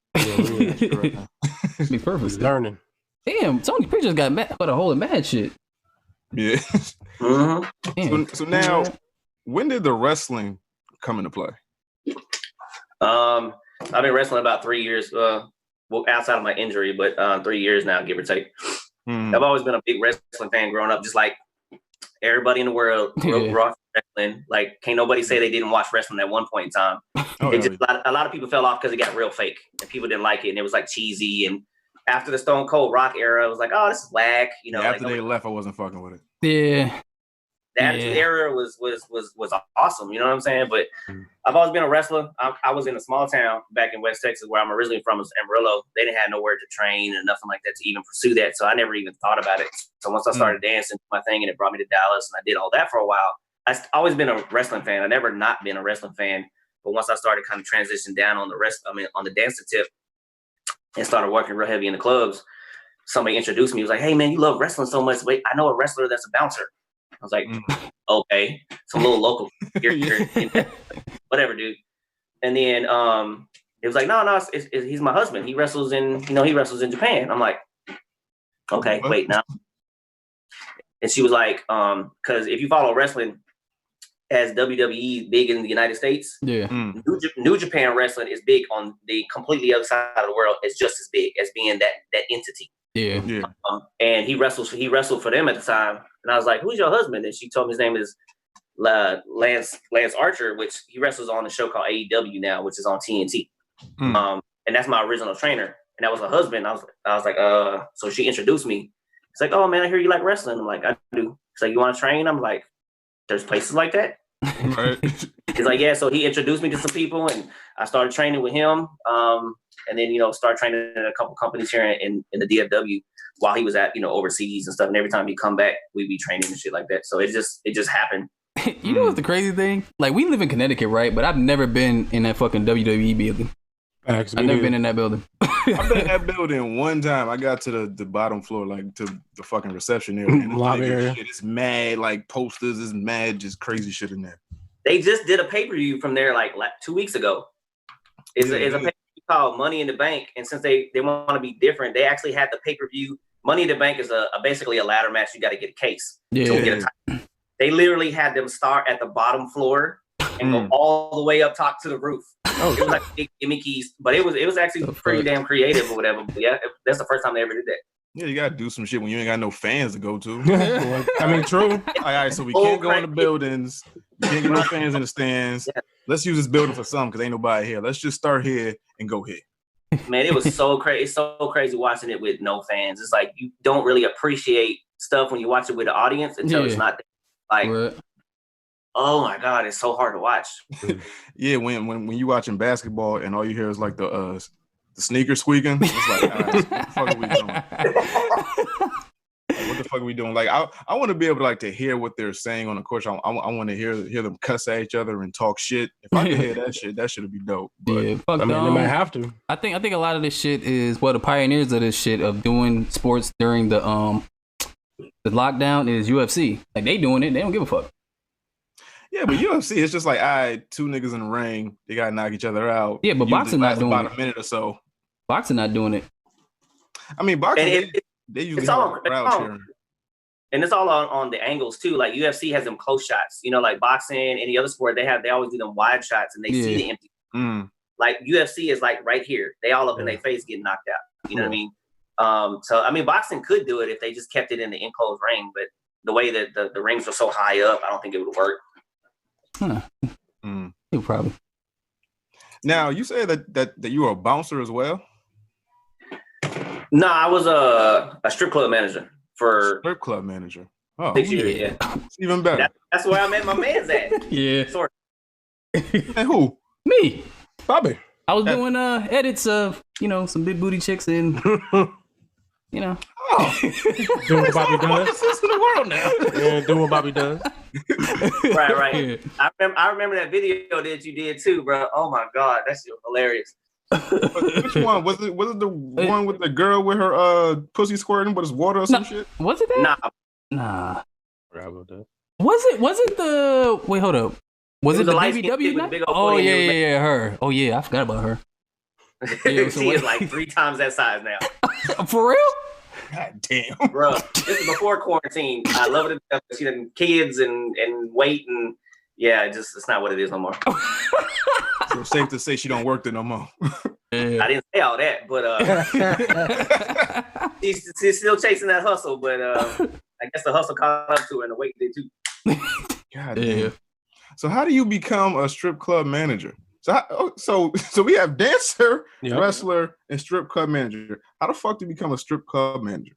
Be perfect. Learning. Damn, Sony Pictures got mad for the whole mad shit. Yeah. So now, when did the wrestling come into play? I've been wrestling about 3 years. Well, outside of my injury, but 3 years now, give or take. I've always been a big wrestling fan growing up, just like everybody in the world. Wrestling, like can't nobody say they didn't watch wrestling at one point in time. A lot of people fell off because it got real fake, and people didn't like it, and it was like cheesy. And after the Stone Cold Rock era, it was like, oh, this is whack. You know, after they left, I wasn't fucking with it. Yeah. The Attitude Era was awesome, you know what I'm saying? But I've always been a wrestler. I was in a small town back in West Texas where I'm originally from, is Amarillo. They didn't have nowhere to train and nothing like that to even pursue that, so I never even thought about it. So once I started dancing my thing, and it brought me to Dallas, and I did all that for a while. I've always been a wrestling fan. I never not been a wrestling fan. But once I started kind of transitioning down on the dancing tip and started working real heavy in the clubs, somebody introduced me. He was like, hey man, you love wrestling so much. Wait, I know a wrestler that's a bouncer. I was like, okay, some little local here, whatever, dude. And then it was like, no, he's my husband. He wrestles in Japan. I'm like, okay, wait now. And she was like, because if you follow wrestling as WWE big in the United States, New Japan wrestling is big on the completely other side of the world. It's just as big as being that entity. Yeah. And he wrestled for them at the time. And I was like, who's your husband? And she told me his name is Lance Archer, which he wrestles on a show called AEW now, which is on TNT. And that's my original trainer. And that was her husband. I was like, so she introduced me. It's like, oh man, I hear you like wrestling. I'm like, I do. It's like, you want to train? I'm like, there's places like that. Right. He's like, yeah. So he introduced me to some people, and I started training with him. And then, started training at a couple companies here in the DFW while he was at, overseas and stuff. And every time he come back, we'd be training and shit like that. So it just happened. You know what's the crazy thing? Like, we live in Connecticut, right? But I've never been in that fucking WWE building. I've never been in that building. I've been in that building one time. I got to the bottom floor, like to the fucking reception area. Lobby area. It's mad, like posters. It's mad, just crazy shit in there. They just did a pay-per-view from there like 2 weeks ago. It's a pay-per-view called Money in the Bank, and since they want to be different, they actually had the pay-per-view. Money in the Bank is basically a ladder match. You got to get a case. They literally had them start at the bottom floor and go all the way up top to the roof. It was like big gimmicky, but it was actually pretty damn creative or whatever. But yeah, that's the first time they ever did that. Yeah, you gotta do some shit when you ain't got no fans to go to. I mean, true. All right, so we can't go in the buildings. We can't get no fans in the stands. Yeah. Let's use this building for something because ain't nobody here. Let's just start here and go here. Man, it was so crazy. It's so crazy watching it with no fans. It's like you don't really appreciate stuff when you watch it with the audience until it's not there. Like, oh my God, it's so hard to watch. Yeah, when you watching basketball and all you hear is like the the sneakers squeaking. It's like, all right, what the fuck are we doing? Like, what the fuck are we doing? Like, I want to be able to hear what they're saying on the court. I want to hear them cuss at each other and talk shit. If I could hear that shit would be dope. But, yeah, fuck I mean, they might have to. I think a lot of this shit is the pioneers of this shit of doing sports during the lockdown is UFC. Like, they doing it, they don't give a fuck. Yeah, but UFC, it's just like, all right, two niggas in the ring, they gotta knock each other out. Yeah, but boxing not doing about a minute or so. Boxing not doing it. I mean, boxing, they usually have a crowd cheering. And it's all on the angles too. Like UFC has them close shots. You know, like boxing, any other sport, they always do them wide shots and they see the empty. Like UFC is like right here. They all up in their face getting knocked out. You know what I mean? So I mean, boxing could do it if they just kept it in the enclosed ring, but the way that the rings were so high up, I don't think it would work. Probably. Now you say that you were a bouncer as well? No, I was a strip club manager for strip club manager. Oh, 6 years. Yeah, it's even better. That's where I met my man's at. Yeah. Sort And who? Me, Bobby. I was doing edits of some big booty chicks and Oh, doing what Bobby does. What's this in the world now? Yeah, doing what Bobby does. right. Yeah. I remember that video that you did too, bro. Oh my god, that shit was hilarious. Which one was it? Was it the one with the girl with her pussy squirting, but it's water or some shit? Was it that? Nah. Was it the? Wait, hold up. Was it the BBW? Oh yeah, her. Oh yeah, I forgot about her. Yeah, she is like 3 times that size now. For real? God damn, bro. This is before quarantine. I love it. She had kids and weight and yeah, it's not what it is no more. So safe to say she don't work there no more. I didn't say all that, but she's still chasing that hustle. But I guess the hustle caught up to her and the weight did too. God damn. So how do you become a strip club manager? So we have dancer, wrestler, and strip club manager. How the fuck do you become a strip club manager?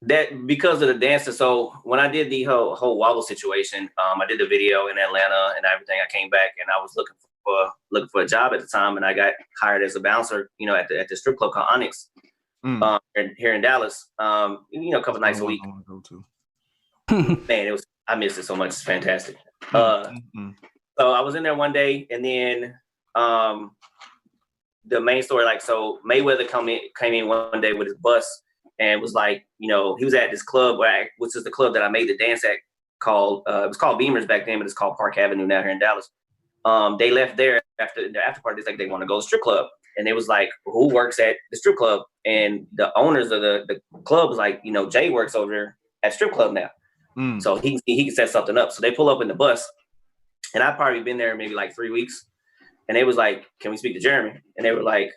That because of the dancer. So when I did the whole Wobble situation, I did the video in Atlanta and everything. I came back and I was looking for a job at the time, and I got hired as a bouncer. At the strip club called Onyx here in Dallas. A couple nights a week. I want to go to. Man, I missed it so much. It's fantastic. So I was in there one day, and then the main story, so Mayweather came in one day with his bus and was like, he was at this club which is the club that I made the dance at called, it was called Beamers back then, but it's called Park Avenue now here in Dallas. They left there after the after party. It's like they want to go to the strip club, and they was like, who works at the strip club? And the owners of the club was like, Jay works over there at strip club now. So he can set something up. So they pull up in the bus. And I'd probably been there maybe like 3 weeks. And they was like, can we speak to Jeremy? And they were like,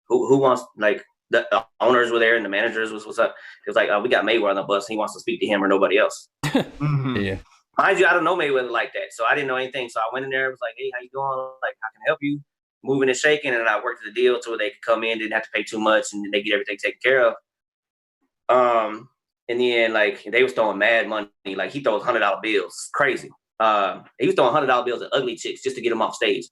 who wants, the owners were there and the managers was, what's up? It was like, we got Mayweather on the bus. He wants to speak to him or nobody else. Yeah. Mind you, I don't know Mayweather like that. So I didn't know anything. So I went in there. I was like, hey, how you doing? Like, how can I help you? Moving and shaking. And I worked the deal so they could come in, didn't have to pay too much, and they get everything taken care of. In the end, they was throwing mad money. Like, he throws $100 bills. Crazy. He was throwing $100 bills at ugly chicks just to get them off stage.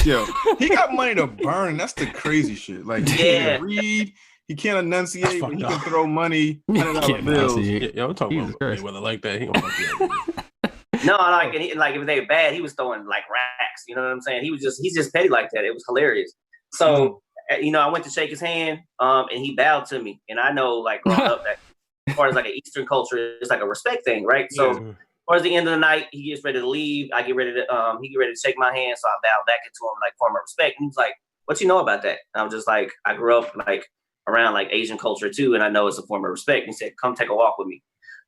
Yo, he got money to burn. That's the crazy shit. Like, he can't read, he can't enunciate, but he can throw money, $100 bills. Yo, I'm talking about Mayweather like that. He gonna fuck you up. No, if they were bad, he was throwing racks. You know what I'm saying? He's just petty like that. It was hilarious. So, I went to shake his hand, and he bowed to me. And I know, growing up, that as far as an Eastern culture, it's like a respect thing, right? So. Towards the end of the night, he gets ready to leave. I get ready to, he get ready to shake my hand. So I bow back into him, form of respect. And he's like, what you know about that? And I was just like, I grew up around Asian culture too. And I know it's a form of respect. And he said, come take a walk with me.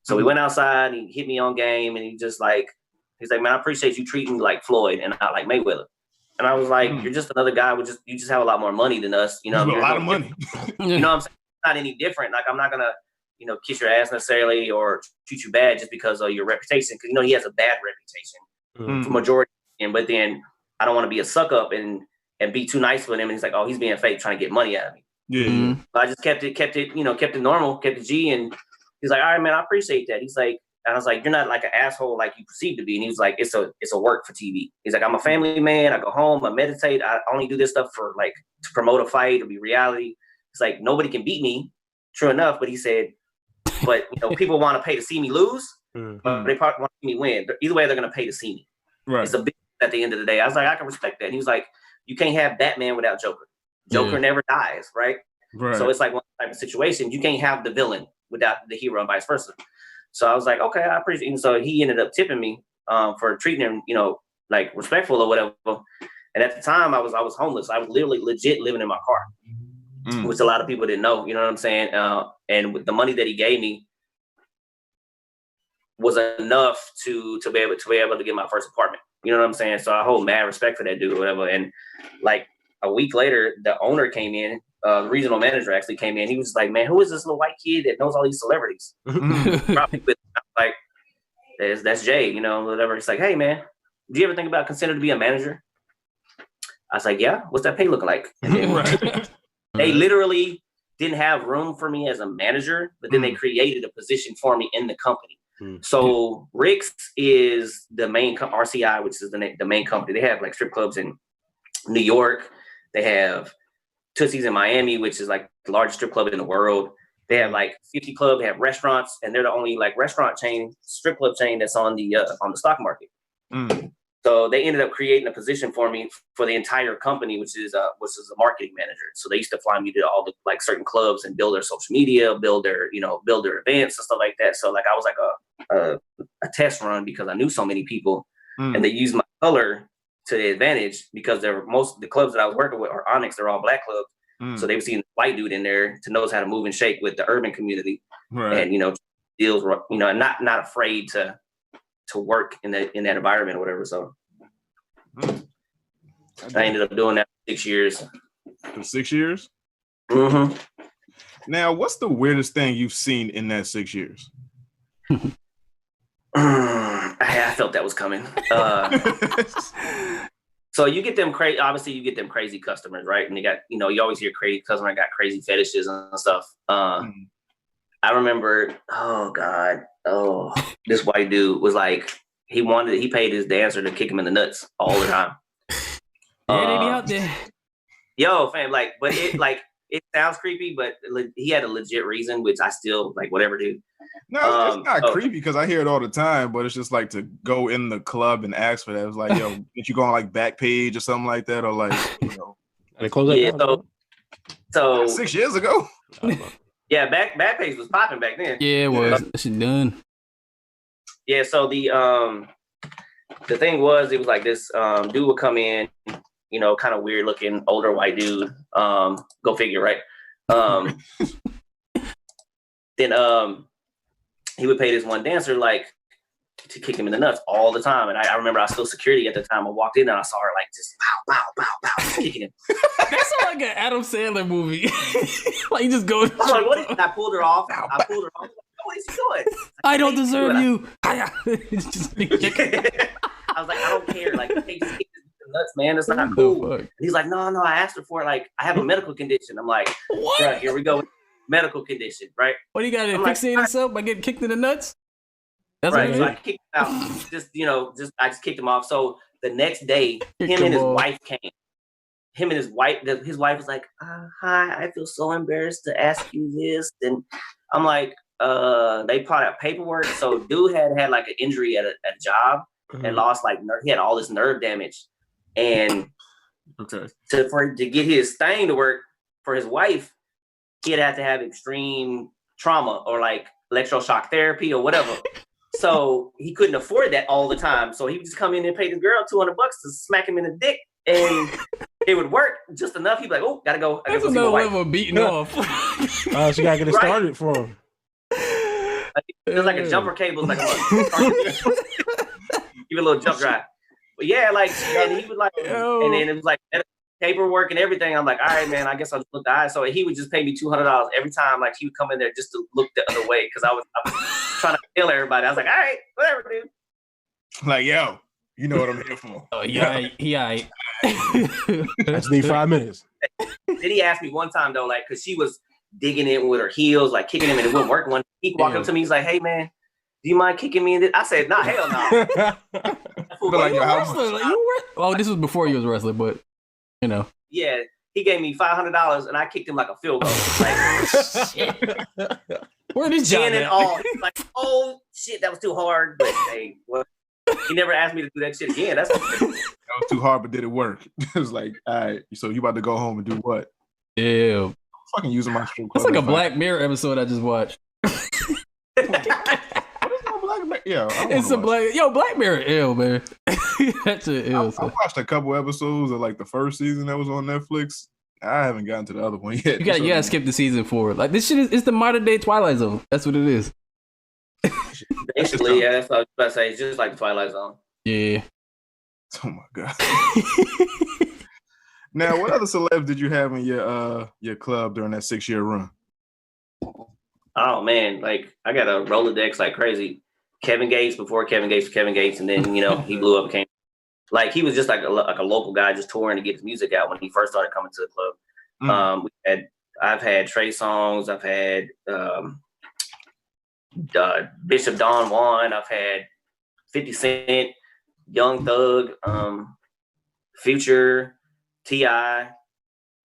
So we went outside, and he hit me on game, and he just he's like, man, I appreciate you treating me like Floyd and not like Mayweather. And I was like, you're just another guy you just have a lot more money than us. A lot of money. You know what I'm saying? It's not any different. I'm not going to, kiss your ass necessarily or treat you bad just because of your reputation. Because, he has a bad reputation for majority. But then I don't want to be a suck up and be too nice with him. And he's like, oh, he's being fake, trying to get money out of me. Yeah. So I just kept it normal, kept it G. And he's like, all right, man, I appreciate that. He's like, And I was like, you're not like an asshole like you perceive to be. And he was like, it's a work for TV. He's like, I'm a family man. I go home, I meditate. I only do this stuff for like to promote a fight or be reality. It's like nobody can beat me. True enough, but he said, but people want to pay to see me lose, but they probably want to see me win. Either way, they're gonna pay to see me. Right. It's a big at the end of the day. I was like, I can respect that. And he was like, you can't have Batman without Joker. Joker never dies, right? Right. So it's like one type of situation. You can't have the villain without the hero and vice versa. So I was like, okay, I appreciate it. And so he ended up tipping me for treating him, like respectful or whatever. And at the time I was homeless. I was literally legit living in my car, which a lot of people didn't know, you know what I'm saying? And with the money that he gave me was enough to be able to get my first apartment. You know what I'm saying? So I hold mad respect for that dude or whatever. And like a week later, the owner came in, the regional manager actually came in. He was like, man, who is this little white kid that knows all these celebrities? Like, that's Jay, whatever. It's like, hey, man, do you ever think about considering to be a manager? I was like, yeah, what's that pay looking like? And then they literally didn't have room for me as a manager, but then they created a position for me in the company. So Rick's is the main RCI, which is the main company. They have like strip clubs in New York. They have Tootsie's in Miami, which is like the largest strip club in the world. They have like 50 clubs. They have restaurants, and they're the only like restaurant chain, strip club chain that's on the stock market. So they ended up creating a position for me for the entire company, which is a marketing manager. So they used to fly me to all the like certain clubs and build their social media, build their events and stuff like that. So like I was like a test run because I knew so many people, and they used my color to the advantage because most of the clubs that I was working with are Onyx. They're all black clubs. So they were seeing a white dude in there to knows how to move and shake with the urban community, and deals, and not afraid to work in that environment or whatever. So I ended up doing that for 6 years. For 6 years? Mm-hmm. Now, what's the weirdest thing you've seen in that 6 years? I felt that was coming. So you get them crazy. Obviously, you get them crazy customers, right? And they got, you always hear crazy customer got crazy fetishes and stuff. I remember, this white dude was like, he paid his dancer to kick him in the nuts all the time. Yeah, they be out there. Yo, fam, but it sounds creepy, but he had a legit reason, which I still whatever, dude. No, it's not creepy because I hear it all the time, but it's just like to go in the club and ask for that. It's like, yo, did you go on like Backpage or something like that, or like, They close that down? So 6 years ago. Yeah, Backpage was popping back then. Yeah, it was. That shit done. Yeah, so the thing was, it was like this dude would come in, kind of weird looking older white dude. Go figure, right? Then he would pay this one dancer to kick him in the nuts all the time. And I remember I was still security at the time. I walked in and I saw her just pow, pow, pow, pow, kicking him. That sounds like an Adam Sandler movie. Like you just go. I'm like, what? And I pulled her off. I was like, what is he doing? I don't deserve you. I was like, I don't care. Hey, just kick the nuts, man. It's not cool. And he's like, no, I asked her for it. I have a medical condition. I'm like, what? Right, here we go. Medical condition, right? What do you got to fixate yourself by getting kicked in the nuts? That's right. So I kicked him out. I just kicked him off. So the next day, him and his wife came. Him and his wife was like, hi, I feel so embarrassed to ask you this. And I'm like, they put out paperwork. So dude had an injury at a job and lost he had all this nerve damage. And to get his thing to work for his wife, he'd have to have extreme trauma or electroshock therapy or whatever. So he couldn't afford that all the time. So he would just come in and pay the girl $200 to smack him in the dick, and it would work just enough. He'd be like, "Oh, gotta go." That's another level of beating off. Oh, so you gotta get it started for him. It was like a jumper cable, give a little jump drive. But yeah, and he would and then it was paperwork and everything. I'm like, all right, man, I guess I'll just look the eye. So he would just pay me $200 every time. He would come in there just to look the other way because I was trying to kill everybody. I was like, all right, whatever, dude. Yo, you know what I'm here for. Oh yeah, I just need 5 minutes. Then he asked me one time though, because she was digging in with her heels, kicking him, and it wouldn't work. He walked up to me, he's like, hey man, do you mind kicking me in this? I said, nah, hell no. Oh, this was before you was a wrestler, but you know. Yeah, he gave me $500 and I kicked him like a field goal. Like, shit. Where did John and all? He's like, oh shit, that was too hard. But hey, what? He never asked me to do that shit again. That was too hard, but did it work? It was like, all right, so you about to go home and do what? Yeah. I'm fucking using my strip club. That's like a Black Mirror episode I just watched. Yeah, it's a Black Mirror ill, man. That's ill. I watched a couple episodes of like the first season that was on Netflix. I haven't gotten to the other one yet. You gotta skip the season 4. Like this shit it's the modern day Twilight Zone. That's what it is. Basically, yeah, that's what I was about to say. It's just like the Twilight Zone. Yeah. Oh my god. Now, what other celebs did you have in your club during that 6-year run? Oh man, like I got a Rolodex like crazy. Kevin Gates before Kevin Gates, and then he blew up. Came like he was just like a local guy just touring to get his music out when he first started coming to the club. I've had Trey Songz, I've had Bishop Don Juan, I've had 50 Cent, Young Thug, Future, T.I.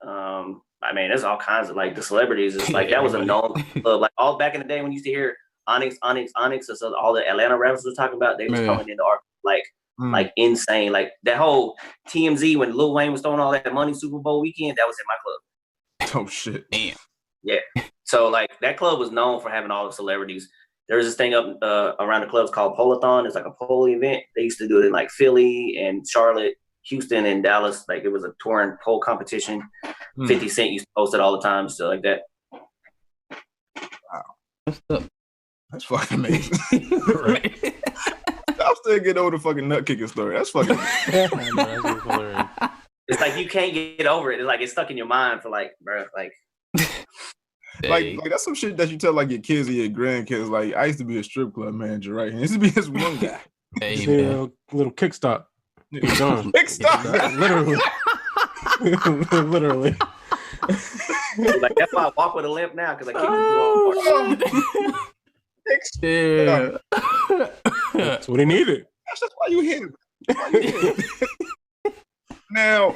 I mean, there's all kinds of like the celebrities. It's like that was a known club. Like all back in the day when you used to hear Onyx. So all the Atlanta rappers was talking about, they was coming into our like insane. Like that whole TMZ when Lil Wayne was throwing all that money Super Bowl weekend, that was in my club. Oh shit. Damn. Yeah. So like that club was known for having all the celebrities. There's this thing up around the clubs called Polathon. It's like a pole event. They used to do it in like Philly and Charlotte, Houston, and Dallas. Like it was a touring pole competition. 50 Cent used to post it all the time, stuff like that. Wow. That's fucking amazing. Right. I'm still getting over the fucking nut kicking story. That's fucking It's like you can't get over it. It's like it's stuck in your mind for like, bro, like like that's some shit that you tell like your kids or your grandkids. Like I used to be a strip club manager, right? And this used to be this one guy. Little kickstop. Kickstop. Literally. Literally. Like that's why I walk with a limp now because I keep Yeah. That's what he needed. That's just why you hit him. Now,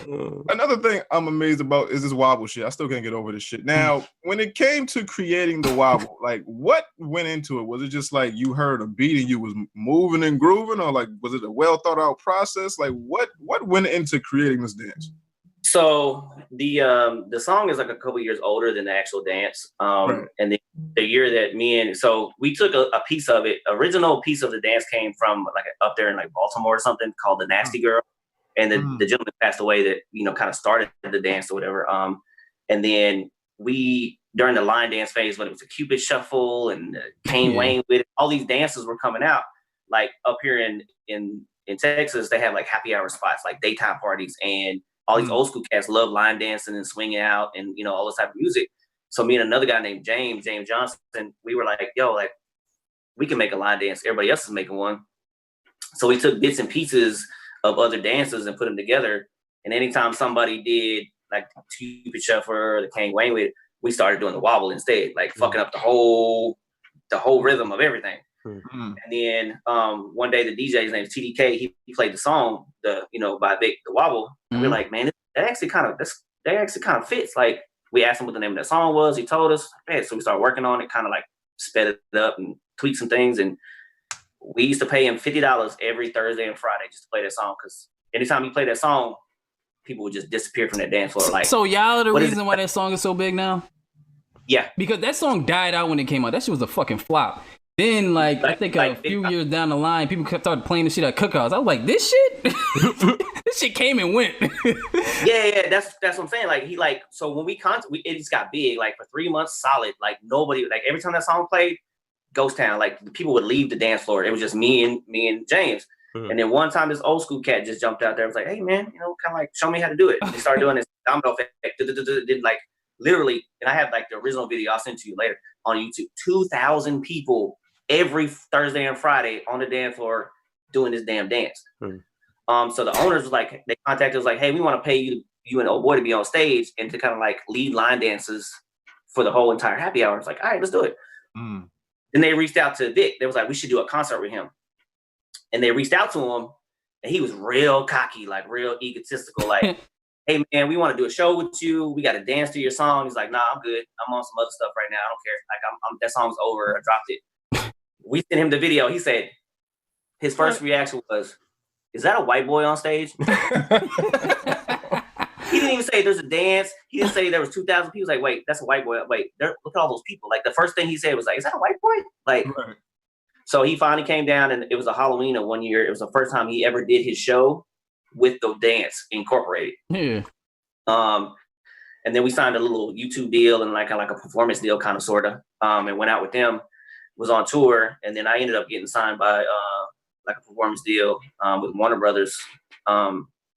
another thing I'm amazed about is this Wobble shit. I still can't get over this shit. Now, when it came to creating the Wobble, like what went into it? Was it just like you heard a beat and you was moving and grooving, or like was it a well thought out process? Like what went into creating this dance? So the song is like a couple years older than the actual dance. Right. And the year that so we took a piece of it. Original piece of the dance came from like up there in like Baltimore or something called the Nasty Girl. And the gentleman passed away that, kind of started the dance or whatever. And then we, during the line dance phase, when it was a Cupid Shuffle and Kane Wayne with it, all these dances were coming out. Like up here in Texas, they have like happy hour spots, like daytime parties. And all these old school cats love line dancing and swinging out and, all this type of music. So me and another guy named James Johnson, we were like, yo, like we can make a line dance. Everybody else is making one. So we took bits and pieces of other dancers and put them together. And anytime somebody did like the Cupid Shuffle or the Kane Wayne with it, we started doing the Wobble instead, like fucking up the whole rhythm of everything. Mm-hmm. And then one day the DJ, his name is TDK, he played the song, by Vic, the Wobble. And we're like, man, that actually kind of fits. Like we asked him what the name of that song was. He told us. So we started working on it, kind of like sped it up and tweaked some things. And we used to pay him $50 every Thursday and Friday just to play that song. Because anytime he played that song, people would just disappear from that dance floor. Like, so y'all are the reason why that song is so big now? Yeah. Because that song died out when it came out. That shit was a fucking flop. Then, I think a few years down the line, people started playing this shit at cookouts. I was like, this shit? This shit came and went. yeah, that's what I'm saying. Like, so when it just got big, like, for 3 months solid, like, nobody, like, every time that song played, ghost town, like, people would leave the dance floor. It was just me and James. Mm-hmm. And then one time, this old school cat just jumped out there and was like, hey, man, kind of like, show me how to do it. And they started doing this domino effect, did like, literally, and I have, like, the original video I'll send to you later on YouTube, 2,000 people every Thursday and Friday on the dance floor doing this damn dance. Mm-hmm. So the owners was like, they contacted us like, hey, we want to pay you and old boy to be on stage and to kind of like lead line dances for the whole entire happy hour. It's like, all right, let's do it. Mm. Then they reached out to Vic. They was like, we should do a concert with him. And they reached out to him, and he was real cocky, like real egotistical, like, hey man, we want to do a show with you. We got to dance to your song. He's like, nah, I'm good. I'm on some other stuff right now. I don't care. Like, I'm that song's over. I dropped it. We sent him the video. He said his first reaction was, is that a white boy on stage? He didn't even say there's a dance. He didn't say there was 2,000 people. He was like, wait, that's a white boy. Wait, look at all those people. Like the first thing he said was like, is that a white boy? Like, right. So he finally came down, and it was a Halloween of one year. It was the first time he ever did his show with the dance incorporated. Yeah. And then we signed a little YouTube deal and like a performance deal, kind of, sort of, and went out with them, was on tour. And then I ended up getting signed by like a performance deal with Warner Brothers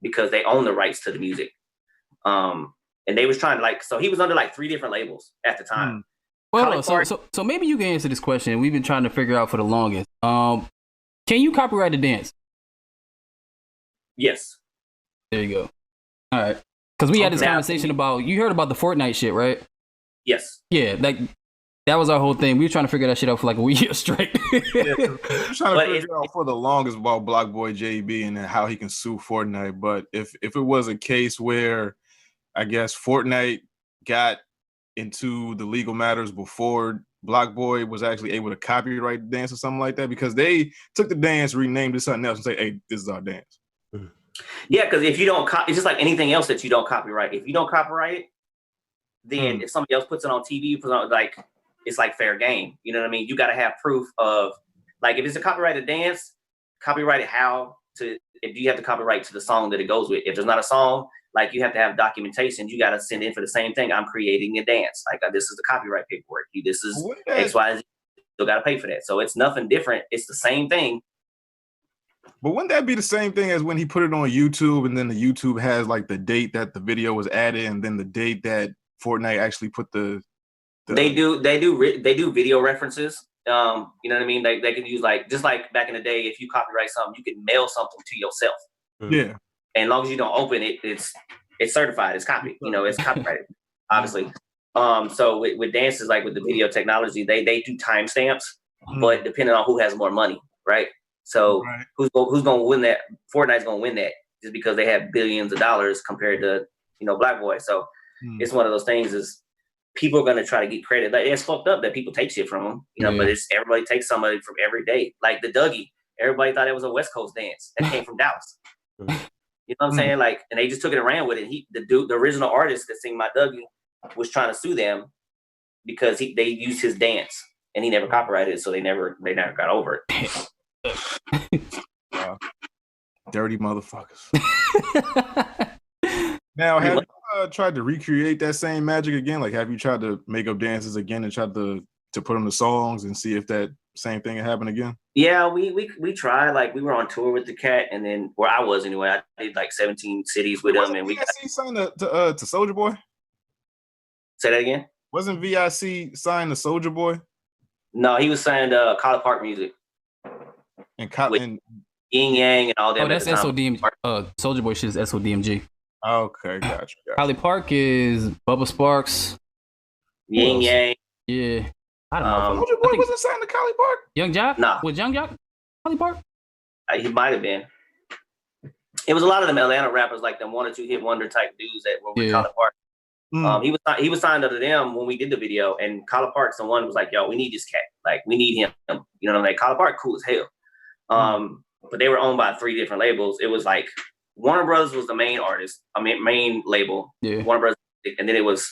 because they own the rights to the music. And they was trying to like, so he was under like 3 different labels at the time. Well, so maybe you can answer this question. We've been trying to figure out for the longest. Can you copyright a dance? Yes. There you go. All right. Because we had this conversation about, you heard about the Fortnite shit, right? Yes. Yeah, like that was our whole thing. We were trying to figure that shit out for like a week straight. We were trying to figure out for the longest about Block Boy JB and how he can sue Fortnite. But if it was a case where, I guess, Fortnite got into the legal matters before Block Boy was actually able to copyright the dance or something like that, because they took the dance, renamed it something else, and say, "Hey, this is our dance." Yeah, because if you don't, it's just like anything else that you don't copyright. If you don't copyright it, then if somebody else puts it on TV, puts it on, like, it's like fair game. You know what I mean? You got to have proof of, like, if it's a copyrighted dance, copyright it if you have to copyright to the song that it goes with. If there's not a song, like, you have to have documentation. You got to send in for the same thing. I'm creating a dance. Like, this is the copyright paperwork. This is X, Y, Z. Still got to pay for that. So it's nothing different. It's the same thing. But wouldn't that be the same thing as when he put it on YouTube, and then the YouTube has like the date that the video was added, and then the date that Fortnite actually put the They do video references. You know what I mean? They can use, like, just like back in the day, if you copyright something, you can mail something to yourself. Yeah. And as long as you don't open it, it's certified. It's copied. You know, it's copyrighted, obviously. So with dances, like with the video technology, they do timestamps, but depending on who has more money, right? So who's going to win that? Fortnite's going to win that just because they have billions of dollars compared to, Black Boy. So it's one of those things is people are going to try to get credit. Like, it's fucked up that people take shit from them, but it's everybody takes somebody from every day. Like the Dougie, everybody thought it was a West Coast dance that came from Dallas. You know what I'm saying? Like, and they just took it and ran with it. The original artist that sing My Dougie was trying to sue them because they used his dance and he never copyrighted it, so they never got over it. Wow. Dirty motherfuckers. Now, have you tried to recreate that same magic again? Like, have you tried to make up dances again and tried to put them to songs and see if that same thing had happened again? Yeah, we tried. Like, we were on tour with the cat, and then where I was anyway, I did like 17 cities with them, and we signed to Soulja Boy. Say that again. Wasn't VIC signed to Soulja Boy? No, he was signed Collar Park Music. And Yin Yang and all that. Oh, that's SODMG. Soulja Boy shit is SODMG. Okay, gotcha. Collie Park is Bubba Sparks. Yin Yang. Yeah. I don't know. Soulja Boy wasn't signed to Collie Park? Young Jock? Nah. Was Young Jock Collie Park? He might have been. It was a lot of them Atlanta rappers, like them 1 or 2 hit wonder type dudes that were with Collie Park. He was signed under them when we did the video, and Collie Park, someone was like, "Yo, we need this cat. Like, we need him." You know what I mean? Collie Park, cool as hell. But they were owned by 3 different labels. It was like Warner Brothers was the main artist, main label. Yeah. Warner Brothers, and then it was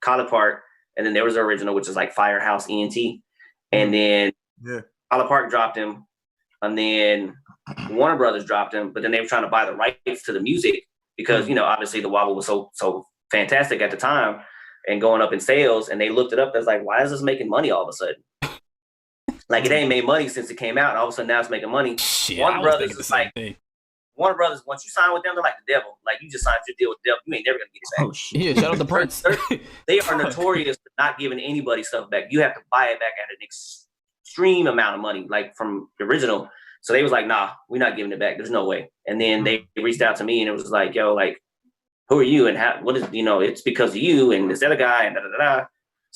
Collie Park, and then there was the original, which is like Firehouse ENT, and then Collie Park dropped him, and then Warner Brothers dropped him. But then they were trying to buy the rights to the music because obviously the Wobble was so fantastic at the time and going up in sales, and they looked it up. That's like, why is this making money all of a sudden? Like, it ain't made money since it came out, and all of a sudden now it's making money. Shit, Warner Brothers is like, Warner Brothers, once you sign with them, they're like the devil. Like, you just signed your deal with the devil. You ain't never gonna get it back. Oh, shit. Yeah, shout out the Prince. They are notorious for not giving anybody stuff back. You have to buy it back at an extreme amount of money, like from the original. So they was like, nah, we're not giving it back. There's no way. And then they reached out to me, and it was like, yo, like, who are you? And what is, it's because of you and this other guy and da-da-da-da.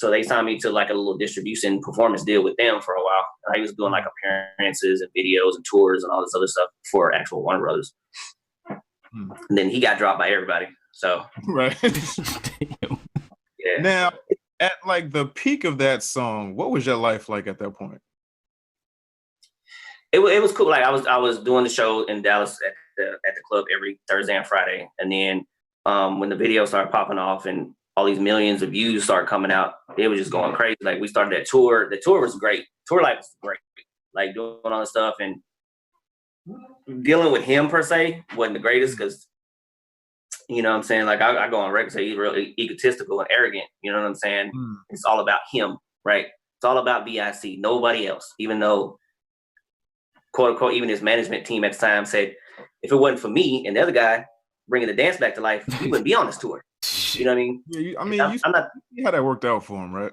So they signed me to like a little distribution performance deal with them for a while. I was doing like appearances and videos and tours and all this other stuff for actual Warner Brothers. And then he got dropped by everybody. So right. Yeah. Now, at like the peak of that song, what was your life like at that point? It was cool. Like I was doing the show in Dallas at the club every Thursday and Friday, and then when the video started popping off and all these millions of views started coming out, it was just going crazy. Like we started that tour. The tour was great. Tour life was great. Like doing all this stuff and dealing with him per se wasn't the greatest because, you know what I'm saying? Like I go on record say he's really egotistical and arrogant. You know what I'm saying? It's all about him, right? It's all about VIC, nobody else. Even though, quote unquote, even his management team at the time said, if it wasn't for me and the other guy bringing the dance back to life, he wouldn't be on this tour. You know what I mean? Yeah, I'm not. How that worked out for him, right?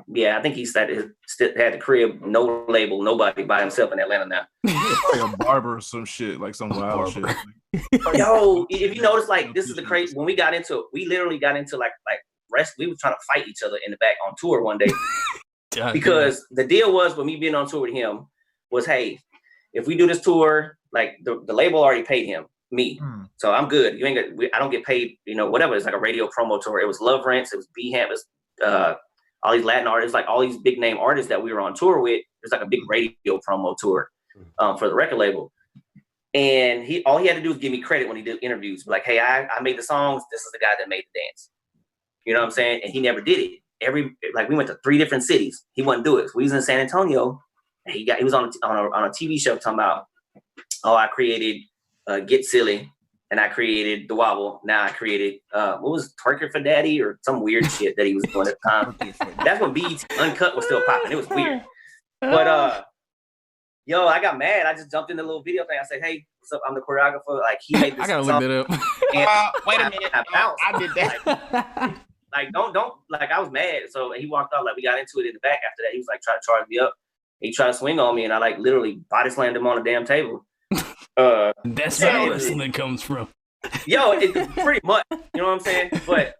Yeah, I think he had the crib, no label, nobody, by himself in Atlanta now. Like a barber or some shit, like some wild shit. Yo, if you notice, like this is the crazy. When we got into it, we literally got into like rest. We were trying to fight each other in the back on tour one day because the deal was with me being on tour with him was, hey, if we do this tour, like the label already paid him. Me, so I'm good. You ain't I don't get paid, you know, whatever. It's like a radio promo tour. It was Love Rents, it was B-Ham, it was all these Latin artists, like all these big name artists that we were on tour with. It was like a big radio promo tour for the record label. And all he had to do was give me credit when he did interviews. Like, hey, I made the songs. This is the guy that made the dance. You know what I'm saying? And he never did it. We went to 3 different cities. He wouldn't do it. So we was in San Antonio. And he was on a TV show talking about, I created Get Silly, and I created the Wobble. Now I created what was Twerker for Daddy or some weird shit that he was doing at the time. That's when BET Uncut was still popping. It was weird. But yo, I got mad. I just jumped in the little video thing. I said, "Hey, what's up? I'm the choreographer." Like he made this. I gotta song. look that up. And wait a minute, I did that. Like don't like I was mad. So he walked off. Like we got into it in the back after that. He was like trying to charge me up. He tried to swing on me, and I like literally body slammed him on the damn table. That's where wrestling comes from. Yo, it's pretty much, you know what I'm saying? But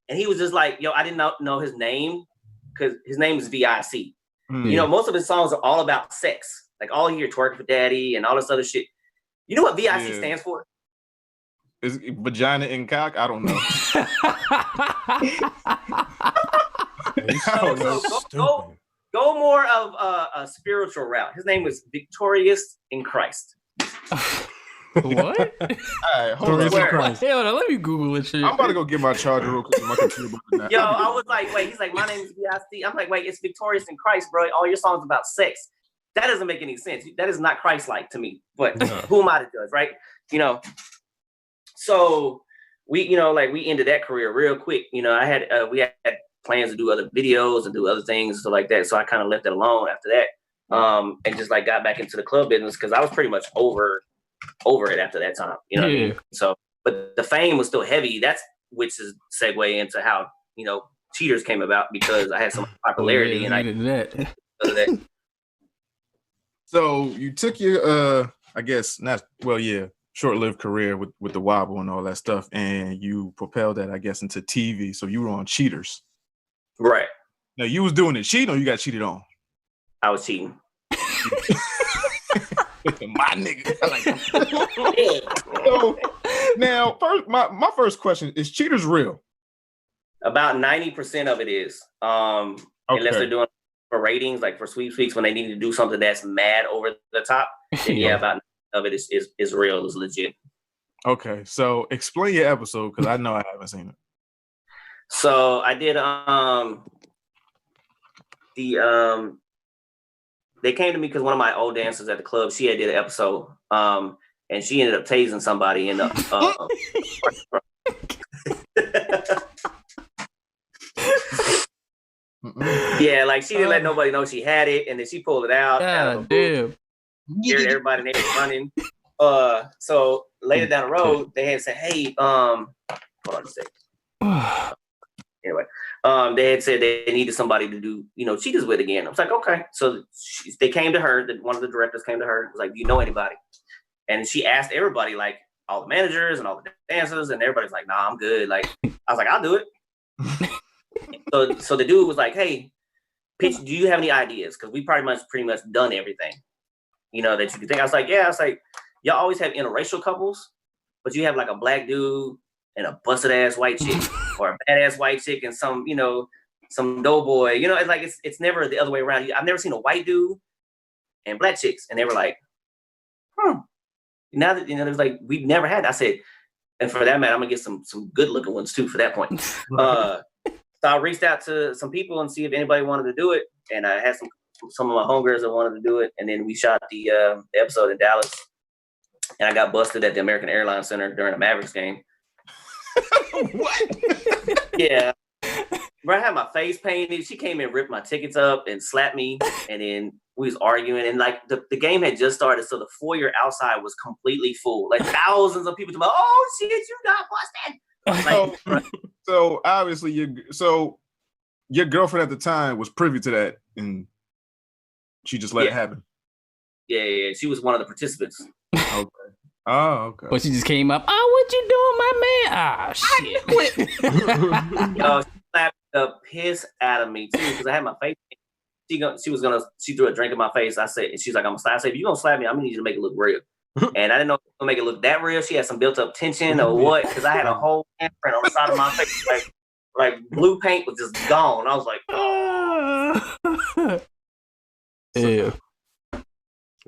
and he was just like, yo, I did not know his name because his name is VIC. You know, most of his songs are all about sex. Like all you hear Twerk for Daddy and all this other shit. You know what VIC stands for? Is vagina and cock? I don't know. I don't know. Go more of a spiritual route. His name was Victorious in Christ. What? All right, hold on. Hold on, let me Google it. Shit. I'm about to go get my charger real quick. My computer. Yo, I was like, wait. He's like, my name is VIC. I'm like, wait, it's Victorious in Christ, bro. All your songs about sex. That doesn't make any sense. That is not Christ-like to me. But who am I to judge, right? You know. So we ended that career real quick. You know, we had plans to do other videos and do other things and stuff like that. So I kind of left it alone after that. And just like got back into the club business because I was pretty much over it after that time. You know what I mean? So, but the fame was still heavy. Which is segue into how, you know, Cheaters came about because I had some popularity and I did that. So you took your short-lived career with the Wobble and all that stuff, and you propelled that, I guess, into TV. So you were on Cheaters. Right. Now you was doing it cheating or you got cheated on? I was cheating. My nigga. I like that. So now my first question is Cheaters real? About 90% of it is. Unless they're doing for ratings, like for Sweep Weeks when they need to do something that's mad over the top, then about 90% of it is real, is legit. Okay. So explain your episode because I know I haven't seen it. So I did they came to me because one of my old dancers at the club, she had did an episode, and she ended up tasing somebody in the yeah, like she didn't let nobody know she had it, and then she pulled it out. God damn. Scared everybody and they were running. So later down the road, they had said, hey, hold on a second. Anyway, they had said they needed somebody to do, you know, Cheaters with again. I was like, okay. So they came to her. One of the directors came to her. Was like, do you know anybody? And she asked everybody, like all the managers and all the dancers, and everybody's like, nah, I'm good. Like, I was like, I'll do it. So the dude was like, "Hey, pitch. Do you have any ideas? Because we pretty much done everything, that you could think." I was like, "Yeah." I was like, "Y'all always have interracial couples, but you have like a black dude and a busted ass white chick, or a badass white chick and some doughboy. It's like it's never the other way around. I've never seen a white dude and black chicks." And they were like, Now that there's like we've never had that. I said, and for that matter, I'm gonna get some good looking ones too. For that point, so I reached out to some people and see if anybody wanted to do it, and I had some of my homegirls that wanted to do it, and then we shot the episode in Dallas, and I got busted at the American Airlines Center during a Mavericks game. What? Yeah. Bro, I had my face painted. She came and ripped my tickets up and slapped me, and then we was arguing, and like the game had just started, so the foyer outside was completely full, like thousands of people. Oh shit, you got busted! Like, so obviously, your girlfriend at the time was privy to that, and she just let it happen. Yeah, she was one of the participants. Okay. Oh, okay. But she just came up. Oh, what you doing, my man? Ah, shit. Yo, she slapped the piss out of me too because I had my face. She threw a drink in my face. I said, she's like, I'm gonna slap. I said, if you're gonna slap me, I'm gonna need you to make it look real. And I didn't know if it was gonna make it look that real. She had some built up tension or what, because I had a whole handprint on the side of my face, like blue paint was just gone. I was like, oh. Yeah.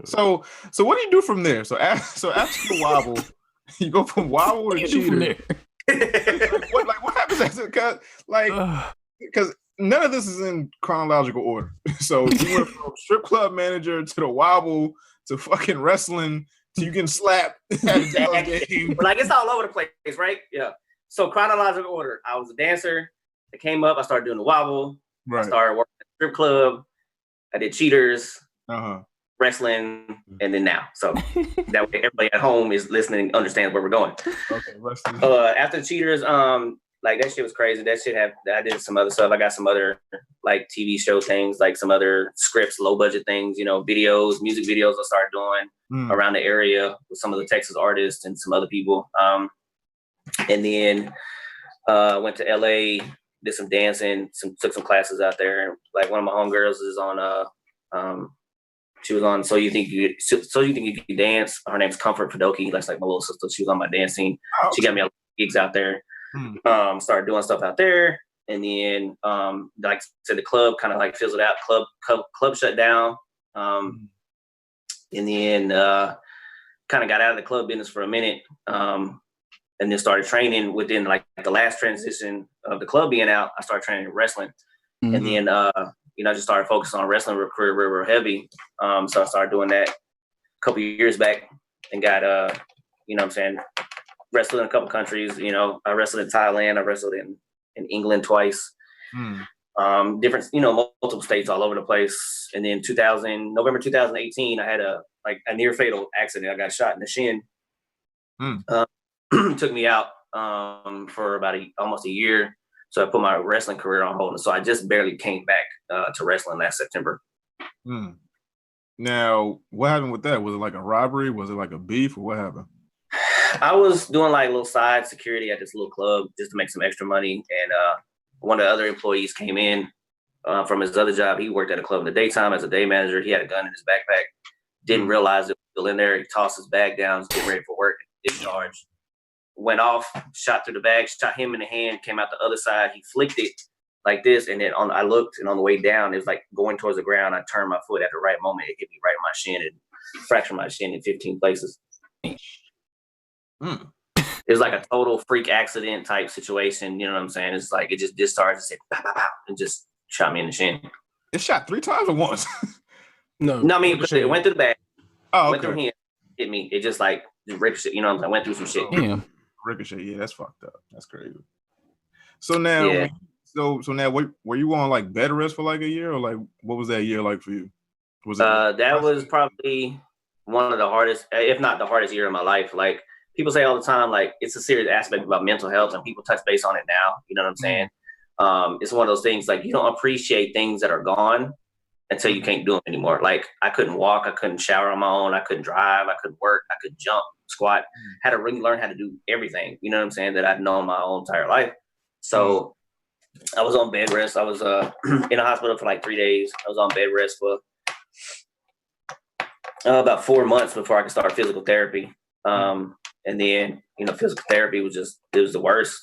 So what do you do from there? So after the wobble, you go from wobble to cheater. What happens after? Because none of this is in chronological order. So you went from strip club manager to the wobble to fucking wrestling to you getting slapped at a Dallas game. Like it's all over the place, right? Yeah. So chronological order. I was a dancer. I came up. I started doing the wobble. Right. I started working at the strip club. I did cheaters. Wrestling, and then now. So that way everybody at home is listening and understands where we're going. Okay, wrestling. After the cheaters, like that shit was crazy. I did some other stuff. I got some other like TV show things, like some other scripts, low budget things, videos, music videos I started doing around the area with some of the Texas artists and some other people. And then went to LA, did some dancing, took some classes out there. And like one of my homegirls is on she was on So You Think You Can Dance. Her name's Comfort Fidoki. That's like my little sister. She was on my dance scene. Oh, okay. She got me a lot of gigs out there. Started doing stuff out there. And then, like I said, the club kind of like fizzled out. Club shut down. And then kind of got out of the club business for a minute. And then started training within like the last transition of the club being out. I started training wrestling. And then, I just started focusing on wrestling career real heavy. So I started doing that a couple of years back and got, wrestled in a couple countries. I wrestled in Thailand. I wrestled in England twice. Different, multiple states all over the place. And then November 2018, I had a near fatal accident. I got shot in the shin. Took me out for about almost a year. So I put my wrestling career on hold. And so I just barely came back to wrestling last September. Now, what happened with that? Was it like a robbery? Was it like a beef? Or what happened? I was doing like a little side security at this little club just to make some extra money. And one of the other employees came in from his other job. He worked at a club in the daytime as a day manager. He had a gun in his backpack. Didn't realize it was still in there. He tossed his bag down, was getting ready for work, discharged. Went off, shot through the bag, shot him in the hand, came out the other side. He flicked it like this. And then I looked, and on the way down, it was like going towards the ground. I turned my foot at the right moment. It hit me right in my shin and fractured my shin in 15 places. It was like a total freak accident type situation. You know what I'm saying? It's like it just discharged and said, pow, pow, pow, and just shot me in the shin. It shot 3 times or once? No, I mean, it went through the bag. Oh, okay. Went through here, hit me. It just like ricocheted. You know what I'm saying? Went through some shit. Yeah. Ricochet, yeah, that's fucked up. That's crazy. So now, so now, were you on like bed rest for like a year, or like what was that year like for you? Was it that was probably one of the hardest, if not the hardest year of my life. Like people say all the time, like it's a serious aspect about mental health, and people touch base on it now. You know what I'm saying? It's one of those things like you don't appreciate things that are gone until you can't do them anymore. Like I couldn't walk, I couldn't shower on my own, I couldn't drive, I couldn't work, I couldn't jump, squat. Had to really learn how to do everything, you know what I'm saying, that I've known my whole entire life. So I was on bed rest. I was in a hospital for like 3 days. I was on bed rest for about 4 months before I could start physical therapy. And then, physical therapy was the worst.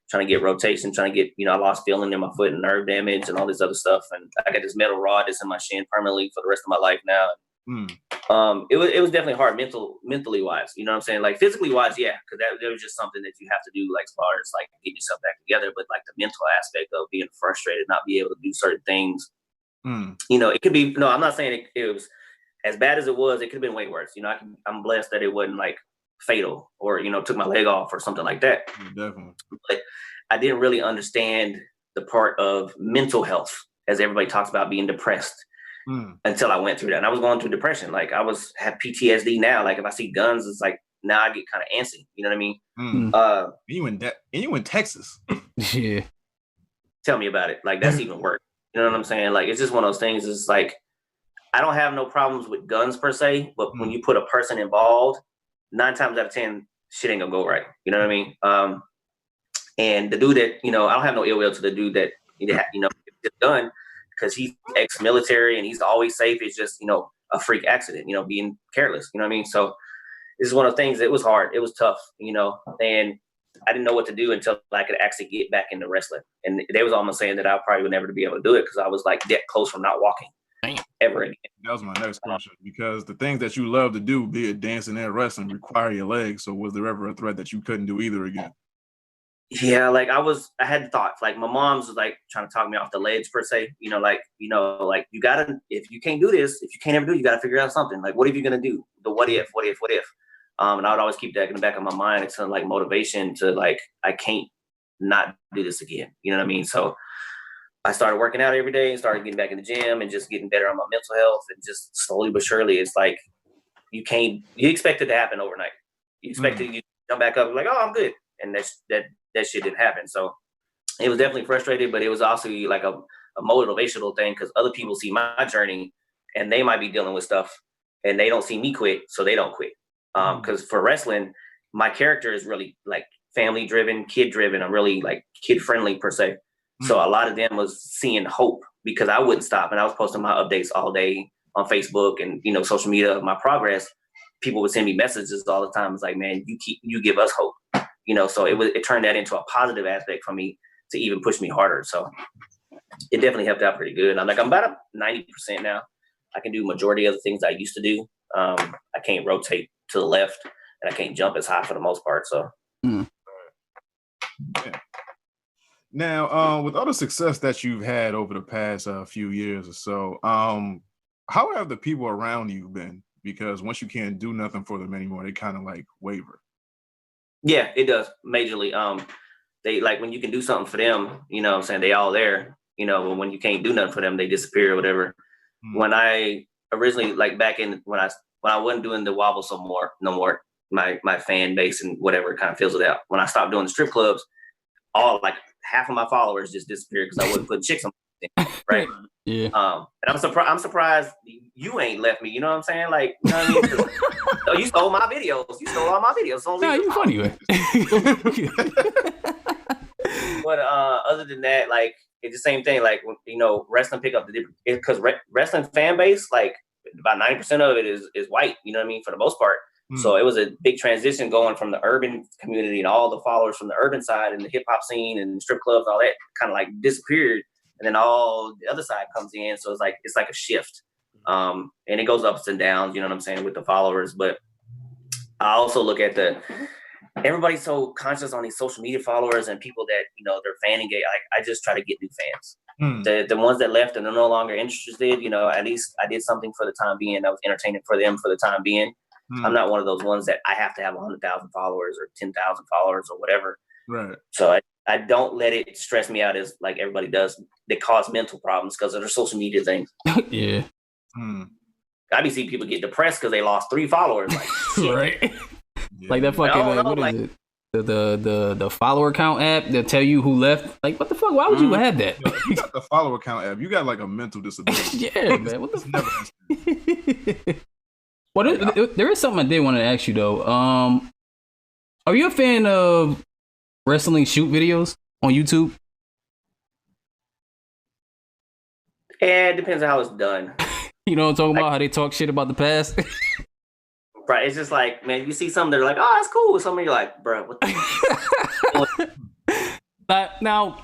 Trying to get rotation, trying to get, I lost feeling in my foot and nerve damage and all this other stuff. And I got this metal rod that's in my shin permanently for the rest of my life now. It was definitely hard mentally wise. You know what I'm saying? Like physically wise, yeah, because that was just something that you have to do, like as far as like getting yourself back together. But like the mental aspect of being frustrated, not be able to do certain things. It could be. No, I'm not saying it was as bad as it was. It could have been way worse. I'm blessed that it wasn't like fatal or took my leg off or something like that. Definitely. But I didn't really understand the part of mental health as everybody talks about being depressed until I went through that. And I was going through depression. Like I have PTSD now. Like if I see guns, it's like now I get kind of antsy. You know what I mean? You in Texas? Yeah. Tell me about it. Like that's even worse. You know what I'm saying? Like it's just one of those things. It's like I don't have no problems with guns per se, but when you put a person involved, 9 times out of 10, shit ain't gonna go right. You know what I mean? And the dude that, I don't have no ill will to the dude that, it's done because he's ex-military and he's always safe. It's just, a freak accident, being careless. You know what I mean? So this is one of the things. It was hard. It was tough, and I didn't know what to do until I could actually get back into wrestling. And they was almost saying that I probably would never be able to do it because I was like that close from not walking. Ever again. That was my next question because the things that you love to do, be it dancing and wrestling, require your legs. So was there ever a threat that you couldn't do either again? Yeah, like I had thoughts. Like my mom's was like trying to talk me off the ledge per se. Like you gotta, if you can't do this, if you can't ever do it, you gotta figure out something. Like what are you gonna do? The what if? And I would always keep that in the back of my mind. It's kind of like motivation to like I can't not do this again. You know what I mean? So I started working out every day and started getting back in the gym and just getting better on my mental health. And just slowly but surely, it's like you expect it to happen overnight. You expect it, you jump back up like, oh, I'm good. And that shit didn't happen. So it was definitely frustrating, but it was also like a motivational thing because other people see my journey and they might be dealing with stuff and they don't see me quit, so they don't quit. Because for wrestling, my character is really like family driven, kid driven. I'm really like kid friendly per se. So a lot of them was seeing hope because I wouldn't stop. And I was posting my updates all day on Facebook and, social media of my progress. People would send me messages all the time. It's like, man, you give us hope, so it turned that into a positive aspect for me to even push me harder. So it definitely helped out pretty good. I'm about 90% now. I can do majority of the things I used to do. I can't rotate to the left and I can't jump as high for the most part. So. Yeah. Now, with all the success that you've had over the past few years or so, how have the people around you been? Because once you can't do nothing for them anymore, they kind of like waver. Yeah, it does majorly. They like when you can do something for them, what I'm saying, they all there, but when you can't do nothing for them, they disappear or whatever. When I originally, like back in when I wasn't doing the Wobble no more, my fan base and whatever kind of fizzled out. When I stopped doing the strip clubs, all like half of my followers just disappeared because I wouldn't put chicks on my thing, right? Yeah. And I'm surprised you ain't left me. You know what I'm saying? Like, you know what I mean? You stole my videos. You stole all my videos. Nah, you funny, man. But other than that, like it's the same thing. Like wrestling pick up the different because wrestling fan base, like about 90% of it is white. You know what I mean? For the most part. So it was a big transition going from the urban community and all the followers from the urban side and the hip hop scene and strip clubs, all that kind of like disappeared. And then all the other side comes in. So it's like a shift. And it goes ups and downs, you know what I'm saying, with the followers. But I also look at everybody's so conscious on these social media followers and people that, they're fan engaged. Like I just try to get new fans. The ones that left and are no longer interested, at least I did something for the time being. I was entertaining for them for the time being. I'm not one of those ones that I have to have 100,000 followers or 10,000 followers or whatever. Right. So I don't let it stress me out as like everybody does. They cause mental problems because of their social media things. Yeah. I be seeing people get depressed because they lost 3 followers. Like, right. Yeah. Like that fucking what is it? The follower count app that tell you who left. Like what the fuck? Why would you have that? You got the follower count app. You got like a mental disability. Yeah, man. What the fuck? Well, there is something I did want to ask you though. Are you a fan of wrestling shoot videos on YouTube? And it depends on how it's done. You know what I'm talking about? How they talk shit about the past? Right. It's just like, man, you see something, they're like, oh, that's cool. Some of you're like, bro, what the Now,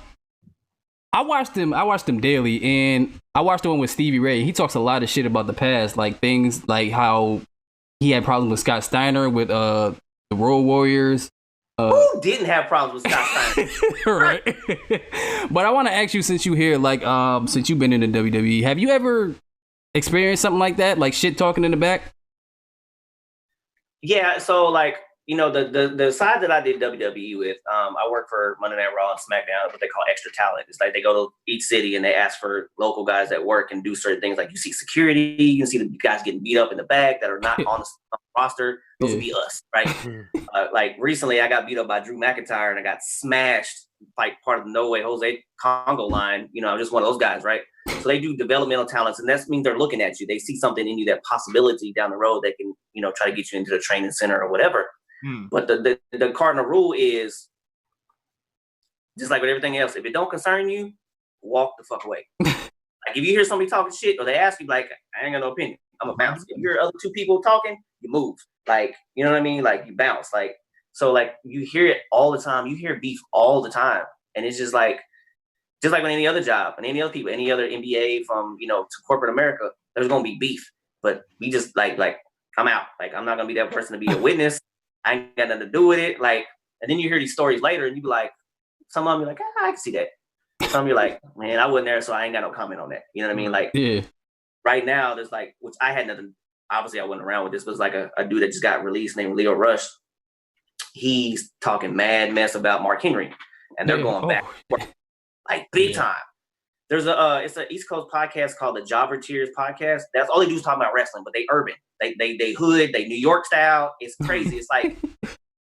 I watched them daily, and I watched the one with Stevie Ray. He talks a lot of shit about the past, like things like how he had problems with Scott Steiner with the Road Warriors. Who didn't have problems with Scott Steiner? Right. But I want to ask you, since you here, like, since you've been in the WWE, have you ever experienced something like that, like shit talking in the back? Yeah, so like, you know, the side that I did WWE with, I work for Monday Night Raw and SmackDown, what they call extra talent. It's like they go to each city and they ask for local guys that work and do certain things. Like you see security, you can see the guys getting beat up in the back that are not on the roster. Those would be us, right? Like recently, I got beat up by Drew McIntyre and I got smashed like part of the No Way Jose Congo line. You know, I'm just one of those guys, right? So they do developmental talents, and that means they're looking at you. They see something in you, that possibility down the road. They can, you know, try to get you into the training center or whatever. But the cardinal rule is just like with everything else. If it don't concern you, walk the fuck away. Like if you hear somebody talking shit or they ask you, like, I ain't got no opinion, I'm gonna bounce. If you hear other two people talking, you move. Like, you know what I mean? Like you bounce. Like, so like you hear it all the time. You hear beef all the time. And it's just like with any other job and any other people, any other NBA from, you know, to corporate America, there's gonna be beef. But we just like I'm out. Like I'm not gonna be that person to be a witness. I ain't got nothing to do with it. Like, and then you hear these stories later and you be like, some of them be like, I can see that. Some of you like, man, I wasn't there, so I ain't got no comment on that. You know what I mean? Like, yeah. Right now, there's like, which I had nothing, obviously I wasn't around with this, but it's like a dude that just got released named Leo Rush. He's talking mad mess about Mark Henry. And they're going back, like big time. There's it's an East Coast podcast called the Jobber Tears podcast. That's all they do is talk about wrestling, but they urban. They hood, they New York style. It's crazy. It's like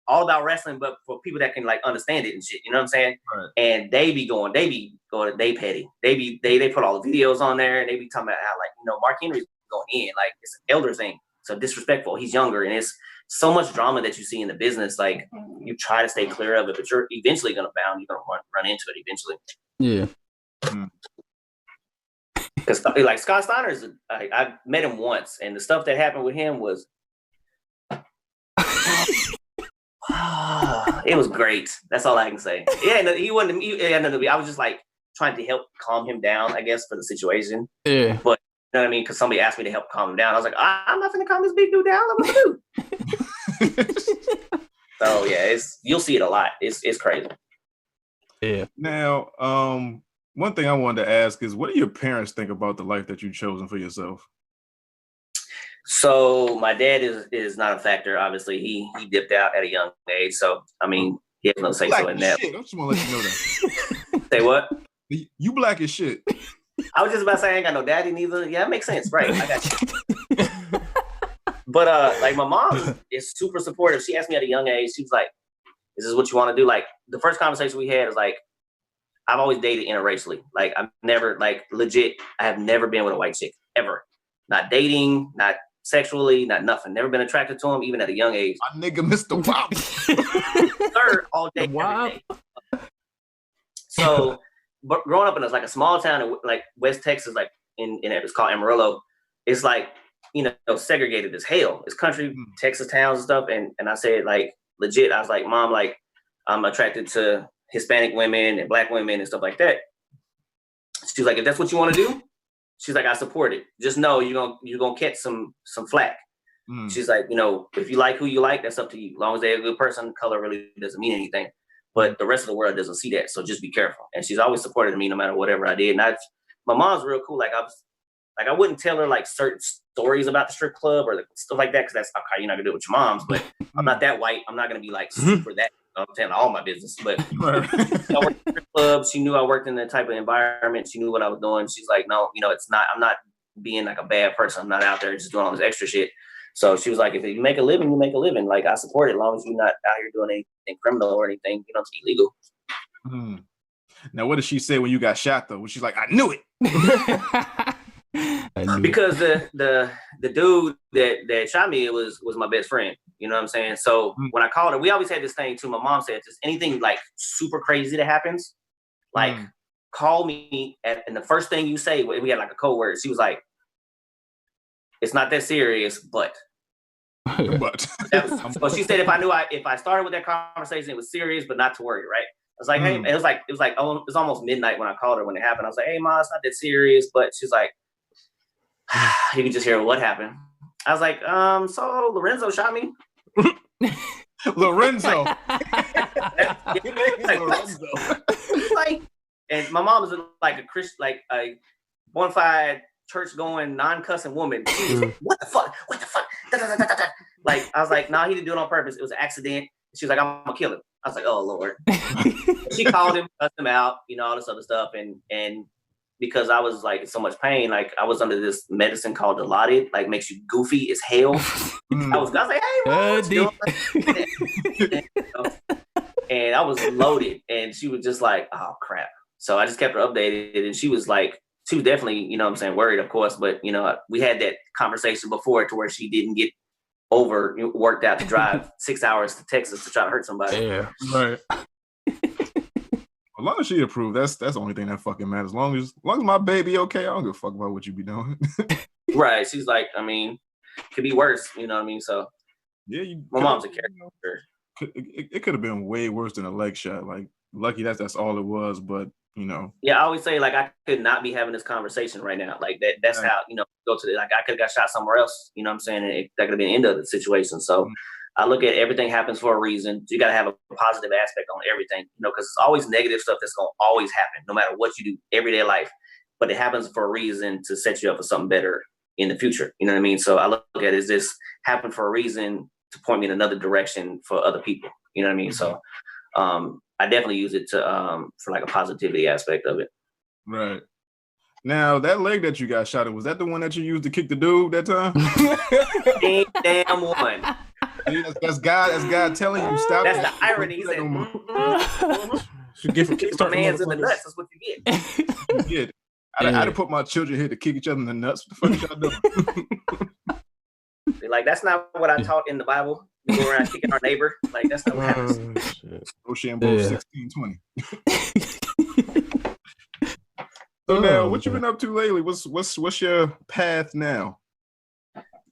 all about wrestling, but for people that can like understand it and shit. You know what I'm saying? Right. And they be petty. They put all the videos on there and they be talking about how, like, you know, Mark Henry's going in, like it's an elder thing. So disrespectful. He's younger, and it's so much drama that you see in the business. Like you try to stay clear of it, but you're eventually gonna bound. You're gonna run into it eventually. Yeah. Because like Scott Steiner is, I met him once, and the stuff that happened with him was, it was great. That's all I can say. Yeah, he wasn't. I was just like trying to help calm him down, I guess, for the situation. Yeah. But you know what I mean? Because somebody asked me to help calm him down. I was like, I'm not gonna calm this big dude down. I'm gonna do. So yeah, you'll see it a lot. It's crazy. Yeah. Now, one thing I wanted to ask is, what do your parents think about the life that you've chosen for yourself? So my dad is not a factor. Obviously, he dipped out at a young age. So I mean, he has no say so in that. Shit. I just want to let you know that. Say what? You black as shit. I was just about to say I ain't got no daddy neither. Yeah, it makes sense, right? I got you. But like my mom is super supportive. She asked me at a young age. She was like, "Is this what you want to do?" Like the first conversation we had was like, I've always dated interracially. Like I've never, like legit, I have never been with a white chick ever. Not dating, not sexually, not nothing. Never been attracted to him, even at a young age. My nigga, Mr. Wobble. Third all day, every day. So, but growing up in a small town in like West Texas, like in it's called Amarillo, it's like, you know, segregated as hell. It's country, Texas towns and stuff. And I said, like, legit, I was like, Mom, like, I'm attracted to Hispanic women and black women and stuff like that. She's like, if that's what you want to do, she's like, I support it. Just know you're gonna catch some flack. She's like, you know, if you like who you like, that's up to you. As long as they're a good person, color really doesn't mean anything. But the rest of the world doesn't see that, so just be careful. And she's always supported me no matter whatever I did. And my mom's real cool. Like I wouldn't tell her like certain stories about the strip club or stuff like that, because that's okay. You're not gonna do it with your moms. But I'm not that white. I'm not gonna be like super that. I'm telling all my business. But I worked in strip clubs. She knew I worked in that type of environment. She knew what I was doing. She's like, no, you know, it's not. I'm not being like a bad person. I'm not out there just doing all this extra shit. So she was like, if you make a living, you make a living. Like, I support it as long as you're not out here doing anything criminal or anything, you know, it's illegal. Now, what did she say when you got shot, though? Was she like, I knew it? Because the dude that shot me was my best friend. You know what I'm saying? So when I called her, we always had this thing too. My mom said, just anything like super crazy that happens, like called me, and the first thing you say, we had like a code word. She was like, "It's not that serious, but." Well, she said if I started with that conversation, it was serious, but not to worry, right? I was like, hey, it was like it was almost midnight when I called her when it happened. I was like, hey, Ma, it's not that serious, but she's like, you can just hear what happened. I was like, so Lorenzo shot me. Lorenzo. Like, and my mom is like a Christian, like a bona fide church-going, non-cussing woman. She was, what the fuck? Da, da, da, da, da. Like, I was like, nah, he didn't do it on purpose. It was an accident. She was like, I'm gonna kill him. I was like, oh Lord. She called him, cussed him out, all this other stuff, and because I was like in so much pain, like I was under this medicine called Dilaudid, like makes you goofy as hell. I was like, hey, Mom, and I was loaded, and she was just like, oh crap. So I just kept her updated, and she was definitely, worried, of course, but we had that conversation before to where she didn't get worked out to drive 6 hours to Texas to try to hurt somebody. Yeah, right. As long as she approved, that's the only thing that fucking matters. As long as my baby okay, I don't give a fuck about what you be doing. Right. She's like, could be worse, you know what I mean? So yeah, my mom's a character. It could have been way worse than a leg shot. Like, lucky that's all it was, but Yeah, I always say, like, I could not be having this conversation right now. Like that's how, go to like I could have got shot somewhere else, you know what I'm saying? That could have been the end of the situation. So I look at everything happens for a reason. You got to have a positive aspect on everything, because it's always negative stuff that's going to always happen, no matter what you do, everyday life. But it happens for a reason to set you up for something better in the future. You know what I mean? So I look at it as this happened for a reason to point me in another direction for other people. You know what I mean? So I definitely use it to for like a positivity aspect of it. Right. Now, that leg that you got shot at, was that the one that you used to kick the dude that time? Damn one. That's God telling you stop. That's the irony. He said, You get from Kickstarter. Man's in the nuts. That's what you get. You get. I'd have put my children here to kick each other in the nuts. What the fuck y'all doing? Like, that's not what I taught in the Bible. We go around kicking our neighbor. Like, that's not what happens. Rochambeau 1620. So now, what you been up to lately? What's your path now?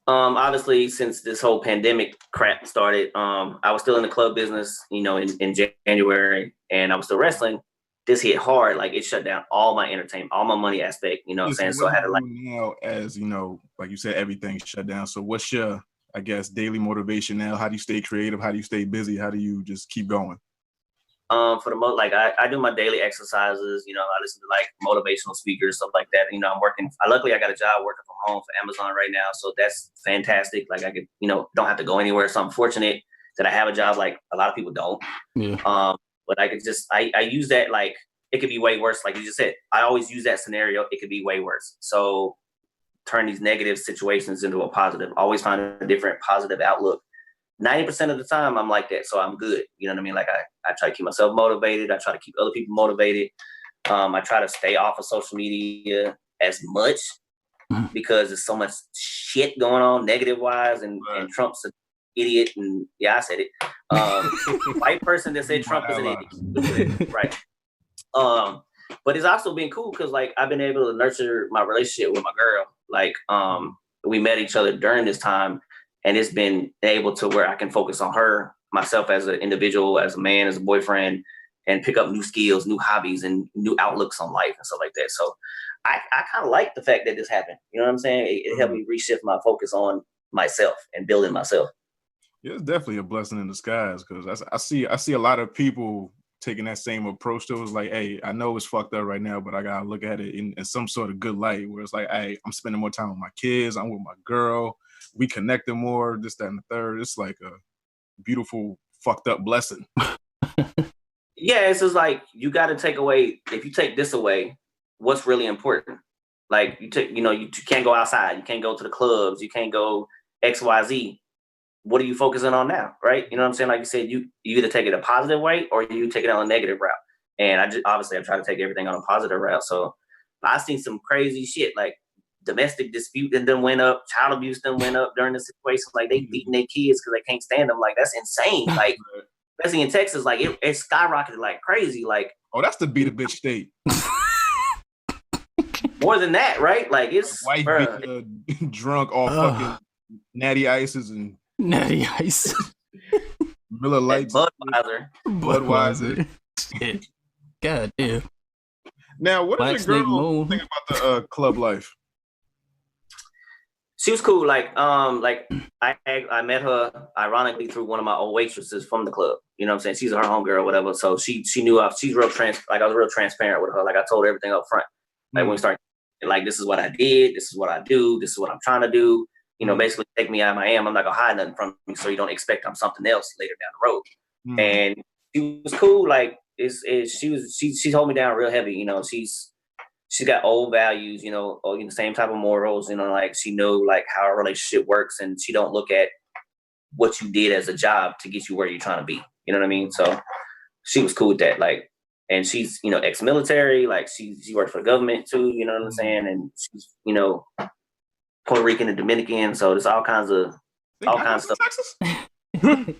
Obviously, since this whole pandemic crap started, I was still in the club business, in January, and I was still wrestling. This hit hard, like it shut down all my entertainment, all my money aspect, what I'm saying? So I had to now, as like you said, everything shut down. So what's your, I guess, daily motivation now? How do you stay creative? How do you stay busy? How do you just keep going? For the most, like I do my daily exercises. I listen to like motivational speakers, stuff like that. I'm working. Luckily, I got a job working from home for Amazon right now, so that's fantastic. Like I could, don't have to go anywhere. So I'm fortunate that I have a job. Like a lot of people don't. Yeah. But I could just I use that, like it could be way worse. Like you just said, I always use that scenario. It could be way worse. So turn these negative situations into a positive. Always find a different positive outlook. 90% of the time I'm like that, so I'm good. You know what I mean? Like I try to keep myself motivated. I try to keep other people motivated. I try to stay off of social media as much because there's so much shit going on negative wise, and Trump's an idiot. And yeah, I said it. White person that said Trump is an idiot, right? But it's also been cool because like I've been able to nurture my relationship with my girl. Like we met each other during this time. And it's been able to where I can focus on her, myself as an individual, as a man, as a boyfriend, and pick up new skills, new hobbies, and new outlooks on life and stuff like that. So I kind of like the fact that this happened. You know what I'm saying? It helped me reshift my focus on myself and building myself. Yeah, it's definitely a blessing in disguise because I see a lot of people taking that same approach to it. It's like, hey, I know it's fucked up right now, but I gotta look at it in some sort of good light where it's like, hey, I'm spending more time with my kids, I'm with my girl. We connected more, this, that, and the third. It's like a beautiful, fucked up blessing. Yeah, it's just like you got to take away. If you take this away, what's really important? Like you can't go outside. You can't go to the clubs. You can't go XYZ. What are you focusing on now, right? You know what I'm saying? Like you said, you either take it a positive way or you take it on a negative route. And I try to take everything on a positive route. So I've seen some crazy shit like domestic dispute and then went up, child abuse then went up during the situation. Like they beating their kids because they can't stand them. Like that's insane. Like especially in Texas, like it skyrocketed like crazy. Like that's the beat a bitch state. more than that, right? Like it's wife be drunk off fucking natty ices and natty ice. Miller Lights. Budweiser. Shit. God damn. Now, what does your girl think about the club life? She was cool. Like I met her ironically through one of my old waitresses from the club. You know what I'm saying? She's her homegirl or whatever. So she knew she's real I was real transparent with her. Like I told her everything up front. Like when we started, like this is what I did, this is what I do, this is what I'm trying to do. You know, basically take me out I am. I'm not gonna hide nothing from me, so you don't expect I'm something else later down the road. And she was cool. Like she hold me down real heavy. You know, she's got old values. You know, the same type of morals. You know, like she know like how a relationship works, and she don't look at what you did as a job to get you where you're trying to be. You know what I mean? So she was cool with that. Like, and she's ex-military. Like she worked for the government too. You know what I'm saying? And she's Puerto Rican and Dominican, so there's all kinds of stuff. Texas?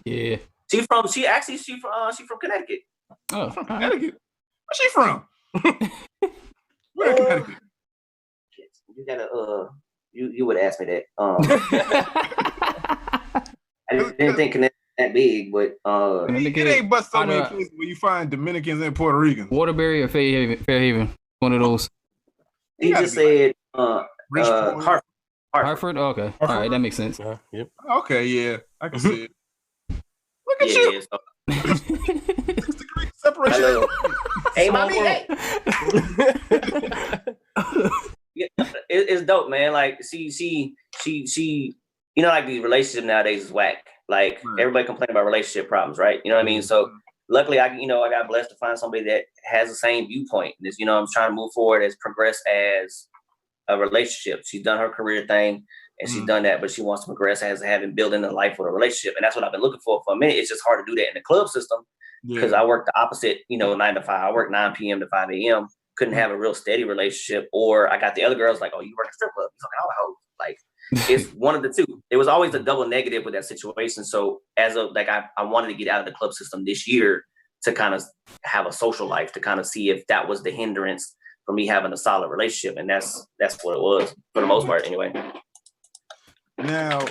Yeah. She from Connecticut. Oh, from Connecticut. Where's she from? Where in Connecticut? You gotta you would ask me that. I didn't think Connecticut that big, but it ain't but so many places where you find Dominicans and Puerto Ricans. Waterbury or Fairhaven, one of those. He just said Hartford? Oh, okay. All right, that makes sense. Yep. Okay, yeah. I can see it. Look at you. 6 degree separation. Hey, mommy, hey. It's dope, man. Like, she like these relationships nowadays is whack. Like, everybody complain about relationship problems, right? You know what I mean? So, luckily, I got blessed to find somebody that has the same viewpoint. This, I'm trying to move forward as progress as a relationship. She's done her career thing and she's done that, but she wants to progress as having building a life with a relationship. And that's what I've been looking for a minute. It's just hard to do that in the club system because I work the opposite, 9 to 5. I work 9 p.m. to 5 a.m. Couldn't have a real steady relationship. Or I got the other girls like, oh, you work a strip club. You fucking all the hoes. Like, it's one of the two. It was always a double negative with that situation. So I wanted to get out of the club system this year to kind of have a social life, to kind of see if that was the hindrance for me having a solid relationship. And that's what it was for the most part anyway. Now,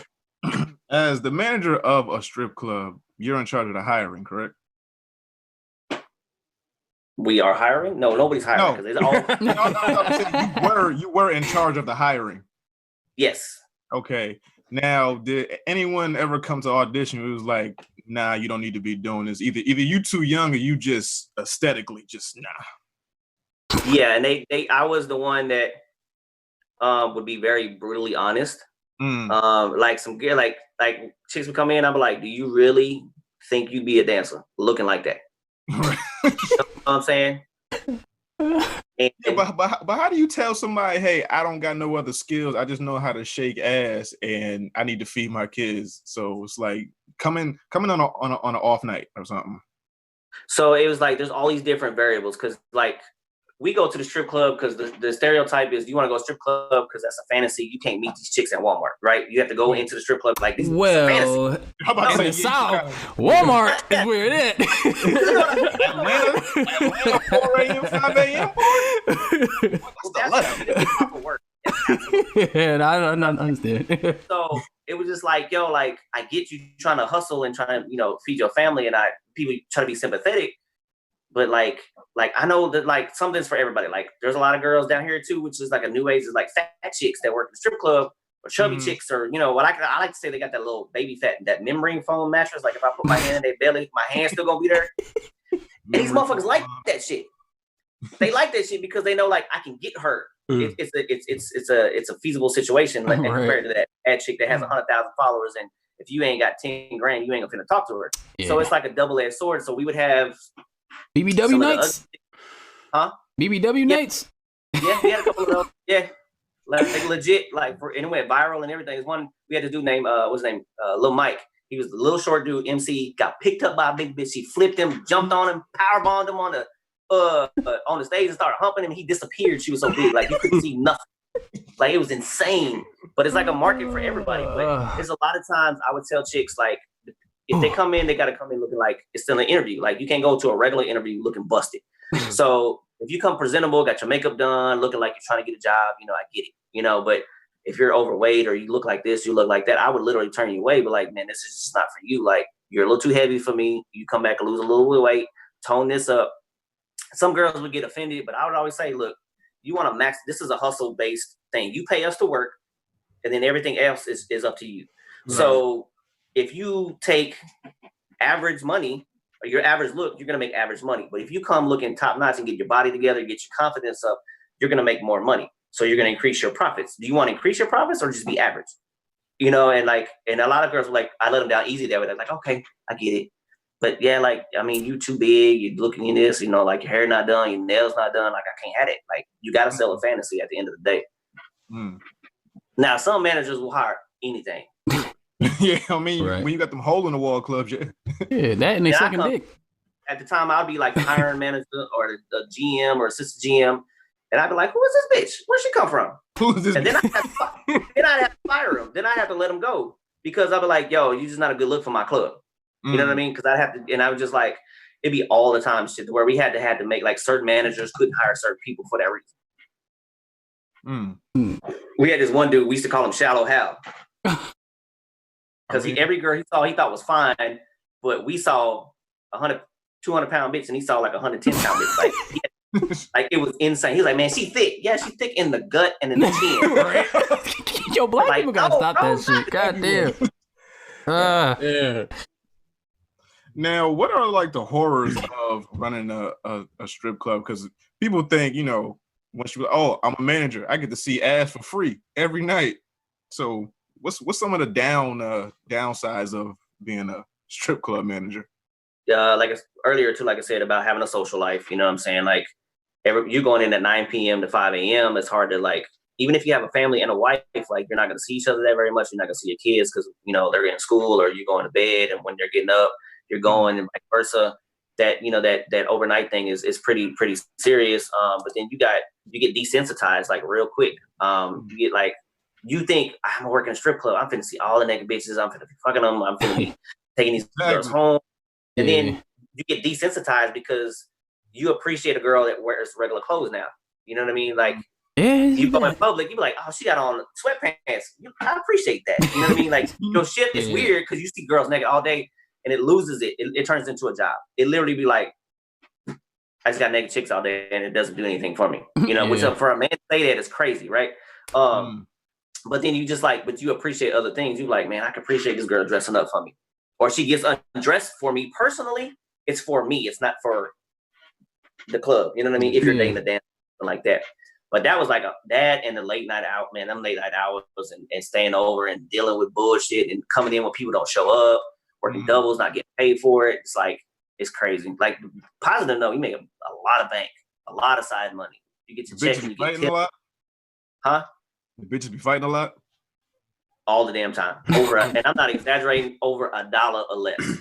as the manager of a strip club, you're in charge of the hiring, correct? We are hiring? No, nobody's hiring. No. No. You were in charge of the hiring. Yes. Okay. Now, did anyone ever come to audition who was like, nah, you don't need to be doing this? Either you too young or you just aesthetically just nah. Yeah, and I was the one that would be very brutally honest. Like some gear, like chicks would come in, I'd be like, do you really think you'd be a dancer looking like that? You know what I'm saying? But how do you tell somebody, hey, I don't got no other skills, I just know how to shake ass and I need to feed my kids? So it's like coming on an off night or something. So it was like there's all these different variables because like we go to the strip club because the stereotype is you want to go to strip club because that's a fantasy. You can't meet these chicks at Walmart, right? You have to go into the strip club like this. Well, in the South, Walmart is where it is. Atlanta, 4 a.m., 5 a.m. Yeah, I understand. So it was just like, yo, like I get you trying to hustle and trying to, feed your family, and people try to be sympathetic. But like I know that like something's for everybody. Like there's a lot of girls down here too, which is like a new age, is like fat chicks that work in the strip club, or chubby chicks, or what I like to say, they got that little baby fat, that membrane foam mattress. Like if I put my hand in their belly, my hand's still gonna be there. And these motherfuckers like that shit. They like that shit because they know like I can get her. It's a feasible situation, like compared to that ad chick that has 100,000 followers, and if you ain't got 10 grand, you ain't gonna talk to her. Yeah. So it's like a double-edged sword. So we would have BBW nights. BBW nights. Yeah, we had a couple of those. Yeah, like legit, like and it went viral and everything. There's one we had a dude named what's his name, Lil Mike. He was the little short dude, MC. Got picked up by a big bitch. She flipped him, jumped on him, powerbombed him on the stage and started humping him. He disappeared. She was so big, like you couldn't see nothing. Like it was insane. But it's like a market for everybody. But there's a lot of times I would tell chicks like, if they come in, they got to come in looking like it's still an interview. Like you can't go to a regular interview looking busted. So if you come presentable, got your makeup done, looking like you're trying to get a job, I get it, but if you're overweight or you look like this, you look like that, I would literally turn you away, but like, man, this is just not for you. Like, you're a little too heavy for me. You come back and lose a little bit of weight, tone this up. Some girls would get offended, but I would always say, look, you want to max, this is a hustle-based thing. You pay us to work, and then everything else is up to you. Right. So if you take average money, or your average look, you're going to make average money. But if you come looking top-notch and get your body together, get your confidence up, you're going to make more money. So you're going to increase your profits. Do you want to increase your profits or just be average? And a lot of girls were like, I let them down easy there. They're like, okay, I get it. But yeah, like, I mean, you too big, you're looking in this, like your hair not done, your nails not done. Like, I can't have it. Like, you got to sell a fantasy at the end of the day. Now, some managers will hire anything. Yeah, I mean, when you got them hole in the wall clubs, yeah, that and they sucking dick. At the time, I'll be like the hiring manager or the GM or assistant GM. And I'd be like, who is this bitch? Where'd she come from? Who is this? And then I'd have to fire him. Then I have to let him go because I'd be like, yo, you just not a good look for my club. You know what I mean? Because I'd have to, and I was just like, it'd be all the time shit where we had to make like certain managers couldn't hire certain people for that reason. We had this one dude, we used to call him Shallow Hal. Because every girl he saw, he thought was fine, but we saw 100, 200-pound bitch and he saw like 110-pound bitch. Like, like it was insane. He was like, man, she thick. Yeah, she thick in the gut and in the chin. Right? Yo, black people gotta stop that shit. God damn. Yeah. Now, what are like the horrors of running a strip club? Because people think, once you, I'm a manager, I get to see ass for free every night. So what's some of the downsides of being a strip club manager? Like earlier too, like I said, about having a social life, you know what I'm saying? Like you're going in at 9 p.m. to 5 a.m. It's hard to like, even if you have a family and a wife, like you're not going to see each other that very much. You're not going to see your kids because, they're in school or you're going to bed and when they're getting up, you're going and vice versa. That, that overnight thing is pretty serious. But then you get desensitized like real quick. You get like, you think I'm working a strip club. I'm finna see all the naked bitches. I'm finna be fucking them. I'm finna be taking these girls home. And then you get desensitized because you appreciate a girl that wears regular clothes now. You know what I mean? Like, you go in public, you be like, oh, she got on sweatpants. I appreciate that. You know what I mean? Like, your shit is weird because you see girls naked all day and it loses it. It turns into a job. It literally be like, I just got naked chicks all day and it doesn't do anything for me. Which for a man to say that is crazy, right? But then you just like, but you appreciate other things. You like, man, I can appreciate this girl dressing up for me. Or she gets undressed for me personally, it's for me. It's not for the club. You know what I mean? If you're dating a dance, something like that. But that was like that and the late night out, man. Them late night hours and staying over and dealing with bullshit and coming in when people don't show up, working doubles, not getting paid for it. It's like, it's crazy. Like, positive note, you make a lot of bank, a lot of side money. You get your check and you get tipped. A lot? Huh? The bitches be fighting a lot? All the damn time. And I'm not exaggerating, over $1 or less.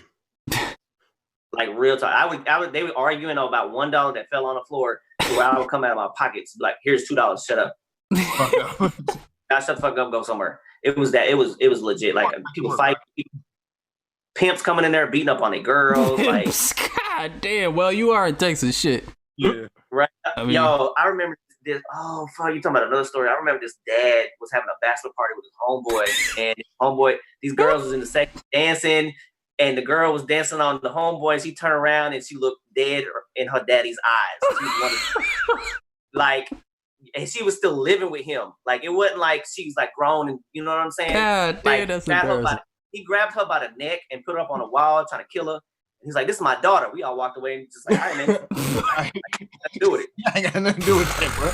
Like real time. They were arguing about $1 that fell on the floor where I would come out of my pockets like, here's $2, shut up. Now shut the fuck up, go somewhere. It was legit. Like people fight, pimps coming in there beating up on their girls. Like, God damn, well you are in Texas shit. Yeah. Right. Yo, I remember this. Oh fuck, you talking about another story. I remember this dad was having a bachelor party with his homeboy, and his homeboy, these girls was in the section dancing, and the girl was dancing on the homeboys. He turned around and she looked dead in her daddy's eyes. She was like, and she was still living with him. Like it wasn't like she was like grown, and you know what I'm saying? God damn, that's embarrassing. He grabbed her by the neck and put her up on a wall, trying to kill her. He's like, this is my daughter. We all walked away and just like, all right, man. I ain't got nothing to do with it. I ain't got nothing to do with that, bro.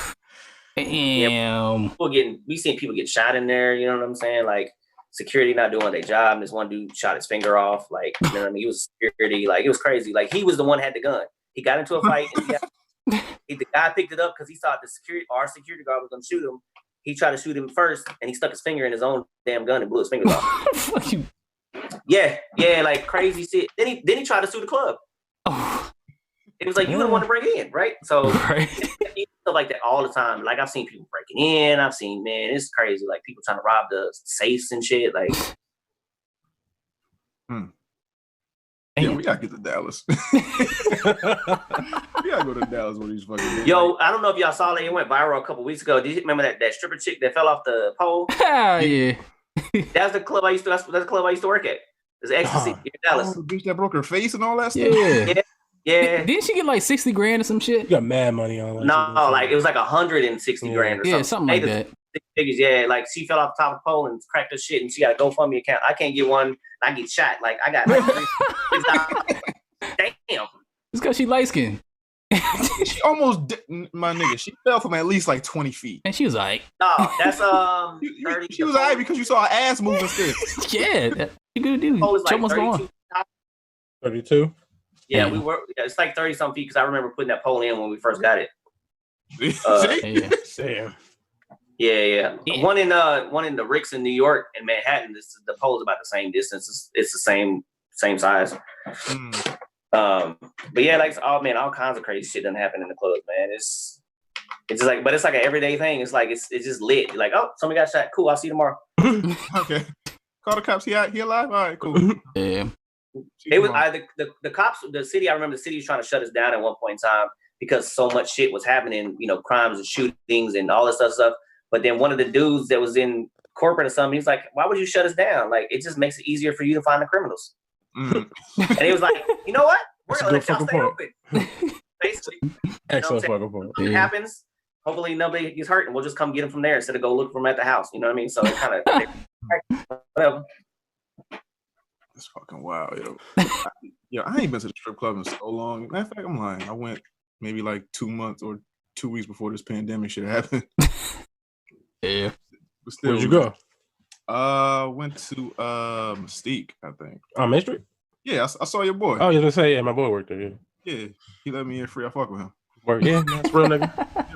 Damn. Yeah, we seen people get shot in there, you know what I'm saying? Like, security not doing their job. And this one dude shot his finger off. Like, you know what I mean? He was security. Like, it was crazy. Like, he was the one that had the gun. He got into a fight. And the guy picked it up because he thought our security guard was going to shoot him. He tried to shoot him first, and he stuck his finger in his own damn gun and blew his fingers off. Yeah, like crazy shit. Then he tried to sue the club. Oh. It was like, you wouldn't want to break in, right? So stuff like that all the time. Like I've seen people breaking in. I've seen, man, it's crazy. Like people trying to rob the safes and shit. Like, Yeah, we gotta get to Dallas. We gotta go to Dallas with these fucking days. Yo, I don't know if y'all saw that. It went viral a couple weeks ago. Did you remember that stripper chick that fell off the pole? Yeah. That's the club I used to. That's the club I used to work at. It's Ecstasy in Dallas. The bitch that broke her face and all that stuff. Yeah. Didn't she get like 60 grand or some shit? You got mad money on that. No, like it was like 160 grand or something. Yeah, something like that. Six figures, yeah. Like she fell off the top of the pole and cracked her shit, and she got a GoFundMe account. I can't get one. I get shot. Like I got. Damn. It's because she light skinned. She almost did, my nigga. She fell from at least like 20 feet. And she was like, no, that's 30. She was alright because you saw her ass moving still. yeah, you good dude. Oh, it's like what's going on. 32. Yeah, we were. It's like 30 something feet because I remember putting that pole in when we first got it. Damn. Yeah. One in the Ricks in New York and Manhattan. The pole is about the same distance. It's the same size. But yeah, like all kinds of crazy shit doesn't happen in the clubs, man. It's just like, but it's like an everyday thing. It's like it's just lit. You're like, oh, somebody got shot. Cool, I'll see you tomorrow. Okay. Call the cops. He alive? All right, cool. Yeah. It was the cops. The city. I remember the city was trying to shut us down at one point in time because so much shit was happening. Crimes and shootings and all this other stuff. But then one of the dudes that was in corporate or something, he's like, "Why would you shut us down? Like, it just makes it easier for you to find the criminals." And he was like, "You know what? We're gonna let y'all stay open." Basically, excellent fucking point. It happens. Hopefully, nobody gets hurt, and we'll just come get them from there instead of go look for them at the house. You know what I mean? So it kind of whatever. It's fucking wild, yo. I ain't been to the strip club in so long. Matter of fact, I'm lying. I went maybe like 2 months or 2 weeks before this pandemic shit happened. Yeah. But still, where'd you go? Went to Mystique, I think. On Main Street? Yeah, I saw your boy. Oh, you gonna say, yeah, my boy worked there. Yeah, he let me in free. I fuck with him. Work, yeah, that's real nigga.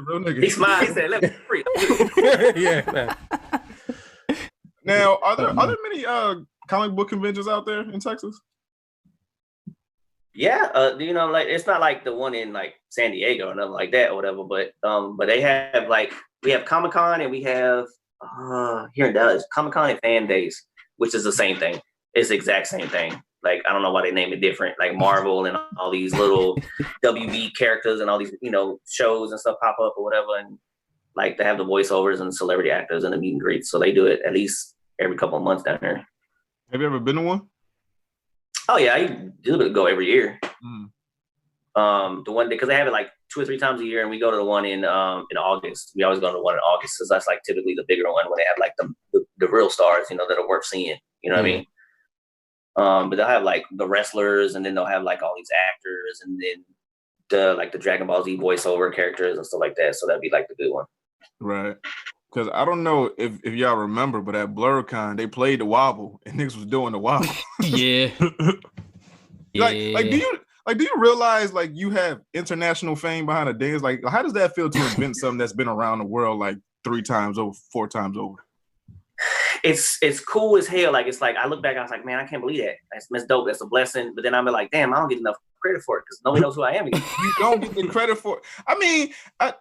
Real nigga. He smiled. He said, "Let me free." Yeah, man. Now, are there many comic book conventions out there in Texas? Yeah, like it's not like the one in like San Diego or nothing like that or whatever, but they have like we have Comic-Con and we have here in Dallas Comic-Con and Fan Days, which is the same thing. It's the exact same thing. Like I don't know why they name it different, like Marvel and all these little WB characters and all these shows and stuff pop up or whatever, and like they have the voiceovers and celebrity actors and the meet and greets, so they do it at least every couple of months down there. Have you ever been to one? Oh yeah, I do go every year. The one because they have it like 2 or 3 times a year, and we go to the one in August. We always go to the one in August because that's like typically the bigger one when they have like the real stars, that are worth seeing. You know what I mean? But they'll have like the wrestlers, and then they'll have like all these actors, and then the Dragon Ball Z voiceover characters and stuff like that. So that'd be like the good one, right? Because I don't know if y'all remember, but at BlurCon they played the Wobble, and niggas was doing the Wobble. Yeah. Like do you realize like you have international fame behind a dance? Like how does that feel to invent something that's been around the world like 3 times over, 4 times over? It's cool as hell. Like it's like I look back, I was like, man, I can't believe that. That's dope. That's a blessing. But then I'm like, damn, I don't get enough credit for it because nobody knows who I am. You don't get the credit for it. I mean, I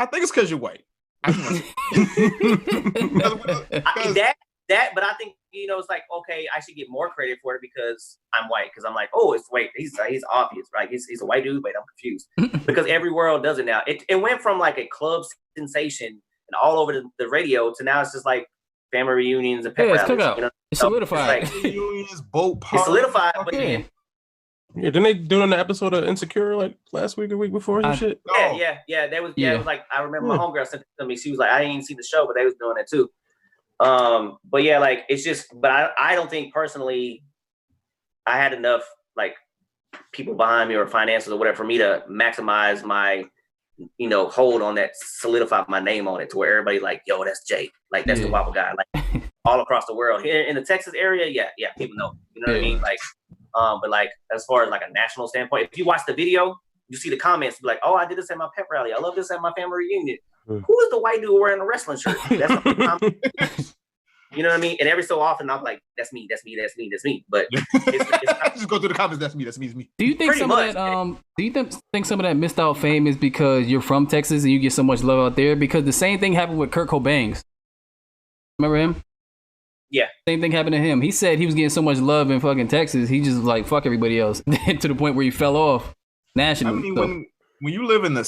think it's because you're white. But I think it's like, okay, I should get more credit for it because I'm white. Because I'm like, oh, he's obvious, right? He's a white dude, but I'm confused because every world does it now. It went from like a club sensation and all over the radio to now it's just like family reunions and pep rallies. It's solidified. It's like, reunions, boat parties. It's solidified, but yeah. Yeah, didn't they do it in the episode of Insecure like last week or week before and shit? Yeah. That was it was like I remember my homegirl sent it to me. She was like, I didn't even see the show, but they was doing it too. But yeah, like it's just, but I don't think personally I had enough like people behind me or finances or whatever for me to maximize my hold on that, solidify my name on it to where everybody like, yo, that's Jay, like that's the Wobble guy, like all across the world. Here in the Texas area, yeah, people know, what I mean, like. But like as far as like a national standpoint, if you watch the video, you see the comments be like, "Oh, I did this at my pep rally. I love this at my family reunion." Who is the white dude wearing a wrestling shirt? That's what you know what I mean? And every so often, I'm like, "That's me. But it's just go through the comments. That's me. Do you think some of that? Do you think some of that missed out fame is because you're from Texas and you get so much love out there? Because the same thing happened with Kurt Cobain. Remember him? Yeah. Same thing happened to him. He said he was getting so much love in fucking Texas, he just like fuck everybody else to the point where he fell off nationally. I mean, when you live in the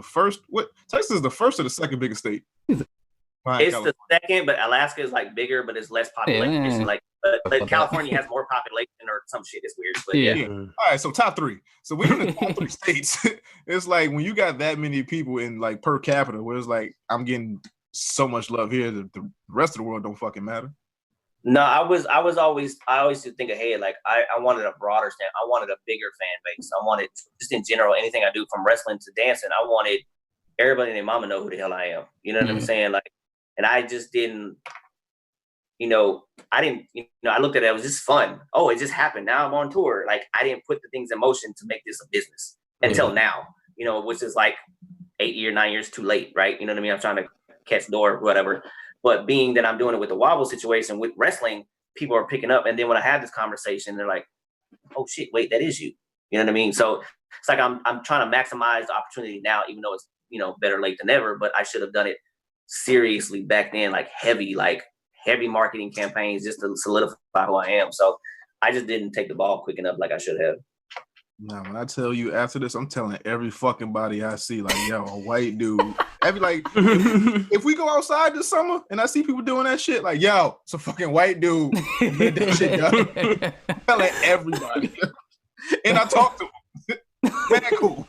first, Texas is the first or the second biggest state? It's the second, but Alaska is like bigger, but it's less population. Yeah. Like, but California has more population or some shit. It's weird, but yeah. All right, so top three. So we in the top three states. It's like when you got that many people in like per capita, where it's like I'm getting so much love here that the rest of the world don't fucking matter. No, I always used to think ahead. Like I wanted a broader stand. I wanted a bigger fan base. I wanted just in general anything I do from wrestling to dancing. I wanted everybody and their mama know who the hell I am. You know what I'm saying? Like, and I just didn't. I looked at it. It was just fun. Oh, it just happened. Now I'm on tour. Like I didn't put the things in motion to make this a business until now. Which is like 9 years too late, right? You know what I mean? I'm trying to catch the door, whatever. But being that I'm doing it with the Wobble situation with wrestling, people are picking up. And then when I have this conversation, they're like, "Oh shit, wait, that is you." You know what I mean? So it's like I'm trying to maximize the opportunity now, even though it's better late than never. But I should have done it seriously back then, like heavy marketing campaigns just to solidify who I am. So I just didn't take the ball quick enough like I should have. Now, when I tell you after this, I'm telling every fucking body I see, like, yo, a white dude. If we go outside this summer and I see people doing that shit, like, yo, it's a fucking white dude did that shit, yo. Telling everybody. And I talk to him. Man, cool.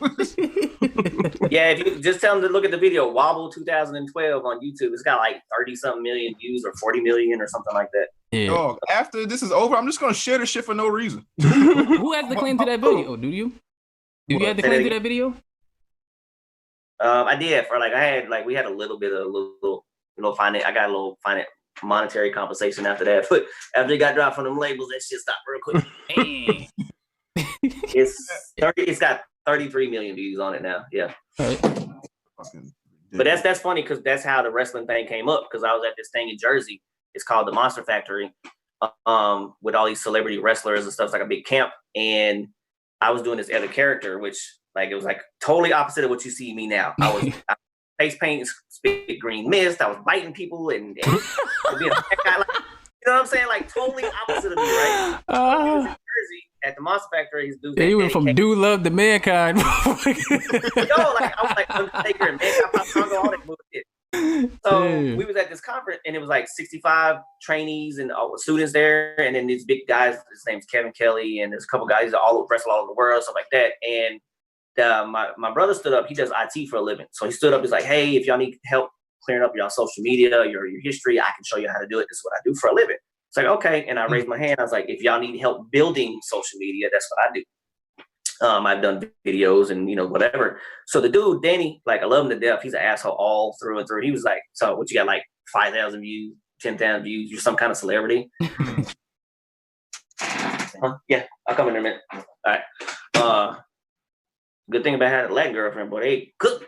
Yeah, if you just tell them to look at the video, Wobble 2012 on YouTube. It's got like 30-something million views or 40 million or something like that. Yeah. Dog, after this is over, I'm just gonna share this shit for no reason. Who has the claim to that video? Do you? Do you have the claim to that video? I did we had a little bit of finance. I got a little monetary compensation after that, but after it got dropped from them labels, that shit stopped real quick. It's got 33 million views on it now. Yeah. Right. But that's funny because that's how the wrestling thing came up. Because I was at this thing in Jersey. It's called the Monster Factory, with all these celebrity wrestlers and stuff. It's like a big camp, and I was doing this other character, which it was like totally opposite of what you see me now. I was face paint, spit green mist. I was biting people and being a guy, like, you know what I'm saying? Like totally opposite of me, right? I was in Jersey at the Monster Factory. You went from dude love to mankind. I was like Undertaker and Mankind, Pop Congo, all that bullshit. So we was at this conference, and it was like 65 trainees and students there, and then these big guys. His name's Kevin Kelly, and there's a couple guys that all wrestle all over the world, stuff like that. And my brother stood up. He does IT for a living, so he stood up. He's like, "Hey, if y'all need help clearing up your social media, your history, I can show you how to do it. This is what I do for a living." It's like, okay, and I raised my hand. I was like, "If y'all need help building social media, that's what I do." I've done videos and whatever. So the dude, Danny, like I love him to death. He's an asshole all through and through. He was like, "So what you got, like 5,000 views, 10,000 views? You're some kind of celebrity?" Yeah, I'll come in a minute. All right. Good thing about having a Latin girlfriend, boy, they cook.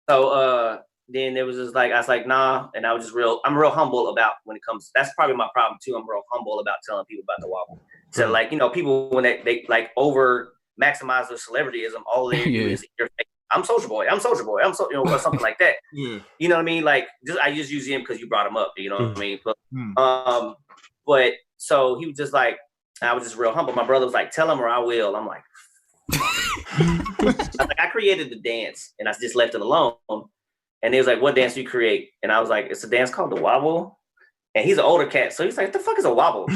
So then it was just like I was like, nah, and I was just I'm real humble about when it comes. That's probably my problem too. I'm real humble about telling people about the Wobble. So like people when they like over maximize their celebrityism, all they do is I'm Soldier Boy, or something like that. Yeah. You know what I mean? Like I just use him because you brought him up. You know what I mean? But so he was just like, I was just real humble. My brother was like, "Tell him or I will." I'm like, I created the dance and I just left it alone. And he was like, "What dance do you create?" And I was like, "It's a dance called the Wobble." And he's an older cat, so he's like, "What the fuck is a Wobble?"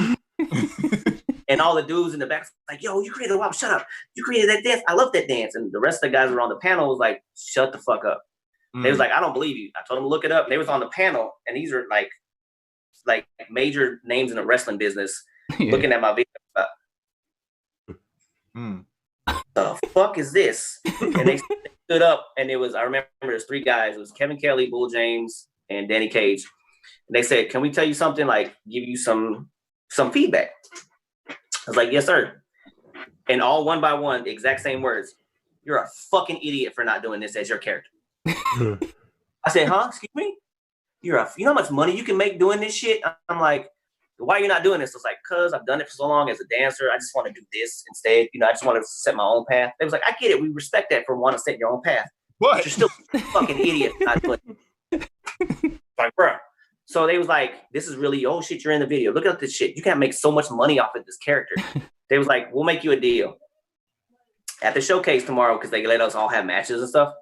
And all the dudes in the back was like, "Yo, you created a Wobble. Shut up. You created that dance. I love that dance." And the rest of the guys who were on the panel was like, "Shut the fuck up." They was like, "I don't believe you." I told them to look it up. And they was on the panel, and these are like major names in the wrestling business looking at my video. The fuck is this? And they stood up, and it was, I remember there's three guys. It was Kevin Kelly, Bull James, and Danny Cage. And they said, "Can we tell you something, like give you some feedback?" I was like, "Yes, sir." And all one by one, the exact same words. "You're a fucking idiot for not doing this as your character." I said, "Huh? Excuse me? You know how much money you can make doing this shit?" I'm like, "Why are you not doing this?" It's like, "Cause I've done it for so long as a dancer. I just want to do this instead. I just want to set my own path." They was like, "I get it. We respect that for wanting to set your own path. But you're still a fucking idiot for not doing it." Like, bro. So they was like, this is really, oh shit, you're in the video. Look at this shit. You can't make so much money off of this character. They was like, we'll make you a deal at the showcase tomorrow, because they let us all have matches and stuff.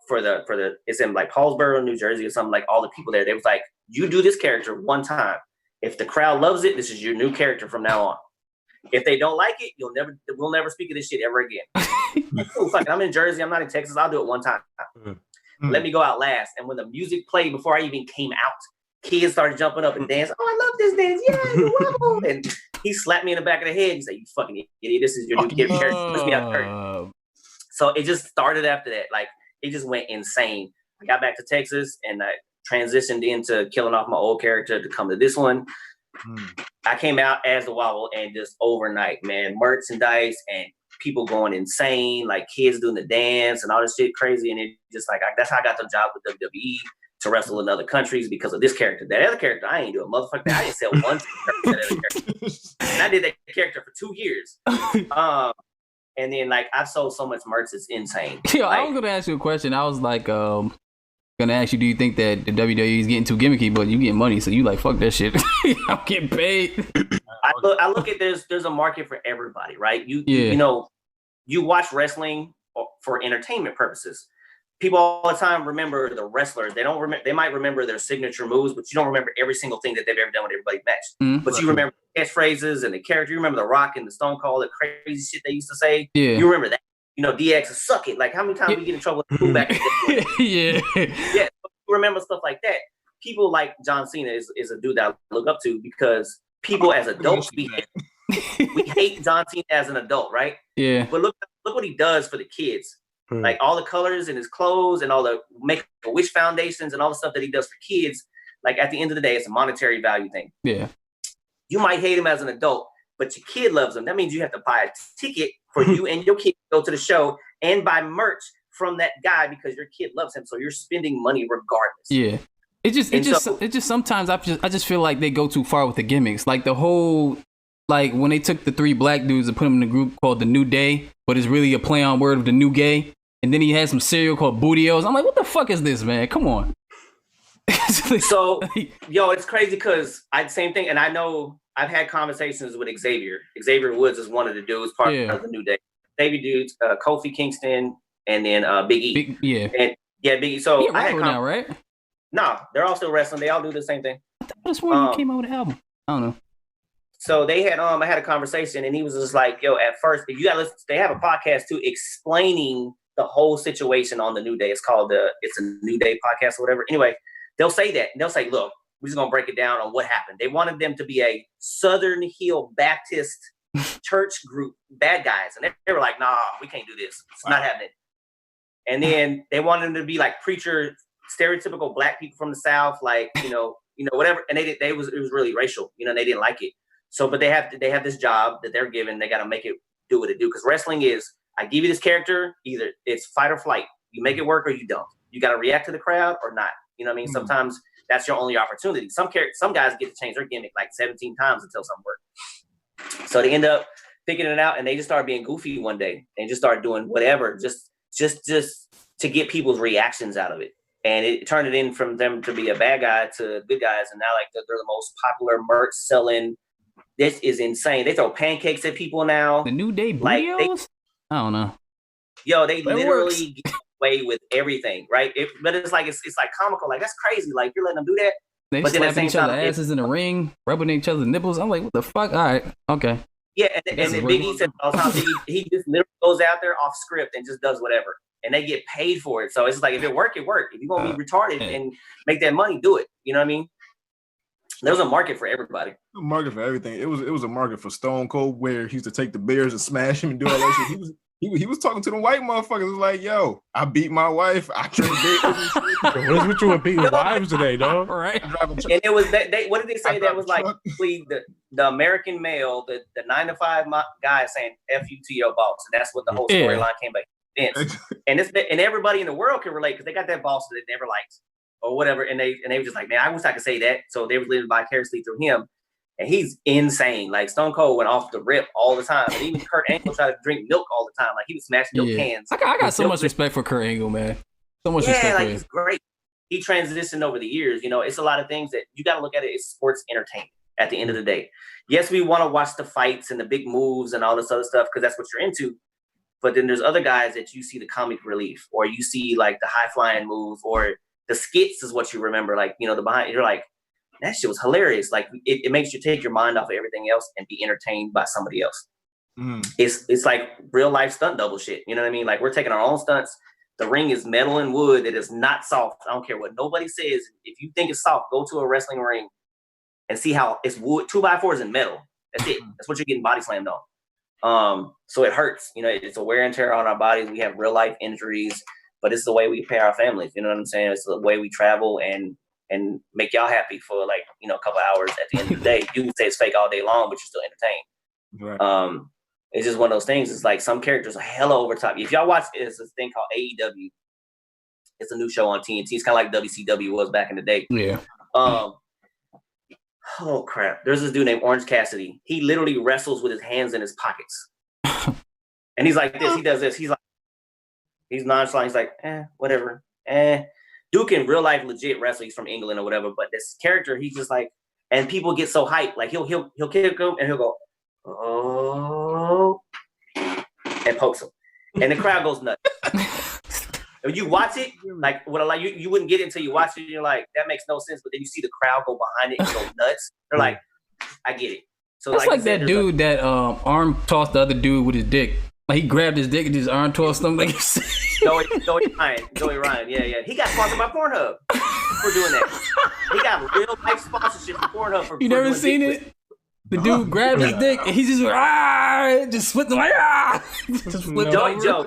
For the it's in like Paulsboro, New Jersey or something, like all the people there. They was like, you do this character one time. If the crowd loves it, this is your new character from now on. If they don't like it, we'll never speak of this shit ever again. Oh, fuck it, I'm in Jersey, I'm not in Texas, I'll do it one time. Let me go out last. And when the music played before I even came out, kids started jumping up and dancing. Oh, I love this dance. Yeah, you Wobble. And he slapped me in the back of the head. He said, you fucking idiot, this is your new character. Let's be out there. So it just started after that. Like, it just went insane. I got back to Texas and I transitioned into killing off my old character to come to this one. I came out as the Wobble, and just overnight, man, merchandise and people going insane, like kids doing the dance and all this shit crazy. And it just like, that's how I got the job with WWE, to wrestle in other countries because of this character. That other character, I ain't do a motherfucker. I didn't sell one character. And I did that character for 2 years. And then like I've sold so much merch, it's insane. Yo, like, I was gonna ask you a question. I was like, gonna ask you, do you think that the WWE is getting too gimmicky? But you get money, so you like, fuck that shit. I'm getting paid. I look at there's a market for everybody, right? You know, you watch wrestling for entertainment purposes. People all the time remember the wrestlers. They don't remember. They might remember their signature moves, but you don't remember every single thing that they've ever done with everybody's match. But you remember catchphrases and the character. You remember The Rock and the Stone Cold, the crazy shit they used to say. Yeah. You remember that. You know, DX is suck it. Like, how many times we get in trouble with the back in the day? Yeah. You remember stuff like that. People like John Cena is a dude that I look up to, because people as adults we hate John Cena as an adult, right? Yeah. But look what he does for the kids. Like all the colors in his clothes and all the Make-A-Wish foundations and all the stuff that he does for kids. Like at the end of the day, it's a monetary value thing. Yeah. You might hate him as an adult, but your kid loves him. That means you have to buy a ticket for you and your kid to go to the show and buy merch from that guy because your kid loves him. So you're spending money regardless. Yeah. It just sometimes I just feel like they go too far with the gimmicks. Like the whole, like when they took the 3 black dudes and put them in a group called the New Day, but it's really a play on word of the New Gay. And then he had some cereal called Bootios. I'm like, what the fuck is this, man? Come on. So, yo, it's crazy because same thing. And I know I've had conversations with Xavier. Xavier Woods is one of the dudes, part of the New Day. Xavier dudes, Kofi Kingston, and then Big E. Big E. So I had now, right? No, they're all still wrestling. They all do the same thing. That's when he came out with an album. I don't know. So they had I had a conversation, and he was just like, yo, at first, you gotta listen, they have a podcast too explaining the whole situation on the New Day. It's called it's a New Day podcast or whatever. Anyway, they'll say that, and they'll say, look, we're just gonna break it down on what happened. They wanted them to be a Southern Hill Baptist church group, bad guys, and they were like, nah, we can't do this. It's not happening. And then they wanted them to be like preacher, stereotypical black people from the South, like you know whatever. And it was really racial, they didn't like it. So, but they have this job that they're given. They got to make it do what it do, because wrestling is, I give you this character, either it's fight or flight. You make it work or you don't. You got to react to the crowd or not. You know what I mean? Sometimes that's your only opportunity. Some guys get to change their gimmick like 17 times until something works. So they end up figuring it out, and they just started being goofy one day and just started doing whatever, just to get people's reactions out of it. And it turned it in from them to be a bad guy to good guys, and now like they're the most popular merch selling. This is insane. They throw pancakes at people now. The New Day Bootios? I don't know. Yo, they literally get away with everything, right? But it's like comical. Like, that's crazy. Like, you're letting them do that. They slapping each other's asses in the ring, rubbing each other's nipples. I'm like, what the fuck? All right, okay. Yeah, and then Big E said all the time, he just literally goes out there off script and just does whatever. And they get paid for it. So it's like, if it work, it work. If you're going to be retarded and make that money, do it. You know what I mean? There's a market for everybody. A market for everything. It was a market for Stone Cold, where he used to take the bears and smash him and do all that shit. He was talking to the white motherfuckers. It was like, yo, I beat my wife. I drink beer. What is with you with beating wives today, dog? Right. And it was what did they say? That was like the American male, the 9-to-5 guy saying "F you to your boss," and that's what the whole storyline came back. And everybody in the world can relate, because they got that boss that they never liked or whatever, and they were just like, man, I wish I could say that. So they were living vicariously through him, and he's insane. Like, Stone Cold went off the rip all the time, and even Kurt Angle tried to drink milk all the time. Like, he would smash milk cans. I got so much respect for Kurt Angle, man. So much respect for him. He's great. he transitioned over the years. It's a lot of things that you got to look at it as sports entertainment at the end of the day. Yes, we want to watch the fights and the big moves and all this other stuff because that's what you're into. But then there's other guys that you see the comic relief, or you see like the high flying moves, or the skits is what you remember. Like, the behind, you're like, that shit was hilarious. Like it makes you take your mind off of everything else and be entertained by somebody else. It's like real life stunt double shit. You know what I mean? Like we're taking our own stunts. The ring is metal and wood. It is not soft. I don't care what nobody says. If you think it's soft, go to a wrestling ring and see how it's wood. 2x4s and metal. That's it. That's what you're getting body slammed on. So it hurts. It's a wear and tear on our bodies. We have real life injuries, but it's the way we pay our families. You know what I'm saying? It's the way we travel and make y'all happy for like, a couple hours at the end of the day. You can say it's fake all day long, but you're still entertained. Right. It's just one of those things. It's like some characters are hella over top. If y'all watch, it's this thing called AEW. It's a new show on TNT. It's kind of like WCW was back in the day. Yeah. Oh crap! There's this dude named Orange Cassidy. He literally wrestles with his hands in his pockets, and he's like this. He does this. He's nonchalant. He's like, whatever. Duke in real life legit wrestle. He's from England or whatever. But this character, he's just like, and people get so hyped. Like he'll kick him and he'll go, oh, and pokes him, and the crowd goes nuts. If you watch it, like you wouldn't get it until you watch it. And you're like, that makes no sense. But then you see the crowd go behind it and go nuts. They're like, I get it. So that's like that dude that arm tossed the other dude with his dick. Like he grabbed his dick and just arm tossed him. Like Joey Ryan. Yeah. He got sponsored by Pornhub for doing that. He got real life sponsorship from Pornhub for. You never seen it? The dude grabbed his dick and he just flipped him like just flipped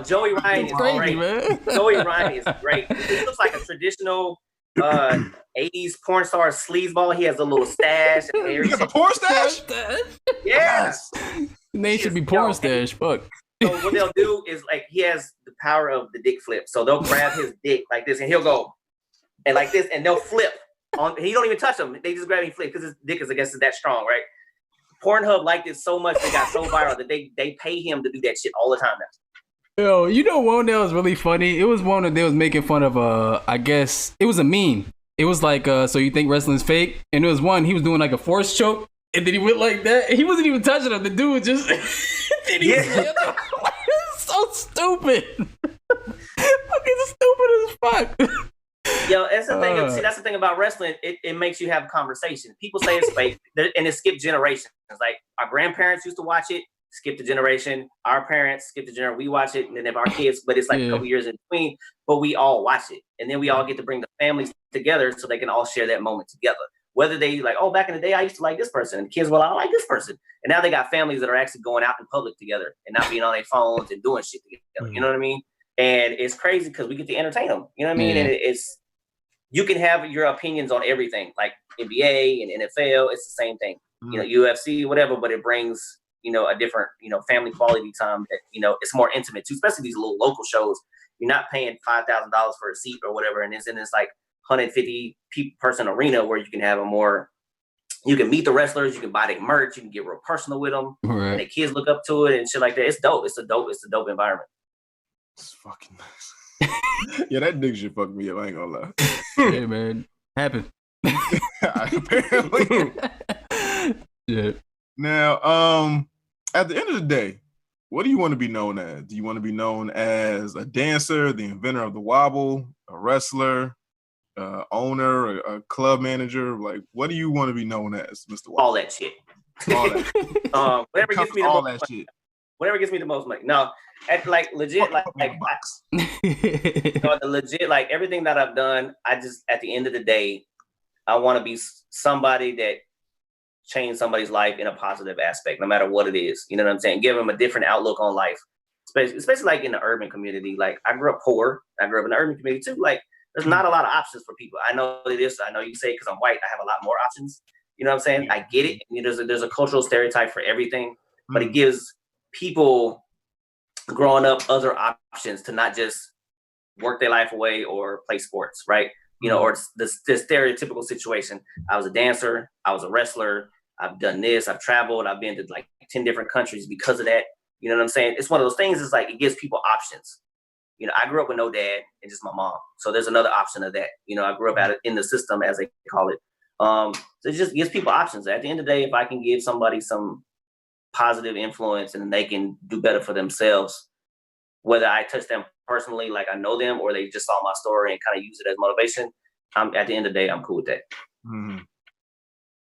Joey Ryan is crazy, great. Man. Joey Ryan is great. He looks like a traditional 80s porn star sleazeball. He has a little stash. He got a porn stash? Yes. The name should be porn stash. Fuck. So what they'll do is like he has the power of the dick flip. So they'll grab his dick like this and he'll go and like this and they'll flip. He don't even touch him. They just grab and flip because his dick is, I guess, is that strong, right? Pornhub liked it so much they got so viral that they pay him to do that shit all the time now. Yo, one that was really funny. It was one that they was making fun of. I guess it was a meme. It was like, so you think wrestling's fake? And it was one he was doing like a force choke, and then he went like that. He wasn't even touching him. The dude was just. It's so stupid. Fucking stupid as fuck. Yo, that's the thing. See, that's the thing about wrestling. It makes you have a conversation. People say it's fake, and it skipped generations. Like our grandparents used to watch it, skip the generation. Our parents skip the generation. We watch it, and then if our kids, but it's like a couple years in between. But we all watch it, and then we all get to bring the families together so they can all share that moment together. Whether they like, oh, back in the day, I used to like this person, and the kids, well, I like this person, and now they got families that are actually going out in public together and not being on their phones and doing shit together. You know what I mean? And it's crazy because we get to entertain them. You know what I mean? And it's. You can have your opinions on everything, like NBA and NFL. It's the same thing, UFC, whatever. But it brings, a different, family quality time that, it's more intimate too. Especially these little local shows. You're not paying $5,000 for a seat or whatever, and it's in this like 150 person arena where you can have you can meet the wrestlers, you can buy their merch, you can get real personal with them, and the kids look up to it and shit like that. It's dope. It's a dope environment. It's fucking nice. Yeah, that nigga shit fucked me up. I ain't gonna lie. Yeah, man. Happened. Apparently. Yeah. Now, at the end of the day, what do you want to be known as? Do you want to be known as a dancer, the inventor of the wobble, a wrestler, owner, a club manager? Like, what do you want to be known as, Mr. Wobble? All that shit. All that. Whatever gets me the all most that money. shit. Whatever gets me the most money. No, like legit, like the legit, like everything that I've done, I just at the end of the day, I want to be somebody that changed somebody's life in a positive aspect, no matter what it is. You know what I'm saying? Give them a different outlook on life, especially like in the urban community. Like I grew up poor. I grew up in the urban community too. Like there's not a lot of options for people. I know it is. I know you say because I'm white, I have a lot more options. You know what I'm saying? I get it. There's a cultural stereotype for everything, but it gives people growing up other options to not just work their life away or play sports, right? Or the stereotypical situation. I was a dancer. I was a wrestler. I've done this. I've traveled. I've been to like 10 different countries because of that. You know what I'm saying? It's one of those things. It's like it gives people options. You know, I grew up with no dad and just my mom. So there's another option of that. You know, I grew up in the system, as they call it. So it just gives people options. At the end of the day, if I can give somebody some positive influence and they can do better for themselves, whether I touch them personally, like I know them, or they just saw my story and kind of use it as motivation, at the end of the day, I'm cool with that. Mm-hmm.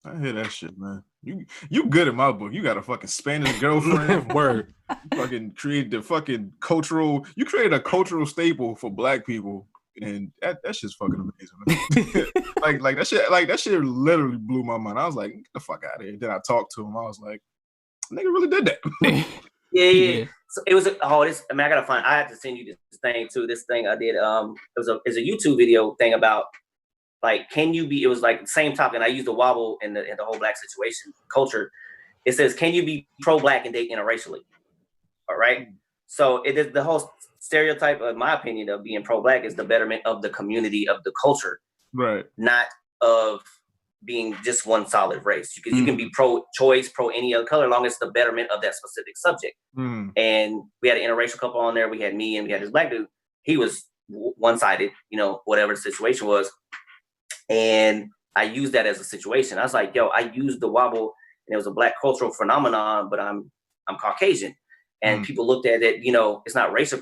I hear that shit, man. You good in my book. You got a fucking Spanish girlfriend. Word. You fucking created the fucking cultural. You created a cultural staple for Black people, and that shit's fucking amazing, man. like that shit literally blew my mind. I was like, get the fuck out of here. Then I talked to him. I was like, nigga really did that. Yeah. So it was I mean, I have to send you this thing too. This thing I did. It's a YouTube video thing about, like, it was like the same topic, and I used the Wobble in the whole Black situation culture. It says, can you be pro-Black and date interracially? All right. So it is the whole stereotype, in my opinion, of being pro-Black is the betterment of the community, of the culture, right? Not of being just one solid race. You can be pro-choice, pro any other color, as long as it's the betterment of that specific subject. And we had an interracial couple on there. We had me and we had this Black dude. He was one-sided, you know, whatever the situation was. And I used that as a situation. I was like, yo, I used the Wobble, and it was a Black cultural phenomenon, but I'm Caucasian. And people looked at it, you know, it's not racial,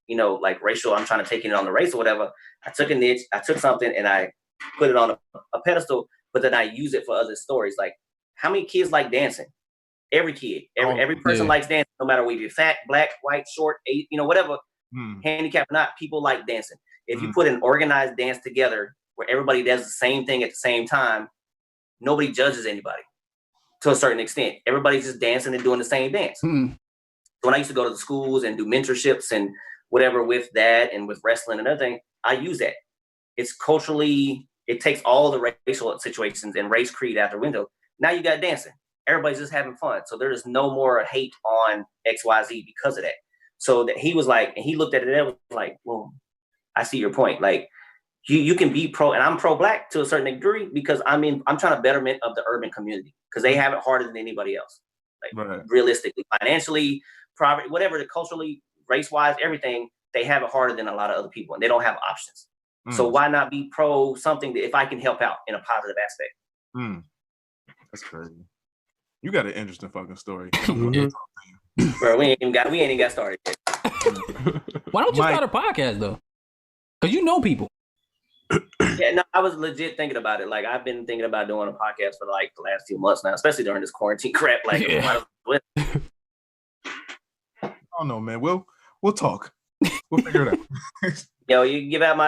you know, like racial, I'm trying to take it on the race or whatever. I took a niche, I took something and I put it on a pedestal, but then I use it for other stories. Like, how many kids like dancing? Every kid, every person likes dancing, no matter whether you're fat, Black, white, short, you know, whatever, handicap or not, people like dancing. If you put an organized dance together where everybody does the same thing at the same time, nobody judges anybody to a certain extent. Everybody's just dancing and doing the same dance. So when I used to go to the schools and do mentorships and whatever with that and with wrestling and everything, I use that. It's culturally, it takes all the racial situations and race creed out the window. Now you got dancing. Everybody's just having fun. So there is no more hate on XYZ because of that. So that he was like, and he looked at it and was like, well, I see your point. Like, you can be pro, and I'm pro-Black to a certain degree because I'm trying to betterment of the urban community because they have it harder than anybody else. Like realistically, financially, property, whatever, culturally, race-wise, everything, they have it harder than a lot of other people, and they don't have options. So why not be pro something that if I can help out in a positive aspect? That's crazy. You got an interesting fucking story. Bro, we ain't even got started yet. Why don't you start a podcast though? Because you know people. Yeah, no, I was legit thinking about it. Like, I've been thinking about doing a podcast for like the last few months now, especially during this quarantine crap. Like, I don't know, man. We'll talk. We'll figure it out. Yo, you can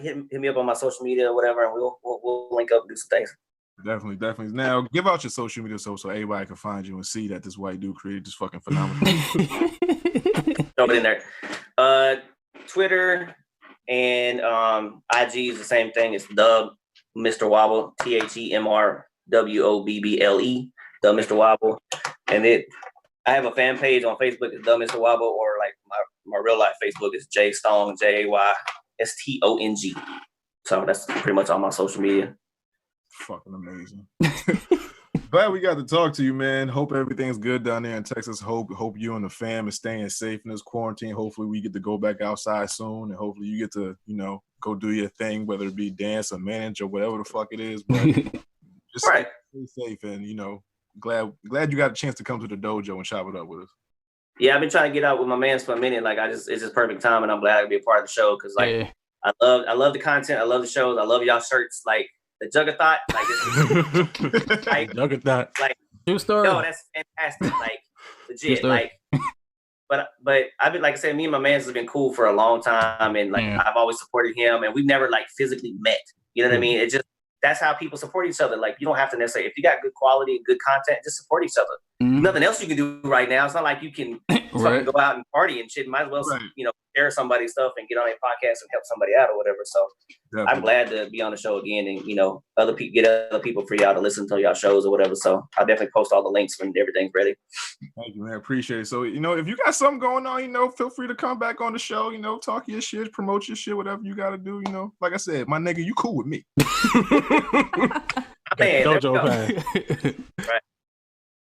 hit me up on my social media or whatever, and we'll link up and do some things. Definitely. Now, give out your social media so everybody can find you and see that this white dude created this fucking phenomenon. Throw it in there. Twitter and IG is the same thing. It's the Mr. Wobble, TheMrWobble, the Mr. Wobble, and I have a fan page on Facebook. It's the Mr. Wobble, or like my real life Facebook is J Stong, JayStong. So that's pretty much all my social media. Fucking amazing. Glad we got to talk to you, man. Hope everything's good down there in Texas. Hope you and the fam is staying safe in this quarantine. Hopefully we get to go back outside soon, and hopefully you get to, go do your thing, whether it be dance or manage or whatever the fuck it is. But just stay safe, and glad you got a chance to come to the dojo and chop it up with us. Yeah, I've been trying to get out with my mans for a minute. Like, it's just perfect time, and I'm glad I could be a part of the show because I love the content. I love the shows. I love y'all shirts. Like, the Juggerthought, like, Juggerthought, like, true story. No, that's fantastic. Like, legit. Like, but I've been, like I said, me and my man has been cool for a long time, and like I've always supported him, and we've never like physically met. You know what I mean? It just, that's how people support each other. Like, you don't have to necessarily, if you got good quality and good content, just support each other. Nothing else you can do right now. It's not like you can fucking go out and party and shit. Might as well, share somebody's stuff and get on a podcast and help somebody out or whatever. So I'm glad to be on the show again, and other people, get other people for y'all to listen to y'all shows or whatever. So I'll definitely post all the links when everything's ready. Thank you, man. Appreciate it. So if you got something going on, feel free to come back on the show. Talk your shit, promote your shit, whatever you got to do. Like I said, my nigga, you cool with me. Man, right.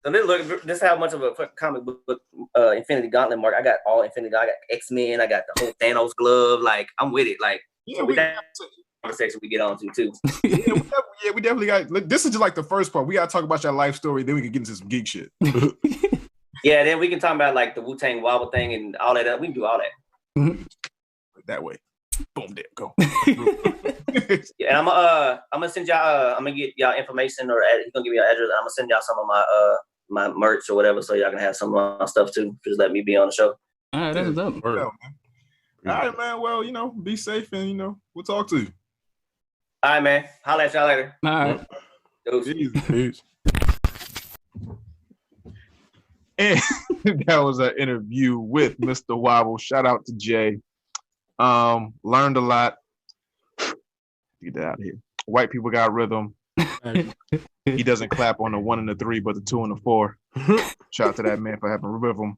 So this is how much of a comic book Infinity Gauntlet mark. I got all Infinity Gauntlet. I got X-Men. I got the whole Thanos glove. Like, I'm with it. Like, Yeah, so we conversation we get on to too. we definitely got. This is just like the first part. We got to talk about your life story. Then we can get into some geek shit. Yeah, then we can talk about like the Wu-Tang Wobble thing and all that. We can do all that. That way. Boom, there, go. Yeah, and I'm gonna send y'all. I'm gonna get y'all information, or he's gonna give me your address. And I'm gonna send y'all some of my merch or whatever, so y'all can have some of my stuff too. Just let me be on the show. All right, that's dope. Yeah, man. All right, man. Well, be safe, and we'll talk to you. All right, man. Holla at y'all later. All right. Peace. And that was an interview with Mr. Wobble. Shout out to Jay. Learned a lot. Get that out of here. White people got rhythm. He doesn't clap on the 1 and the 3, but the 2 and the 4. Shout out to that man for having rhythm.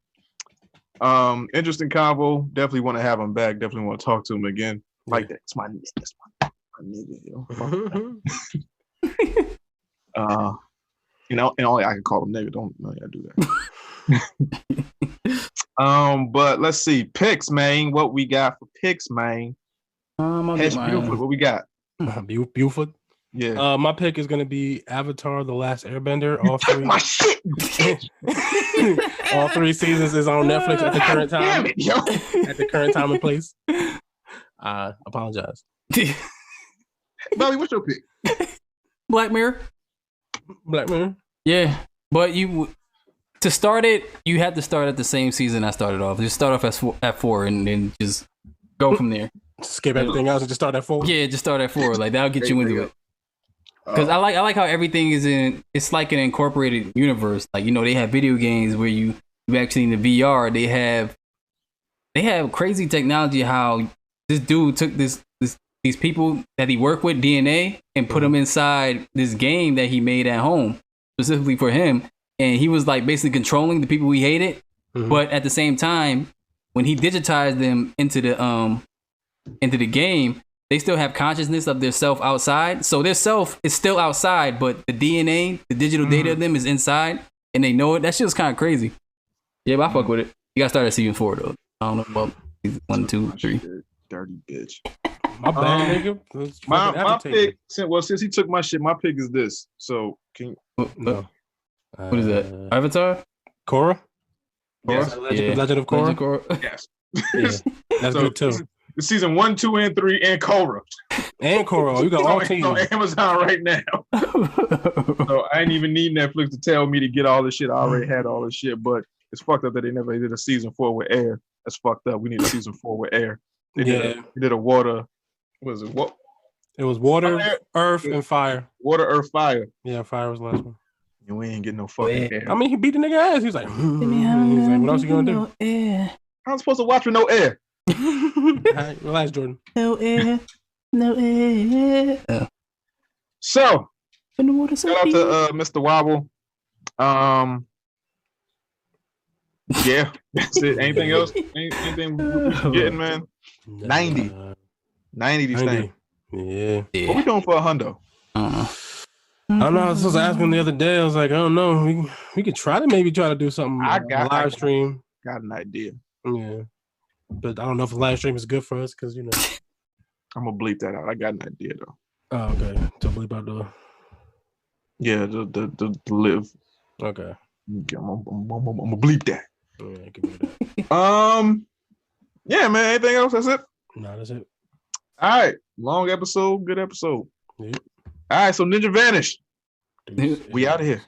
Interesting convo. Definitely want to have him back. Definitely want to talk to him again. Like that. It's my nigga. And only I can call him nigga. Don't do that. But let's see. Picks, man. What we got for picks, man? Hesh Buford, what we got? Buford. Yeah. My pick is gonna be Avatar: The Last Airbender. All three. My shit. All 3 seasons is on Netflix at the current time. Damn it, yo. At the current time and place. I apologize. Bobby, what's your pick? Black Mirror. Black Mirror. Yeah, but to start it, you had to start at the same season I started off. Just start off at 4 and then just go from there. Skip everything else and just start at 4. Yeah, just start at 4. Like that'll get you into it. Because I like how everything is it's like an incorporated universe. Like they have video games where you actually in the VR they have crazy technology. How this dude took these people that he worked with DNA and put them inside this game that he made at home specifically for him, and he was like basically controlling the people he hated. But at the same time, when he digitized them into the game, they still have consciousness of their self outside. So their self is still outside, but the DNA, the digital data of them is inside, and they know it. That shit was kind of crazy. Yeah, but I fuck with it. You got to start at season 4 though. I don't know about season 1, 2, 3. Dirty bitch. My bad, nigga. My pick. Since he took my shit, my pick is this. So can you, no. What is that? Avatar? Korra? Yes. Legend of Korra? Yes. Yeah. That's good too. Season 1, 2, and 3, and Korra. And Korra. You got all teams on Amazon right now. So I ain't even need Netflix to tell me to get all this shit. I already had all this shit, but it's fucked up that they never did a season 4 with air. That's fucked up. We need a season 4 with air. They did a water. What was it? What? It was water, earth, and fire. Water, earth, fire. Yeah, fire was the last one. And we ain't getting no fucking air. I mean, he beat the nigga ass. He was like, what else you gonna do? Air. I'm supposed to watch with no air. All right, relax, Jordan. No air. No air. So, When the water's shout out to Mr. Wobble. Yeah, that's it. Anything else? Anything we getting, man? 90 these things. Yeah. What we doing for a hundo? I don't know. I was supposed to ask him the other day. I was like, I don't know. We could try to do something. Live stream. Got an idea. Yeah, but I don't know if the live stream is good for us because I'm gonna bleep that out. I got an idea though. Oh, okay. To bleep out the. Yeah, the live. Okay. I'm gonna bleep that. Yeah, give me that. Yeah, man. Anything else? That's it. No, that's it. All right. Long episode. Good episode. Yep. All right. So Ninja Vanish. We out of here.